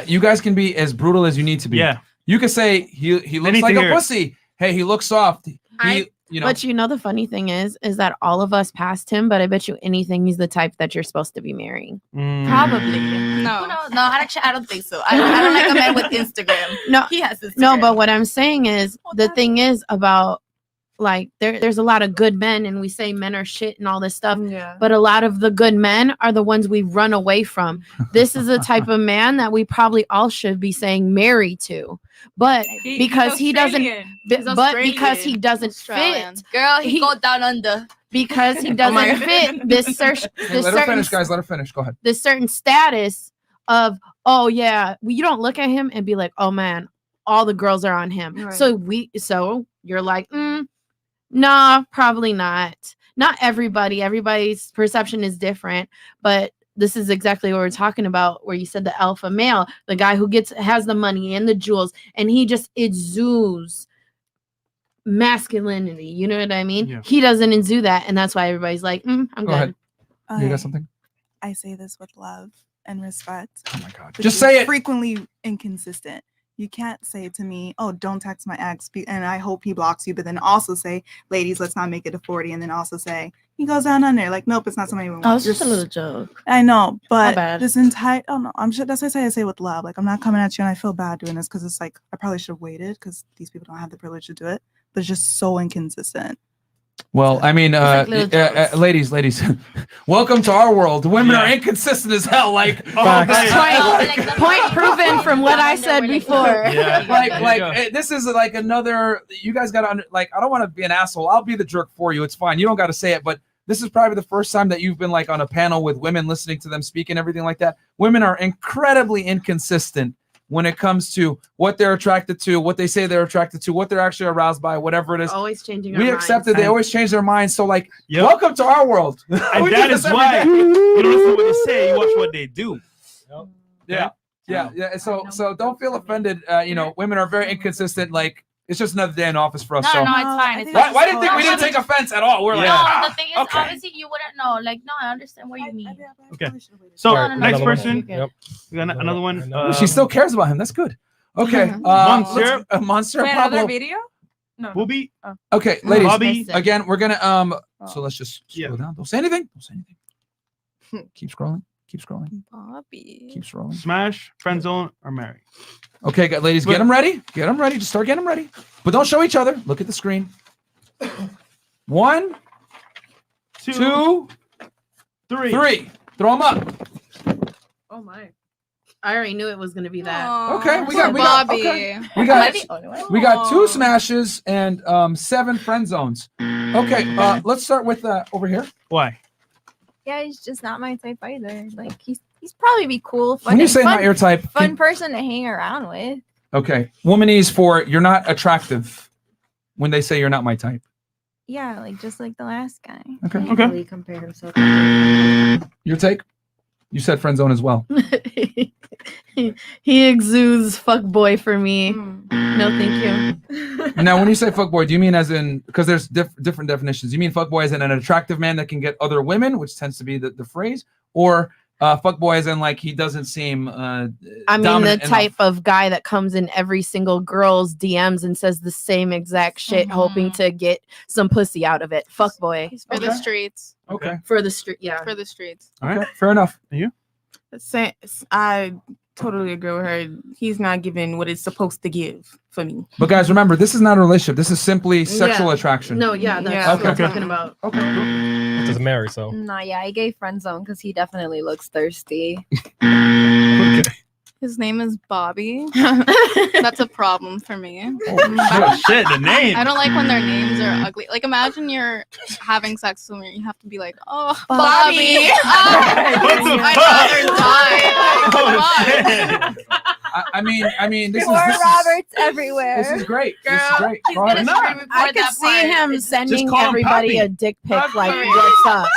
you guys can be as brutal as you need to be. Yeah. You can say he looks need like to a hear it. pussy. Hey, he looks soft. You know. But you know the funny thing is that all of us passed him, but I bet you anything he's the type that you're supposed to be marrying. Probably. No. No, actually, I don't think so. I don't like a man with Instagram. No, he has Instagram. No, but what I'm saying is the thing is about like there's a lot of good men and we say men are shit and all this stuff. Yeah. But a lot of the good men are the ones we run away from. This is the type of man that we probably all should be saying marry to. But because he doesn't but because he doesn't fit, Girl, he go down under. because he doesn't fit this Let her finish, guys. Let her finish. Go ahead. this certain status of, oh yeah, you don't look at him and be like, oh man, all the girls are on him. Right. So you're like, nah, probably not. Not everybody. Everybody's perception is different, but this is exactly what we're talking about, where you said the alpha male, the guy who has the money and the jewels, and he just exudes masculinity. You know what I mean? Yeah. He doesn't exude that, and that's why everybody's like, I'm Go good. ahead. You Okay. got something? I say this with love and respect. Oh my God. but Just you're say it. Frequently inconsistent. You can't say to me, "Oh, don't text my ex," and I hope he blocks you. But then also say, "Ladies, let's not make it to 40," and then also say he goes down under. Like, nope, it's not somebody we want. Oh, it's just a little joke. I know, but bad. this entire no, I'm sure that's what I say with love. Like, I'm not coming at you, and I feel bad doing this because it's like I probably should have waited because these people don't have the privilege to do it. But it's just so inconsistent. Well, I mean, like little jokes. ladies, welcome to our world. Women are inconsistent as hell. Like, Point proven from what I said before. This is like another. You guys got to I don't want to be an asshole. I'll be the jerk for you. It's fine. You don't got to say it, but this is probably the first time that you've been like on a panel with women, listening to them speak and everything like that. Women are incredibly inconsistent when it comes to what they're attracted to, what they say they're attracted to, what they're actually aroused by, whatever it is. Always changing. We our accept minds. it. They always change their minds. So welcome to our world. And that is why you don't listen to what they say, you watch what they do. Yeah. So don't feel offended. Women are very inconsistent. Like, it's just another day in office for us. No, so. no, it's fine. It's Why fine. didn't think we didn't take offense at all? We're like, no, the thing is, okay. obviously, you wouldn't know. Like, no, I understand what you mean. Okay. So No, no, no, next no, person. no, no. We got another one. She still cares about him. That's good. Okay. Monsieur. Monsieur Wait, Pablo. another video? No. Booby. Okay, ladies. Bobby. Again, we're gonna So let's just scroll down. Don't say anything. Keep scrolling. Keep scrolling. Bobby. Keep scrolling. Smash, friend zone, or marry. Okay, ladies, get them ready. Get them ready. Just start getting them ready. But don't show each other. Look at the screen. 1, 2, 3. Throw them up. Oh my! I already knew it was gonna be that. Okay, we got we got 2 smashes and 7 friend zones. Okay, let's start with over here. Why? Yeah, he's just not my type either. Like he's probably be cool. When you say not your type, fun person to hang around with. Okay, womanese for you're not attractive. When they say you're not my type. Yeah, like just like the last guy. Okay. He Okay. really compared himself. Your take? You said friend zone as well. He exudes fuckboy for me. No, thank you. Now, when you say fuckboy, do you mean as in, because there's different definitions? You mean fuckboy as in an attractive man that can get other women, which tends to be the phrase, or fuckboy as in like he doesn't seem I mean, the dominant type of guy that comes in every single girl's DMs and says the same exact shit, hoping to get some pussy out of it. Fuckboy. For the streets. Okay. For the street, yeah. For the streets. All right, fair enough. And you? I totally agree with her. He's not giving what it's supposed to give for me. But guys, remember, this is not a relationship. This is simply sexual attraction. No, yeah, that's what I'm talking about. Okay. It doesn't marry, so. Nah, yeah, I gave friend zone because he definitely looks thirsty. His name is Bobby. That's a problem for me. Oh, shit, the name. I don't like when their names are ugly. Like, imagine you're having sex with me, you have to be like, oh, Bobby. Bobby. What the fuck? I mean, this is More this is, Roberts everywhere. this is great. Girl, this is great. he's Go ahead. gonna I could see him sending call him everybody Poppy. a dick pic Poppy. like, what's up?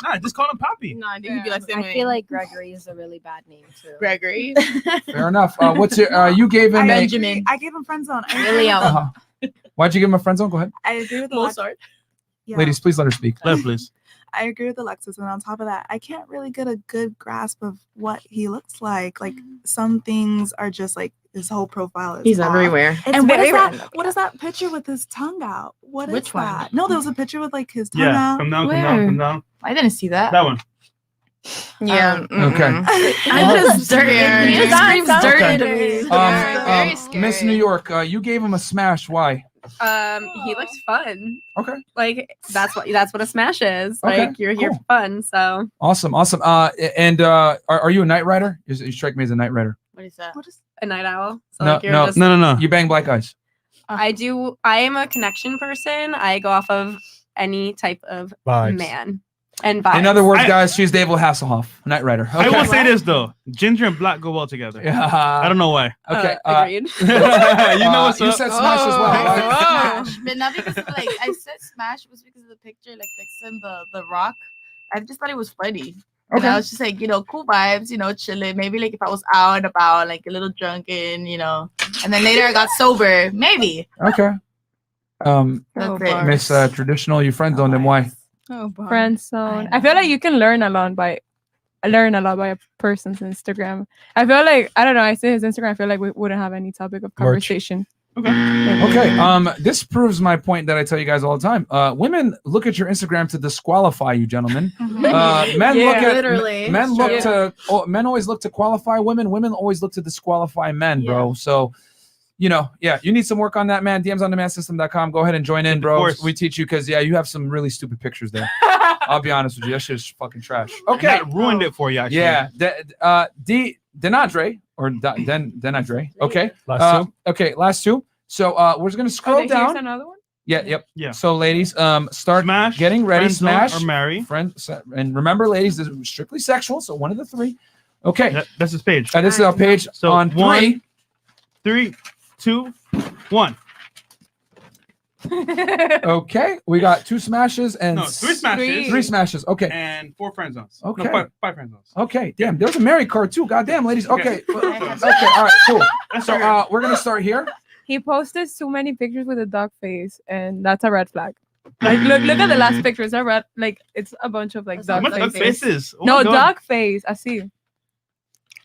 Nah, just call him Poppy. No, I think he'd be like, I feel like Gregory is a really bad name too. Gregory. Fair enough. What's your? You gave him a. I gave him friend zone. Why'd you give him a friend zone? Go ahead, I agree with Mozart. Yeah. ladies. Please let her speak. Let her, please. I agree with Alexis, and on top of that, I can't really get a good grasp of what he looks like. Like some things are just like his whole profile is. He's off. everywhere. And what very is that? random. What is that picture with his tongue out? What is Which one? that? No, there was a picture with like his tongue Yeah, out. come down, come down, come down. I didn't see that. That one. Yeah. Okay. I'm just dirty. He That screams sounds dirty to very me. scary. Miss New York, you gave him a smash. Why? He looks fun. Okay. Like that's what a smash is. Okay, Like you're here cool. for fun. So Awesome. And are you a night rider? You strike me as a night rider. What is that? what is a night owl? So No, like you're no, just, No. You bang black guys. I am a connection person. I go off of any type of Vibes. man and vibes. In other words, guys, she's David Hasselhoff, Night Rider. I will say this though: ginger and black go well together. Yeah. I don't know why. Okay. Agreed. You know what's you up. said smash as well. right? Smash. But not because of like I said smash was because of the picture, like in the rock. I just thought it was funny. And Okay. I was just like, cool vibes, chilling. Maybe like if I was out and about, like a little drunken, and then later I got sober, maybe. Okay. That's it. Miss Traditional, you friend zoned him. Why? Friend zone. I feel like you can learn a lot by learn a lot by a person's Instagram. I feel like, I don't know, I say his Instagram, I feel like we wouldn't have any topic of conversation. Okay. This proves my point that I tell you guys all the time. Women look at your Instagram to disqualify you, gentlemen. Men look at literally. men look to men always look to qualify women. Women always look to disqualify men, bro. So, you know, you need some work on that, man. DMs on demandsystem.com. Go ahead and join in, bro. We teach you because you have some really stupid pictures there. I'll be honest with you, that shit is fucking trash. Okay, That ruined it for you. Actually. Yeah, Denadre or Denadre. Okay, Last two. Okay, last two. So we're just gonna scroll down. Here's another one. Yeah. So ladies, start getting ready. friend zone, Smash or marry. And remember, ladies, this is strictly sexual. So one of the three. Okay, that's his page. This is our page So on 1, 3, 2, 1. Okay, we got 2 smashes and 3 smashes. 3 smashes. Okay, and 4 friend zones. Okay. No, 5 friend zones. Okay, damn, there's a Mary card too. Goddamn, ladies. Okay, okay, all right, cool. So we're gonna start here. He posted too many pictures with a dog face, and that's a red flag. Like, look at the last picture. It's a red, like, it's a bunch of like dog Dog faces. faces. Oh No, my God. dog face. I see.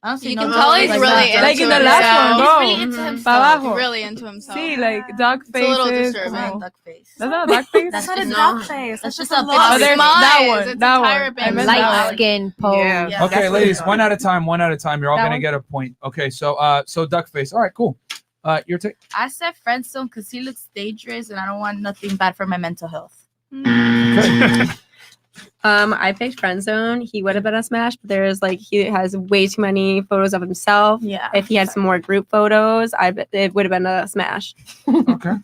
I don't see You no can dog tell he's like really that. into Like in the himself. last one, bro. He's really into Pa' himself. abajo. Really into himself. See, like dog It's a little faces. disturbing. Come on. Duck face. That's not a dog face. That's not a just duck face. That's just a a look. Oh, there's that one. It's a That Tyra one. I Banks meant that Light one. skin pose. Yeah. Okay, ladies, one at a time. One at a time. You're all That gonna one? get a point. Okay, so duck face. All right, cool. Your take. I said friend zone because he looks dangerous and I don't want nothing bad for my mental health. I picked friend zone. He would have been a smash, but there's like he has way too many photos of himself. Yeah. If he had some more group photos, it would have been a smash. Okay.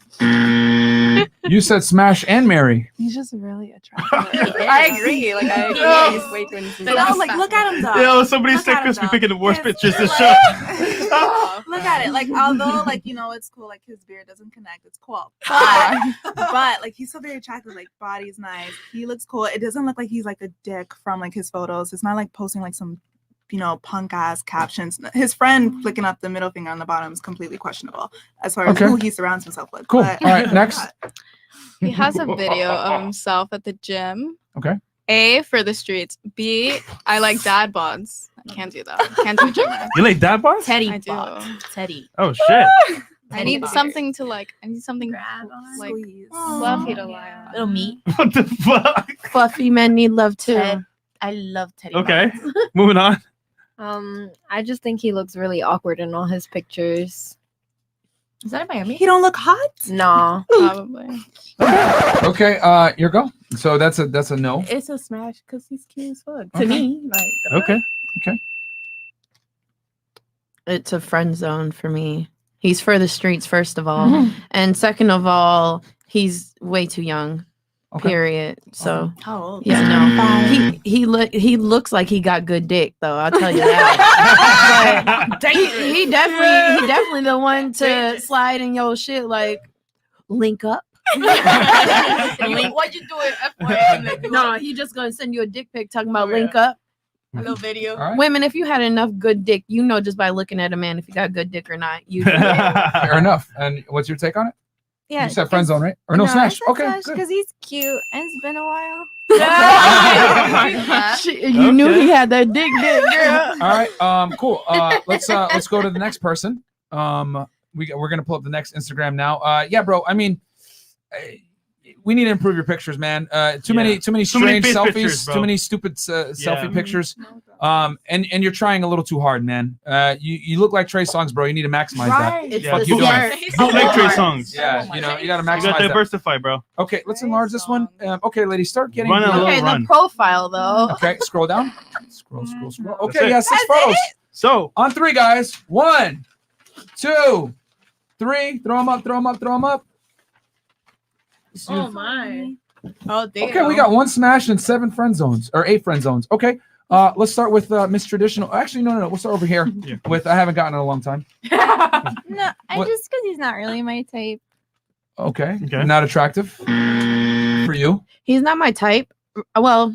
You said smash and marry. He's just really attractive. I agree. Like I agree. He's way too innocent. No, like look at him though. Yo, somebody said Chris be picking the worst pictures this show. Look at it. Like although like it's cool. Like his beard doesn't connect. It's cool. But like he's so very attractive. Like body's nice. He looks cool. It doesn't look like he's like a dick from like his photos. It's not like posting like some punk ass captions. His friend flicking up the middle finger on the bottom is completely questionable as far as who he surrounds himself with. Cool. But All right, next. He has a video of himself at the gym. Okay. A, for the streets. B, I like dad bods. I can't do that. Can't do gym. You like dad bars? Teddy I do. bods. Teddy. Oh shit. I need something to like. I need something like fluffy to lie on. Little meat. What the fuck? Fluffy men need love too. I love Teddy. Okay. Moving on. I just think he looks really awkward in all his pictures. Is that in Miami? he don't look hot. Nah. Probably. Okay, your go. So that's a no. It's a smash because he's cute as fuck. Okay. To me, like. Okay. Okay. It's a friend zone for me. He's for the streets, first of all. And second of all, he's way too young. Okay. Period. So How old? yeah, no. He looks like he got good dick though, I'll tell you that. But he definitely the one to slide in your shit like link up. What you doing? No, he just gonna send you a dick pic talking about link up. A little video. All right. Women, if you had enough good dick, you know just by looking at a man if you got good dick or not. You Fair enough. And what's your take on it? Yeah. You said friend zone, right? Or no, smash. Okay. Good. Because he's cute and it's been a while. You knew he had that dick, girl. All right. Cool. Let's go to the next person. We're gonna pull up the next Instagram now. Yeah, bro. I mean, we need to improve your pictures, man. Too many strange face selfies, pictures, bro. too many stupid selfie pictures. And you're trying a little too hard, man. You look like Trey Songz, bro. You need to maximize that. It's Yeah, the you doing? smart. You like Trey Songz. Yeah, you gotta maximize You got that. diversify, bro. Okay, let's enlarge this one. Okay, ladies, start getting. Run a little Okay, the run. profile though. Okay, scroll down. Scroll. That's Okay, it. yeah, 6 photos. So On 3, guys. 1, 2, 3. Throw them up. Oh my. Oh damn. Okay, we got 1 smash and 7 friend zones or 8 friend zones. Okay, let's start with Miss Traditional. Actually, no. We'll start over here with I haven't gotten in a long time. No, What? just because he's not really my type. Okay, not attractive for you. He's not my type. Well,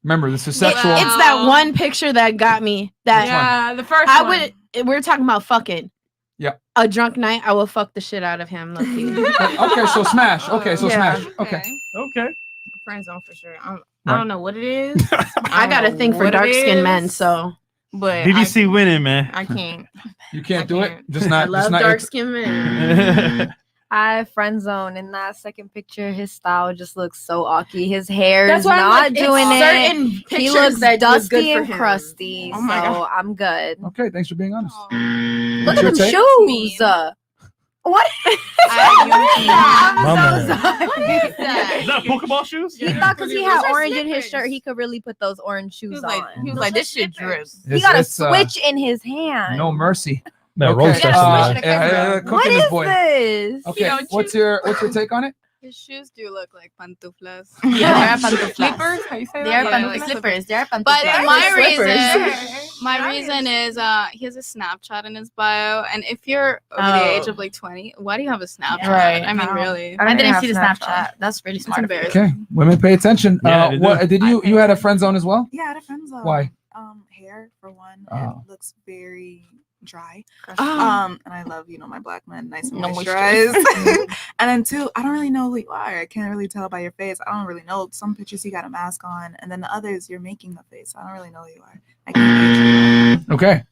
Remember, this is sexual. it's that one picture that got me. That Yeah, the first I one. would. We're talking about fucking. Yeah. A drunk night, I will fuck the shit out of him. Lucky. Okay, so smash. Okay, so Yeah. smash. Okay. okay. friend zone for sure. I don't know what it is. I got a thing for dark skinned men, so but BBC winning, man. I can't. You can't do it. Just not. I love just not dark skinned men. I friend zone in that second picture. His style just looks so awky. His hair That's is why I'm not like, it's doing certain it. He pictures looks that look good dusty for and him. crusty. Oh my so God. I'm good. Okay, thanks for being honest. Look What's at them your take? shoes. What? My I'm so man. sorry. Is that Pokeball shoes? He thought because he had Those are orange in his slippers. shirt, he could really put those orange shoes on. He was like, this shit drips. He got a It's, switch in his hand. No mercy. Man, roll Okay, session, man. cook What in this is boy. this? Okay, what's your take on it? His shoes do look like pantuflas. Yeah, they are pantuflas. Slippers? How you say that? They are Yeah, pantuflas. like Slippers. They are pantuflas. But my Slippers. reason is he has a Snapchat in his bio, and if you're over the age of like 20, why do you have a Snapchat? Right. I mean, No. really. I didn't see the Snapchat. That's really smart. It's Okay, women pay attention. Yeah, they do. What did you had a friend zone as well? Yeah, I had a friend zone. Why? Hair for one. Oh. It looks very dry. Oh. And I love, my black men nice and No moisturized. moisture. And then two, I don't really know who you are. I can't really tell by your face. I don't really know. Some pictures you got a mask on, and then the others you're making the face. I don't really know who you are. I can't gauge you. Okay.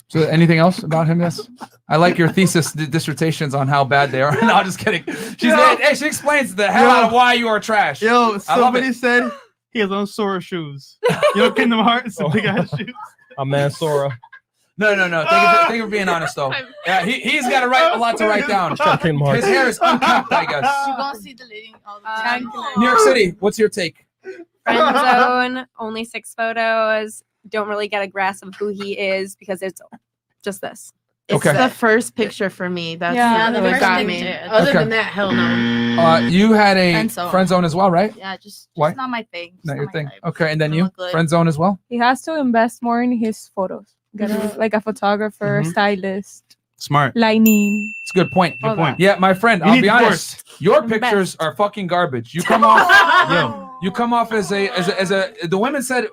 So anything else about him? Yes. I like your thesis dissertations on how bad they are. No, I'm just kidding. She explains the hell out of why you are trash. Yo, I love somebody it. said he has on Sora shoes. You know, Kingdom Hearts, the big ass shoes. My man Sora. No. Thank you for being honest, though. Yeah, he's got a lot to write down. Kingdom Hearts. His hair is unkept, I guess. You gonna see the lady all the time. New York City, what's your take? Friend zone, only 6 photos. Don't really get a grasp of who he is because it's just this. It's Okay. the first picture for me. That's Yeah, the what first got me. picture. Other Okay. than that, hell no. You had a Friend zone. friend zone as well, right? Yeah, just Why? not my thing. Just Not your my thing. type. Okay, and then Don't you look good. friend zone as well. He has to invest more in his photos. Get a photographer, Mhm. stylist, Smart. lighting. It's a good point. Good point. Yeah, my friend, You I'll need be honest. divorce. Your Invest. pictures are fucking garbage. You come off. Yo. You come off as a the women said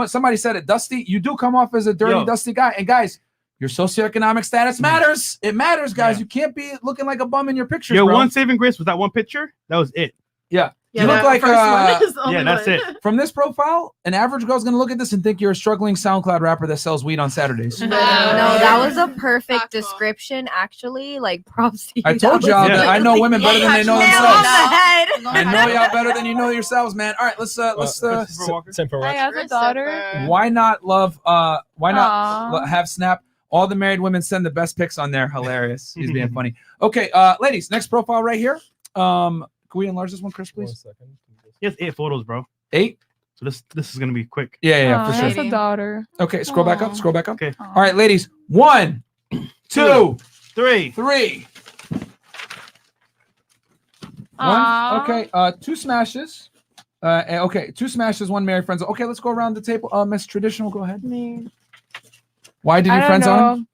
somebody said it, Dusty. You do come off as a dirty, Yo. dusty guy. And guys, your socioeconomic status matters. It matters, guys. Yeah. You can't be looking like a bum in your pictures, Yo, bro. one saving grace was that one picture. That was it. Yeah. Yeah, You look that like first one is the only Yeah, that's one. it. from this profile, an average girl's gonna look at this and think you're a struggling SoundCloud rapper that sells weed on Saturdays. No, that was a perfect description, actually. Like, props to you. I told That y'all was that I know women better than they know nail themselves. on the head. I know y'all better than you know yourselves, man. All right, let's Christopher Walker. Simple, I right? have a daughter. why not Aw. have Snap? All the married women send the best pics on there. Hilarious. He's being funny. Okay, ladies, next profile right here. Can we enlarge this one, Chris, One please? second. He has 8 photos, bro. 8? So this is gonna be quick. Yeah, Aw, for he has sure. a daughter. Okay, scroll back up. Aw. Scroll back up. Okay. All right, ladies. 1, 2, 3. 3. Aw. One. Okay. 2 smashes. Okay. 2 smashes. 1 married friends. Okay, let's go around the table. Miss Traditional, go ahead. Me. Why did I you don't friend zone? know.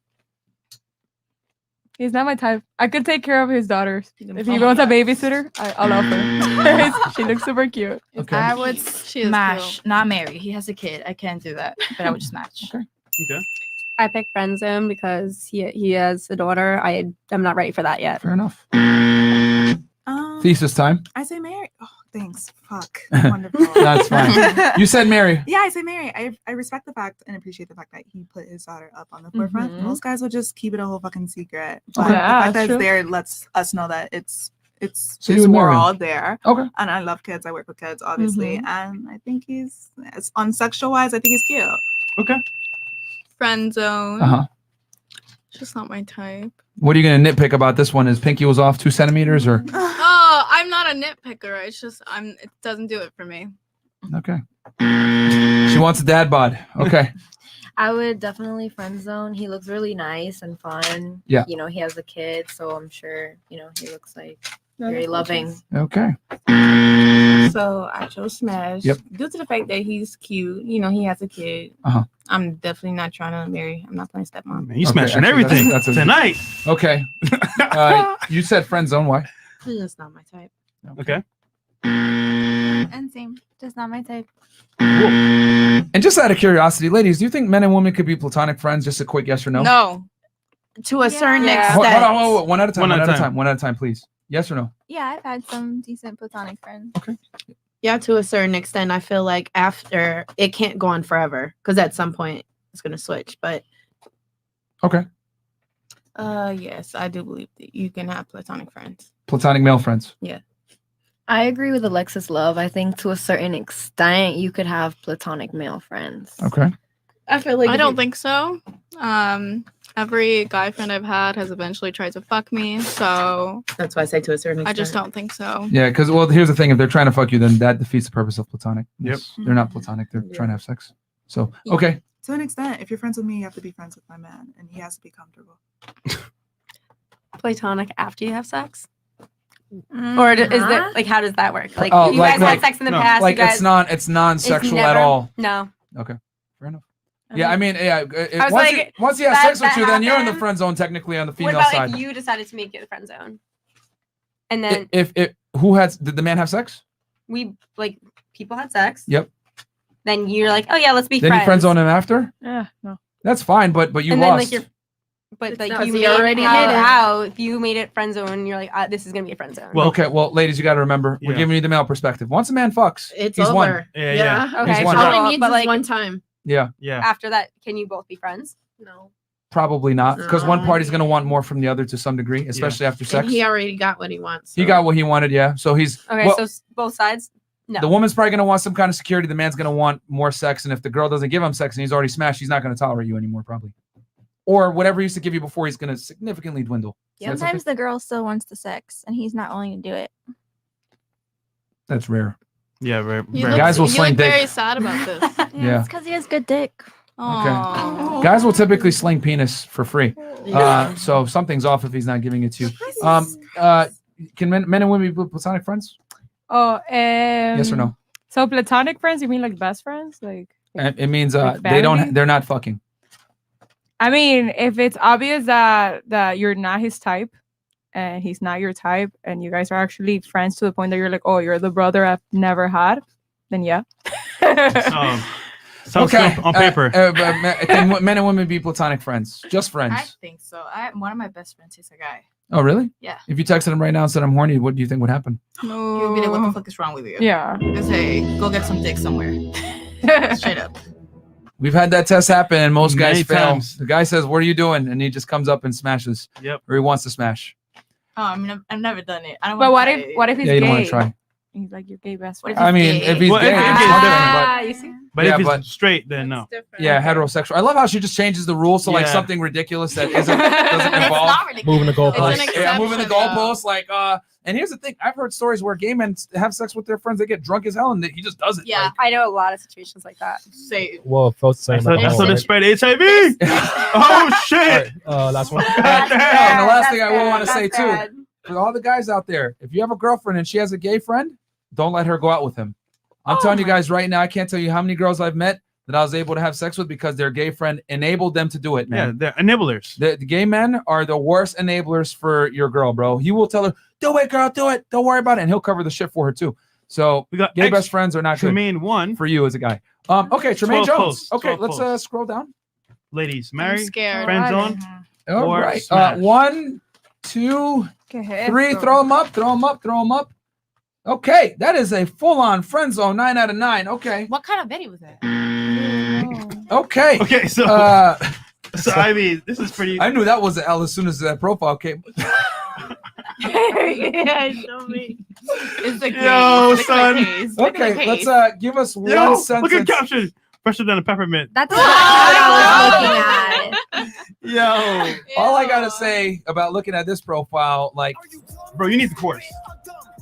He's not my type. I could take care of his daughters. If he wants a babysitter, I'll love her. She looks super cute. Okay. I would She is smash, not marry. He has a kid. I can't do that, but I would smash. Okay. Okay. I picked friend zone because he has a daughter. I'm not ready for that yet. Fair enough. Thesis time. I say Mary. Oh, thanks. Fuck. Wonderful. That's fine. You said Mary. Yeah, I say Mary. I respect the fact and appreciate the fact that he put his daughter up on the forefront. Mhm. Most guys will just keep it a whole fucking secret. But Okay. the Yeah, fact that that's it's true. there lets us know that it's So you his would marry him? world there. Okay. And I love kids. I work with kids, obviously. Mhm. And I think he's on sexual wise, I think he's cute. Okay. Friend zone. Uh huh. It's just not my type. What are you gonna nitpick about this one? Is Pinky was off 2 centimeters or? Oh, I'm not a nitpicker. It's just it doesn't do it for me. Okay. She wants a dad bod. Okay. I would definitely friend zone. He looks really nice and fun. Yeah. You know, he has a kid, so I'm sure, he looks like very loving. Okay. So I chose Smash. Yep. Due to the fact that he's cute, he has a kid. Uh-huh. I'm definitely not trying to marry. I'm not playing stepmom. Man, you Okay, smashing actually, everything that's a- tonight. Okay. You said friend zone. Why? That's not my type. Okay. And same, just not my type. And just out of curiosity, ladies, do you think men and women could be platonic friends? Just a quick yes or no. No. To a certain Yeah. Hold extent. on, hold on. One at a time. One One at at a a time. time. One at a time, please. Yes or no? Yeah, I've had some decent platonic friends. Yeah, to a certain extent, I feel like after it can't go on forever because at some point it's gonna switch. But Okay. Yes, I do believe that you can have platonic friends. Platonic male friends. Yeah. I agree with Alexis Love. I think to a certain extent you could have platonic male friends. Okay. I feel like I don't think so. Every guy friend I've had has eventually tried to fuck me, so that's why I say to a certain I extent. just don't think so. Yeah, because well, here's the thing: if they're trying to fuck you, then that defeats the purpose of platonic. Yep. They're not platonic; they're trying to have sex. So okay. To an extent, if you're friends with me, you have to be friends with my man, and he has to be comfortable. Platonic after you have sex? Or is that like how does that work? Like you guys had sex in the past. Like you guys, it's non-sexual at never- all. No. Okay, fair enough. Yeah, I mean, yeah. I was Once, like, once he has that- sex with that you, then you're in the happened. friend zone technically on the What female about side. if you decided to make it a friend zone? And then If did the man have sex? we like people had sex. Yep. Then you're like, oh yeah, let's be Then friends. you friend zone him after? Yeah, no. That's fine, but you and then lost. like you're, but like not- you he made already how, did it. how if you made it friend zone, you're like, this is gonna be a friend zone. Well, okay, well, ladies, you got to remember, we're Yeah. giving you the male perspective. Once a man fucks, It's he's over. won. Yeah. Okay, He's won. All cool, he needs but is like one time. Yeah, Yeah. after that, can you both be friends? No. probably not, because one No. party's going to want more from the other to some degree, especially after sex. And he already got what he wants. He got what he wanted, yeah. So he's Okay, well, so both sides. No. the woman's probably going to want some kind of security. The man's going to want more sex, and if the girl doesn't give him sex and he's already smashed, he's not going to tolerate you anymore, probably. Or whatever he used to give you before, he's going to significantly dwindle. So that's Sometimes okay. the girl still wants the sex, and he's not willing to do it. That's rare. Yeah, right. Guys will sling dick. very sad about this. Yeah. It's because he has good dick. Okay. Guys will typically sling penis for free. So something's off if he's not giving it to you. Can men and women be platonic friends? Oh, Yes or no? So platonic friends? You mean like best friends? Like It means Like they're not fucking. I mean, if it's obvious that you're not his type and he's not your type and you guys are actually friends to the point that you're like, oh, you're the brother I've never had, then yeah. Sounds good on paper. Can men and women be platonic friends? Just friends? I think so. One of my best friends is a guy. Oh, really? Yeah. If you texted him right now and said I'm horny, what do you think would happen? You'll be like, what the fuck is wrong with you? Yeah. Just hey, go get some dick somewhere. Straight up. We've had that test happen and most guys Many fail. times. The guy says, what are you doing? And he just comes up and smashes. Yep. Or he wants to smash. Oh, I mean, I've never done it. I don't But wanna what try if he's Yeah, you gay? don't want to try. He's like your gay best What friend. if I mean, if he's Well, gay, if it's he's one different, thing, you see? But Yeah, if he's but- straight, then no. yeah, heterosexual. I love how she just changes the rules to like Yeah. something ridiculous that doesn't involve Moving the goalposts. Yeah, moving the goalposts. Like, and here's the thing: I've heard stories where gay men have sex with their friends. They get drunk as hell, and he just does it. Yeah, I know a lot of situations like that. Say Well, folks saying I saw the spread HIV. Oh shit! Last one. And the last thing I will bad, want to say that's bad. too, for all the guys out there, if you have a girlfriend and she has a gay friend, don't let her go out with him. I'm telling you guys right now, I can't tell you how many girls I've met that I was able to have sex with because their gay friend enabled them to do it, Yeah, man. they're enablers. The gay men are the worst enablers for your girl, bro. He will tell her, do it, girl, do it. Don't worry about it. And he'll cover the shit for her too. So We got gay best friends are not good Tremaine 1. for you as a guy. Okay, Tremaine 12 Jones. posts, Okay, 12 let's posts. scroll down. Ladies, I'm married, scared. friend zone. All Or right. smash. 1, 2, Okay, 3. so- Throw them up. Throw them up. Throw them up. Okay, that is a full-on friend zone. 9 out of 9. Okay. what kind of video was that? Okay. Okay, so So I mean, this is pretty. I knew that was an L as soon as that profile came. Yeah, show me. It's the Yo, case. son. Okay, let's give us one Yo, sentence. look at caption. Fresher than a peppermint. That's what I was looking at. Yo, All I gotta say about looking at this profile, like, bro, you need the course.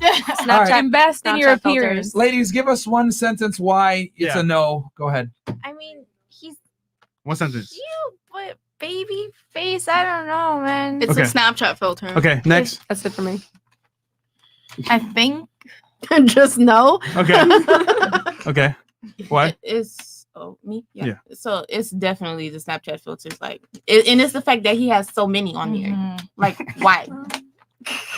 Snapchat, All right. Invest in your Snapchat filters. appearance. ladies, give us one sentence why it's Yeah. a no. Go ahead. I mean, he's One sentence. cute, but baby face, I don't know, man. It's Okay. a Snapchat filter. Okay, next. That's it for me. I think Just no. Okay. Okay. Why? it's me. Yeah. So it's definitely the Snapchat filters, like, and it's the fact that he has so many on here. Like, why?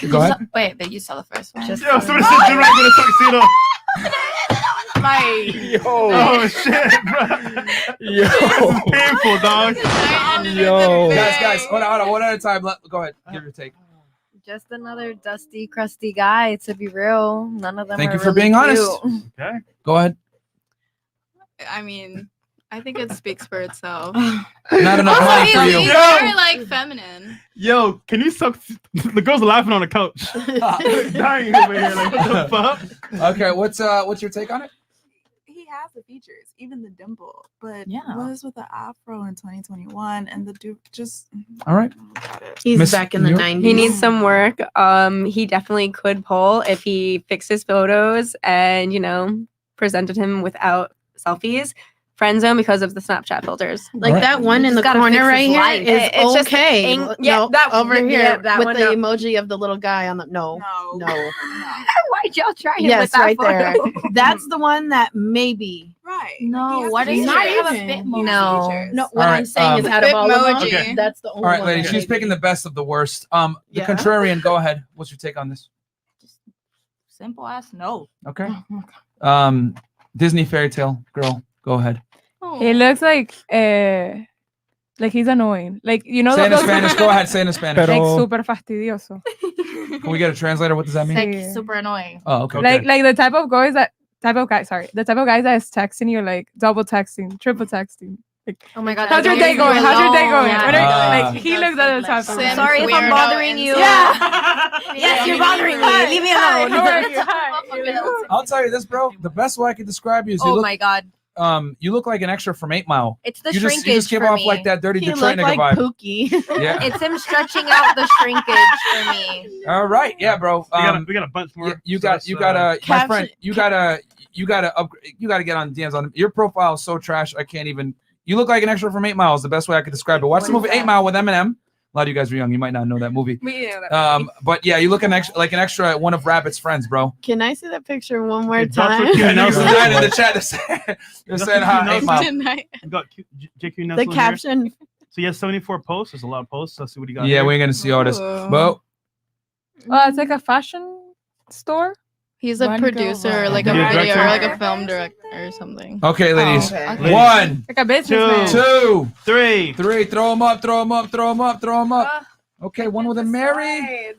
Go ahead. Wait, that you saw the first one. Just Yo, somebody said you're right with a tuxedo. Like, Oh shit, bro. Yo. This is painful, dog. Yo. Guys, hold on, one at a time. Go ahead. Give your take. just another dusty, crusty guy. To be real, none of them. Thank are you for really being honest. cute. Okay. Go ahead. I mean, I think it speaks for itself. Not enough money for you. He's very like feminine. Yo, can you suck? The girls are laughing on the couch. Dying over here. Like, what the fuck? Okay, what's your take on it? He has the features, even the dimple, but Yeah. was with the afro in 2021, and the dude just. All right. He's Miss back in the New York? 90s. He needs some work. He definitely could pull if he fixed his photos and, presented him without selfies. Friend zone because of the Snapchat filters. Like that one in the corner right here is It's just okay. yeah, that over yeah, here that with one, the no. emoji of the little guy on the no. Why'd y'all try him Yes, with that right photo? there. That's the one that maybe. Right. No, why does He's he not have a even. bit more No, features? no. What All I'm right, saying is out of all of them, Okay. that's the All only right, one. ladies, that she's maybe. picking the best of the worst. The Yeah. contrarian, go ahead. What's your take on this? Simple ass no. Okay. Disney fairy tale girl, go ahead. He looks like he's annoying. Like, Say it in those- Spanish. Go ahead. Say it in Spanish. Like super fastidioso. Can we get a translator? What does that mean? Like super annoying. Oh, okay. Like the type of guys that the type of guys that is texting you, like double texting, triple texting. Like, oh my god, how's your day going? How's your day going? What are- like he looks at the top. Sorry if I'm bothering you. Yes, you're bothering me. Leave me alone. I'll tell you this, bro. The best way I could describe you is you Oh look, my god. you look like an extra from 8 Mile. It's the you just shrinkage give for off me. like that dirty You Detroit look nigga like vibe. Pookie. Yeah. It's him stretching out the shrinkage for me. All right, yeah, bro. We got a bunch more. You So got let's, you gotta my caption- friend. You gotta get on DMs on him. Your profile is so trash. I can't even. You look like an extra from 8 Mile is the best way I could describe it. Watch the movie 8 Mile with Eminem. A lot of you guys are young. You might not know that movie. We know that. But yeah, you look like an extra at one of Rabbit's friends, bro. Can I see that picture one more Hey, Joshua time? Q. Yeah, Nelson. there's a guy in the chat that said hi, 8 Mile. We got JQ The Nelson. caption. So you have 74 posts. There's a lot of posts. Let's see what you got. Yeah, here. we ain't gonna see all this. Ooh. But It's like a fashion store. He's a One girl producer, vibe. like a Yeah, video, or like director. a film director or something. okay, ladies. okay. One, Like a businessman. two, Three. three. Throw them up. Throw them up. Throw them up. Throw them up. Okay, one with a Mary.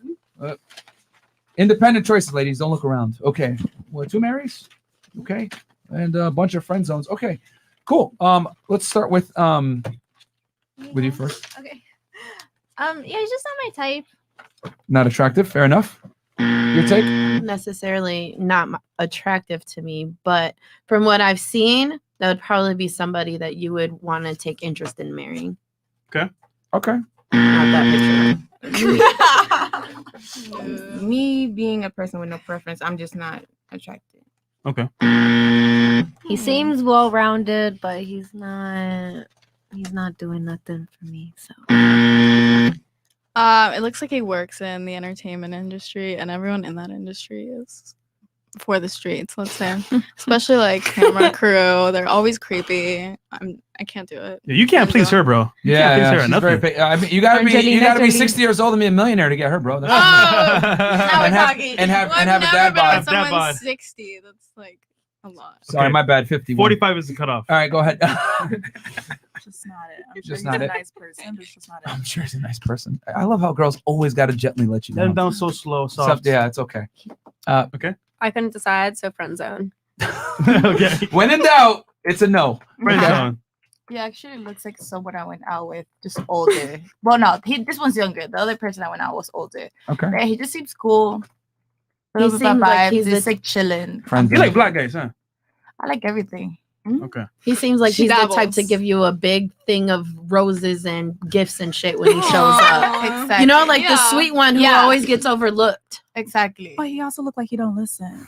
Independent choices, ladies. Don't look around. Okay, well, 2 Marys. Okay, and a bunch of friend zones. Okay, cool. Let's start with you first. Okay. Yeah, he's just not my type. Not attractive. Fair enough. Your take? Necessarily not attractive to me, but from what I've seen, that would probably be somebody that you would want to take interest in marrying. Okay. Okay. Not that picture. Me being a person with no preference, I'm just not attracted. Okay. He seems well rounded, but he's not doing nothing for me. So It looks like he works in the entertainment industry, and everyone in that industry is for the streets. Let's say, especially like camera crew, they're always creepy. I can't do it. Yeah, you can't please her, bro. You Yeah, can't please her. she's Nothing. very. I mean, you gotta be Angelina Jolie. 60 years old and be a millionaire to get her, bro. That's Now we're and have talking. and have Well, and I've have a never dad been bod. with Dad someone bod. 60. That's like a lot. Sorry, Okay. my bad. 50. 45 is the cutoff. All right, go ahead. Just not it. I'm Just sure he's not a it. nice person, but it's just not it. I'm sure he's a nice person. I love how girls always got to gently let you Let him down. down so slow, Except, soft. yeah, it's okay. Okay. I couldn't decide, so friend zone. Okay. When in doubt, it's a no. Friend Okay. zone. He actually looks like someone I went out with, just older. Well, no, this one's younger. The other person I went out was older. Okay. Yeah, he just seems cool. He He seems seems like he's just the- like chilling. Friend You zone. like black guys, huh? I like everything. Okay. He seems like She he's the type dabbles. to give you a big thing of roses and gifts and shit when he shows up. Exactly. You know, like the Yeah. sweet one who Yeah. always gets overlooked. Exactly. But he also look like he don't listen.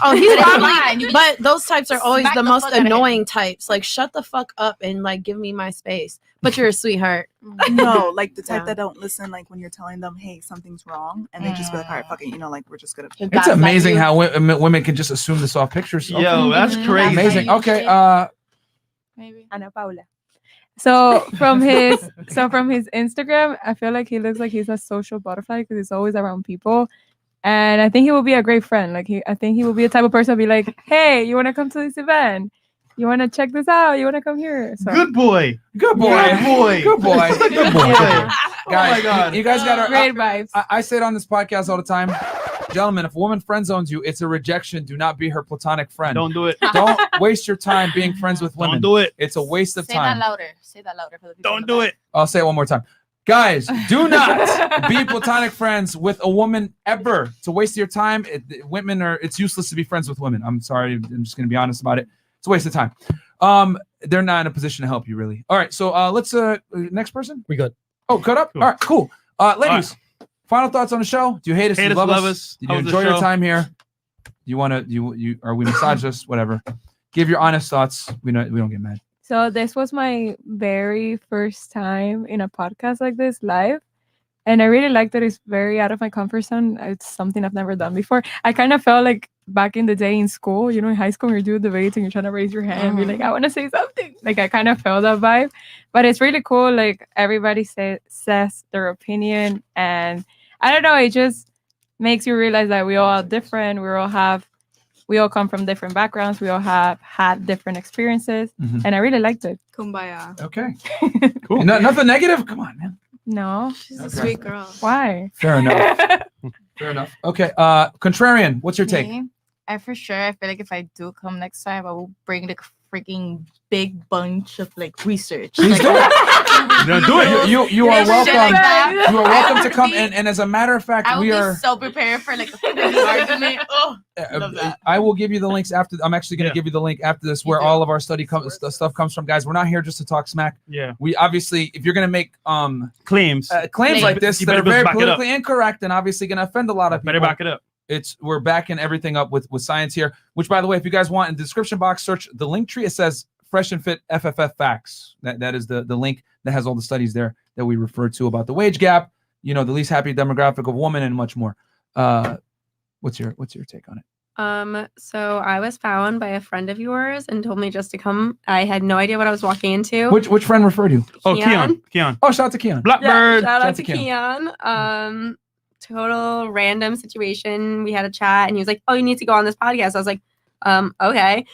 Oh, he's But it's probably. fine. You But those types are always smack the the most fuck out of him. annoying types. Like, shut the fuck up and like give me my space. But you're a sweetheart. No, like the type Yeah. that don't listen, like when you're telling them, hey, something's wrong, and they just be like, all right, fuck it, like we're just gonna. It's amazing how women can just assume this off pictures. Okay. Yo, that's crazy. Amazing. Okay. Maybe. Ana Paula. So from his Instagram, I feel like he looks like he's a social butterfly because he's always around people. And I think he will be a great friend. I think he will be a type of person to be like, hey, you want to come to this event? You want to check this out? You want to come here? So, Good boy. Good boy. Good boy. Good boy. Good boy. Yeah. Guys, God. you guys got Great vibes. I say it on this podcast all the time. Gentlemen, if a woman friend zones you, it's a rejection. Do not be her platonic friend. Don't do it. Don't waste your time being friends with women. Don't do it. It's a waste of Say time. that louder. Say that louder for the people. Don't do it. I'll say it one more time. Guys, do not be platonic friends with a woman ever. It's a waste of your time. It's useless to be friends with women. I'm sorry. I'm just going to be honest about it. It's a waste of time. They're not in a position to help you, really. All right. So let's, next person. We good. Oh, cut up? Cool. All right, cool. Ladies, final thoughts on the show? Do you hate us? Do you love us? Did you How was the enjoy your show? time here? You want to, are we misogynist? Whatever. Give your honest thoughts. We don't get mad. So this was my very first time in a podcast like this live. And I really like that it's very out of my comfort zone. It's something I've never done before. I kind of felt like back in the day in school, in high school, when you're doing debates and you're trying to raise your hand and be like, I want to say something. Like, I kind of felt that vibe. But it's really cool. Like, everybody says their opinion. And I don't know, it just makes you realize that we all are different. We all come from different backgrounds. We all have had different experiences. Mhm. And I really liked it. Kumbaya. Okay. Cool. Nothing negative? Come on, man. No. She's a sweet girl. Why? Fair enough. Fair enough. Okay. Contrarian, what's your take? Me? I feel like if I do come next time, I will bring the freaking big bunch of research. Please do it. No, do it. You are Shit like that. welcome. You are welcome to come. And as a matter of fact, I will we be are. so prepared for a argument. Oh, love that. I will give you the links after. I'm actually going to give you the link after this, where all of our stuff comes from, guys. We're not here just to talk smack. Yeah. We obviously, if you're going to make claims like this you that are better very back it up. politically incorrect and obviously going to offend a lot of people, Better back it up. We're backing everything up with science here. Which, by the way, if you guys want, in the description box, search the link tree. It says Fresh and Fit FFF Facts. That is the link that has all the studies there that we refer to about the wage gap, the least happy demographic of women, and much more. What's your take on it? So I was found by a friend of yours and told me just to come. I had no idea what I was walking into. Which friend referred you? Oh, Keon. Keon. Oh, shout out to Keon. Blackbird. Shout out to Keon. Total random situation. We had a chat and he was like, oh, you need to go on this podcast. I was like, okay.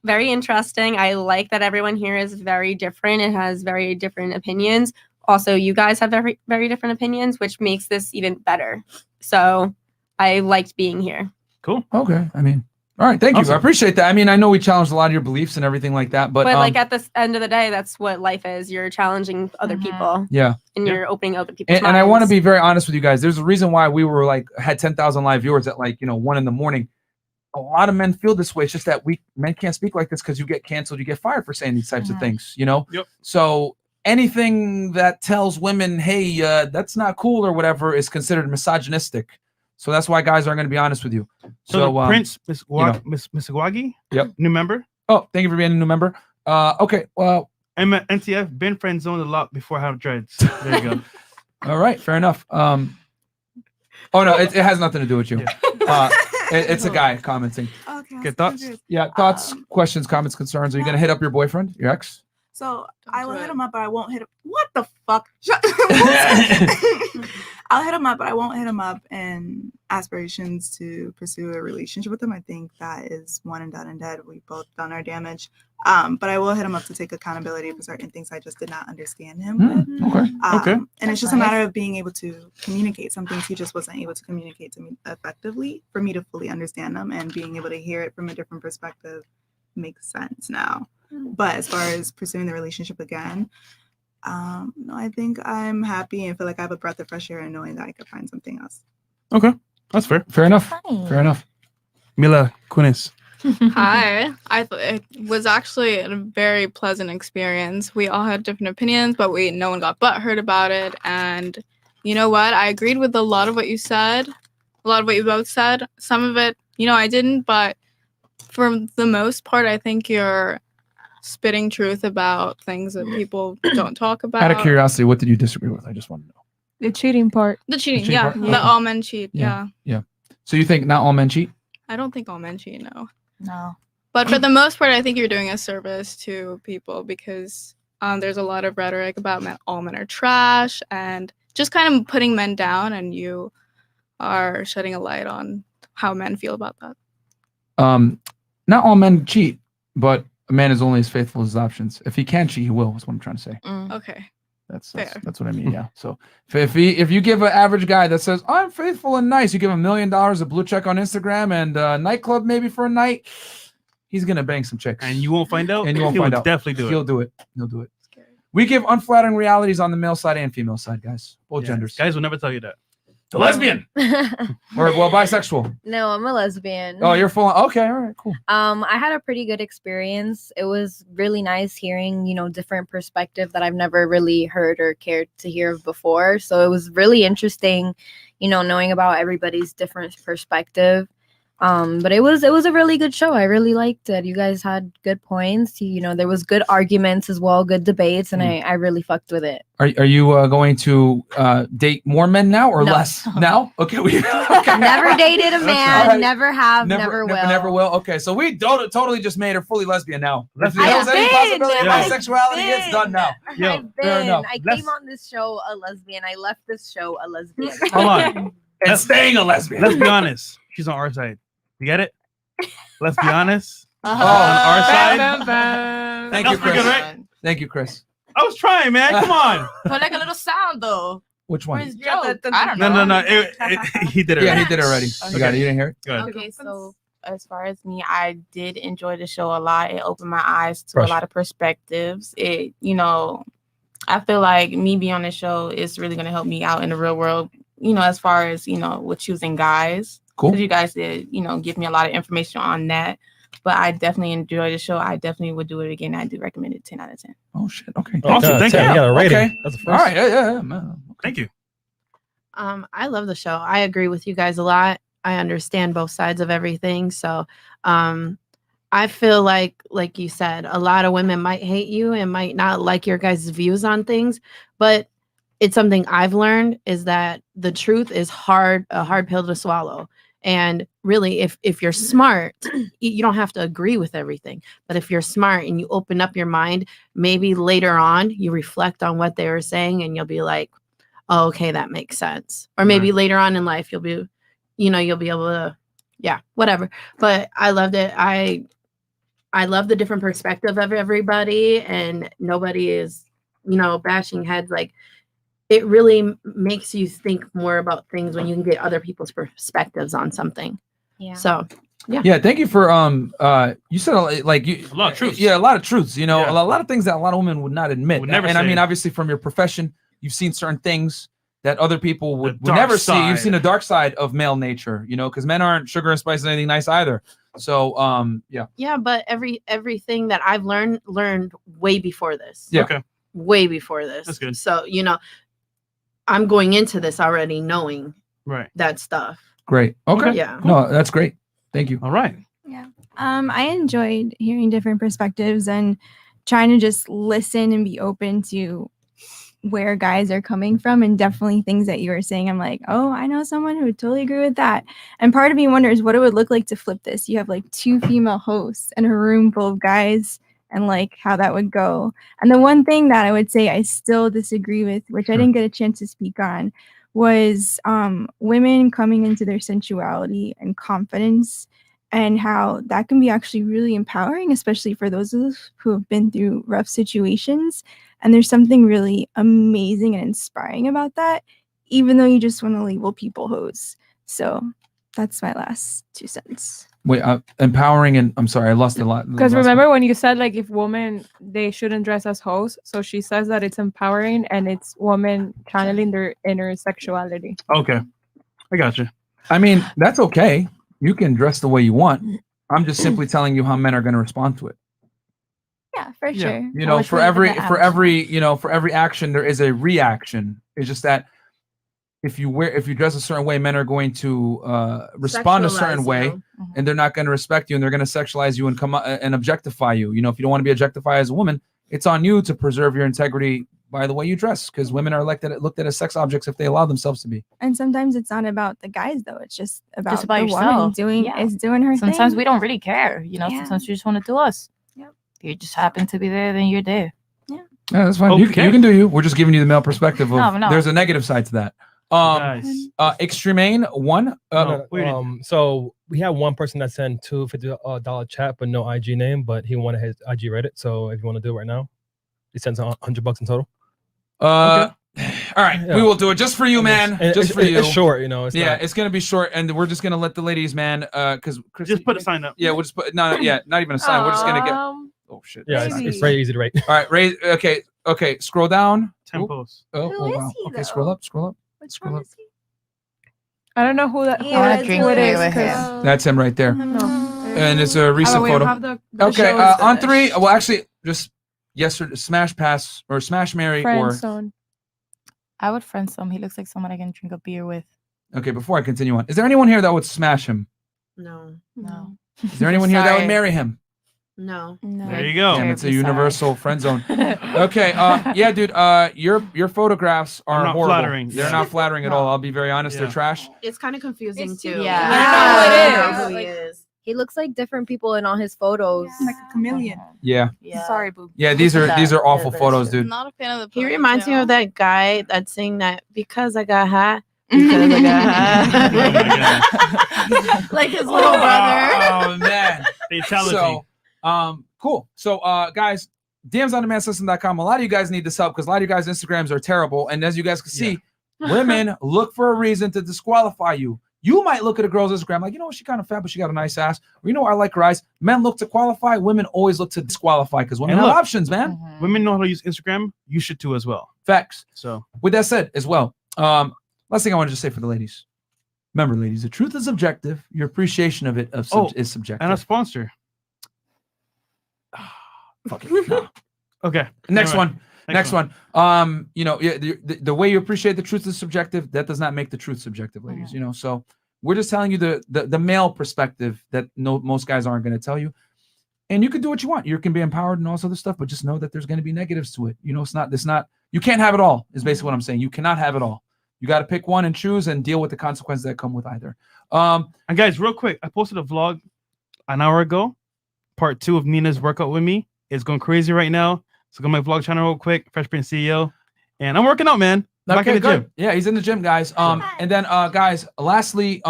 Very interesting. I like that everyone here is very different. It has very different opinions. Also, you guys have very, very different opinions, which makes this even better. So I liked being here. Cool. Okay. All right. Thank you. Awesome. I appreciate that. I know we challenged a lot of your beliefs and everything like that, but at the end of the day, that's what life is. You're challenging other people. Yeah. And you're opening other people's and I minds. want to be very honest with you guys. There's a reason why we were had 10,000 live viewers at 1 a.m. A lot of men feel this way. It's just that men can't speak like this because you get canceled, you get fired for saying these types of things, Yep. So anything that tells women, hey, that's not cool or whatever is considered misogynistic. So that's why guys aren't going to be honest with you. So the Prince, Miss Wagi, Yep. New member. Oh, thank you for being a new member. Okay, well, I'm at NTF, been friend zoned a lot before I have dreads. There you go. All right, fair enough. Oh no, it has nothing to do with you. It's a guy commenting. Okay. Good thoughts? Yeah, thoughts, questions, comments, concerns. Are you gonna hit up your boyfriend, your ex? So I will hit him up, but I won't hit him. What the fuck? I'll hit him up, but I won't hit him up in aspirations to pursue a relationship with him. I think that is one and done and dead. We've both done our damage. But I will hit him up to take accountability for certain things I just did not understand him with. Okay. And it's just a matter of being able to communicate. Some things he just wasn't able to communicate to me effectively for me to fully understand them, and being able to hear it from a different perspective makes sense now. But as far as pursuing the relationship again, no, I think I'm happy and feel like I have a breath of fresh air and knowing that I could find something else. Okay, that's fair. Fair enough. Fair enough. Mila Kunis. Hi. It was actually a very pleasant experience. We all had different opinions, but no one got butthurt about it. And you know what? I agreed with a lot of what you said, a lot of what you both said. Some of it, I didn't, but for the most part, I think you're spitting truth about things that people don't talk about. Out of curiosity, what did you disagree with? I just want to know. The cheating part. The cheating, cheating yeah. part? The all men cheat, yeah. Yeah. So you think not all men cheat? I don't think all men cheat, no. No. But for the most part, I think you're doing a service to people because there's a lot of rhetoric about all men are trash and just kind of putting men down, and you are shedding a light on how men feel about that. Not all men cheat, but a man is only as faithful as his options. If he can cheat, he will. That's what I'm trying to say. Okay. That's what I mean. Yeah. So if you give an average guy that says I'm faithful and nice, you give him $1 million, a blue check on Instagram, and a nightclub maybe for a night, he's gonna bang some chicks. And you won't find out. And you won't He find will out. Definitely do it. He'll do it. He'll do it. We give unflattering realities on the male side and female side, guys. Both genders. Guys will never tell you that. The lesbian. Or bisexual. No, I'm a lesbian. Oh, you're full. Okay, all right, cool. I had a pretty good experience. It was really nice hearing, different perspective that I've never really heard or cared to hear before. So it was really interesting, knowing about everybody's different perspective. But it was a really good show. I really liked it. You guys had good points. There was good arguments as well, good debates, and I really fucked with it. Are you going to date more men now or No. less? Now? Okay. Never dated a man. Right. Never have. Never will. Never will. Okay, so we totally just made her fully lesbian now. If I've there's any been. possibility of I've bisexuality, it's done now. I've fair been. enough. I came on this show a lesbian. I left this show a lesbian. Hold on. And staying a lesbian. Let's be honest. She's on our side. You get it? Let's be honest. Uh-huh. On our side. Thank you, That's pretty Chris. good, right? Thank you, Chris. I was trying, man. Come on. Put like a little sound though. Which one? Where's Joe? I don't know. No. He did it. Yeah, already. he did it already. You got it. You didn't hear it? Go ahead. Okay, so as far as me, I did enjoy the show a lot. It opened my eyes to Fresh. a lot of perspectives. I feel like me being on the show is really going to help me out in the real world, as far as, with choosing guys. Cool. 'Cause you guys did, give me a lot of information on that. But I definitely enjoyed the show. I definitely would do it again. I do recommend it 10 out of 10. Oh, shit. Okay. Awesome. Thank you. You got a rating. Okay. That's the first. All right. Yeah. Man. Thank you. I love the show. I agree with you guys a lot. I understand both sides of everything. So I feel like you said, a lot of women might hate you and might not like your guys' views on things, but it's something I've learned is that the truth is a hard pill to swallow. And really, if you're smart, you don't have to agree with everything. But if you're smart and you open up your mind, maybe later on you reflect on what they were saying and you'll be like, oh, okay, that makes sense. Or maybe later on in life, you'll be able to, whatever. But I loved it. I love the different perspective of everybody, and nobody is, bashing heads. Like, it really makes you think more about things when you can get other people's perspectives on something. Yeah. So, yeah. Yeah, thank you for you said a lot of truths. Yeah, a lot of truths. A lot of things that a lot of women would not admit. Would never and I say. mean, obviously, from your profession, you've seen certain things that other people would dark never see. You've side. seen the dark side of male nature. Because men aren't sugar and spice and anything nice either. So, yeah. Yeah, but everything that I've learned way before this. Yeah. Okay. Way before this. That's good. So, I'm going into this already knowing that stuff. Great. Okay. Yeah. No, that's great. Thank you. All right. Yeah. I enjoyed hearing different perspectives and trying to just listen and be open to where guys are coming from, and definitely things that you were saying. I'm like, oh, I know someone who would totally agree with that. And part of me wonders what it would look like to flip this. You have like 2 female hosts and a room full of guys, and like how that would go. And the one thing that I would say I still disagree with, which I didn't get a chance to speak on, was women coming into their sensuality and confidence, and how that can be actually really empowering, especially for those of us who have been through rough situations. And there's something really amazing and inspiring about that, even though you just want to label people hoes. So that's my last 2 cents. Wait, empowering and I'm sorry, I lost a lot. Because remember when you said like if women they shouldn't dress as hoes, so she says that it's empowering and it's women channeling their inner sexuality. Okay. I got you. I mean, that's okay. You can dress the way you want. I'm just simply telling you how men are going to respond to it. Yeah, for sure. For every action there is a reaction. It's just that if you dress a certain way, men are going to respond a certain way, and they're not going to respect you, and they're going to sexualize you and come and objectify you. If you don't want to be objectified as a woman, it's on you to preserve your integrity by the way you dress, because women are looked at as sex objects if they allow themselves to be. And sometimes it's not about the guys though; it's just about the yourself. woman doing her thing. Sometimes we don't really care. Sometimes you just want to do us. Yep. You just happen to be there, then you're there. Yeah, that's fine. You can do you. We're just giving you the male perspective of No. there's a negative side to that. Extreme 1. So we have one person that sent $250 chat, but no IG name, but he wanted his IG Reddit. So if you want to do it right now, he sends $100 in total. All right, Yeah. we will do it just for you, man. And Just for you. It's short, you know. It's Yeah, not, it's gonna be short, and we're just gonna let the ladies, man. Because Just put a sign up. Yeah, we'll just put not even a sign. We're just gonna get. Oh shit. yeah, it's very easy to rate. All right, raise. Okay. Scroll down. 10 posts. Oh, Who is wow. he, Okay, scroll though? up. Scroll up. Which Scroll one up. is he? I don't know who that. Yeah, wanna it's drink who it beer is, with 'cause- him. That's him right there. And it's a recent we photo. have the Okay, show is on finished. 3. Well, actually, just yesterday, smash pass or smash Mary or. Friendzone. I would friend some. He looks like someone I can drink a beer with. Okay, before I continue on, is there anyone here that would smash him? No. No. Is there anyone here that would Sorry. marry him? No. There you go. Damn, it's a Terribly universal friend zone. Okay, yeah, dude. Your photographs are not horrible. flattering. They're Yeah. not flattering at all. I'll be very honest. Yeah. They're trash. It's kind of confusing too. Yeah. I don't know know who who he he is. is. He looks like different people in all his photos. Like a chameleon. Yeah. Sorry, boo. Yeah, these are awful photos, dude. Not a fan of the. He reminds me of that guy that's saying that because I got high. Because I got Like his little brother. Oh man. Fatality. So, cool. So, guys, DMsOnDemandSystem.com. A lot of you guys need this help because a lot of you guys' Instagrams are terrible. And as you guys can see, women look for a reason to disqualify you. You might look at a girl's Instagram like, you know what, she kind of fat, but she got a nice ass. Or you know, I like her eyes. Men look to qualify. Women always look to disqualify because women And have look, options, man. Women know how to use Instagram. You should too as well. Facts. So with that said, as well, last thing I want to just say for the ladies. Remember, ladies, the truth is objective. Your appreciation of it is subjective. And a sponsor. Fuck it. No. Okay. Next Anyway, one. Next one. You know, the way you appreciate the truth is subjective. That does not make the truth subjective, ladies. You know, so we're just telling you the male perspective that most guys aren't going to tell you. And you can do what you want. You can be empowered and all this other stuff, but just know that there's going to be negatives to it. You know, it's not. You can't have it all. Is basically what I'm saying. You cannot have it all. You got to pick one and choose and deal with the consequences that come with either. And guys, real quick, I posted a vlog an hour ago. Part 2 of Nina's workout with me. It's going crazy right now. So go to my vlog channel real quick, Fresh Prince CEO. And I'm working out, man. Back in the good. gym. Yeah, he's in the gym, guys. And then guys, lastly,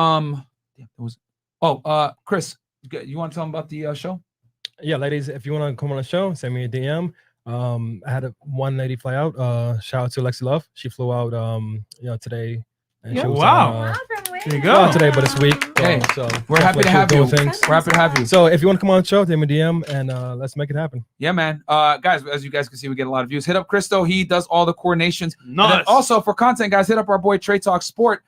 Chris, you want to tell them about the show? Yeah, ladies, if you want to come on the show, send me a DM. I had one lady fly out. Shout out to Lexi Love. She flew out today. And she was Wow. There you go. Not today, but this week. Hey, so we're happy to have you. Things. We're happy to have you. So if you want to come on the show, send me a DM and let's make it happen. Yeah, man. Guys, as you guys can see, we get a lot of views. Hit up Christo. He does all the coordinations. Nice. And then also for content, guys, hit up our boy Trey Talk Sport.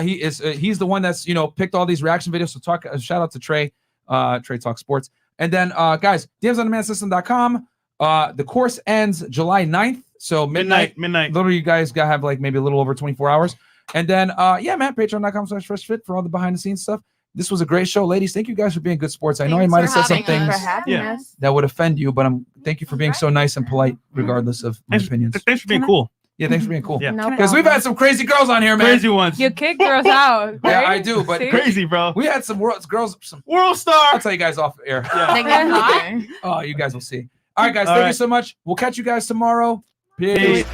He's the one that's picked all these reaction videos. So shout out to Trey, Trey Talk Sports. And then guys, DMsOnDemandSystem.com. The course ends July 9th. So midnight. Literally, you guys gotta have like maybe a little over 24 hours. And then yeah, man, patreon.com/freshfit for all the behind the scenes stuff. This was a great show, ladies. Thank you guys for being good sports. I know I might have said some things that would offend you, but thank you for being so nice and polite, regardless of my opinions. Thanks for being cool. Yeah, thanks for being cool. Yeah. Because we've had some crazy girls on here, man. Crazy ones. You kick girls out. Yeah, right? I do, but See? Crazy, bro. We had some girls, some world star. I'll tell you guys off air. Yeah. Oh, you guys will see. All right, guys, thank you so much. We'll catch you guys tomorrow. Peace.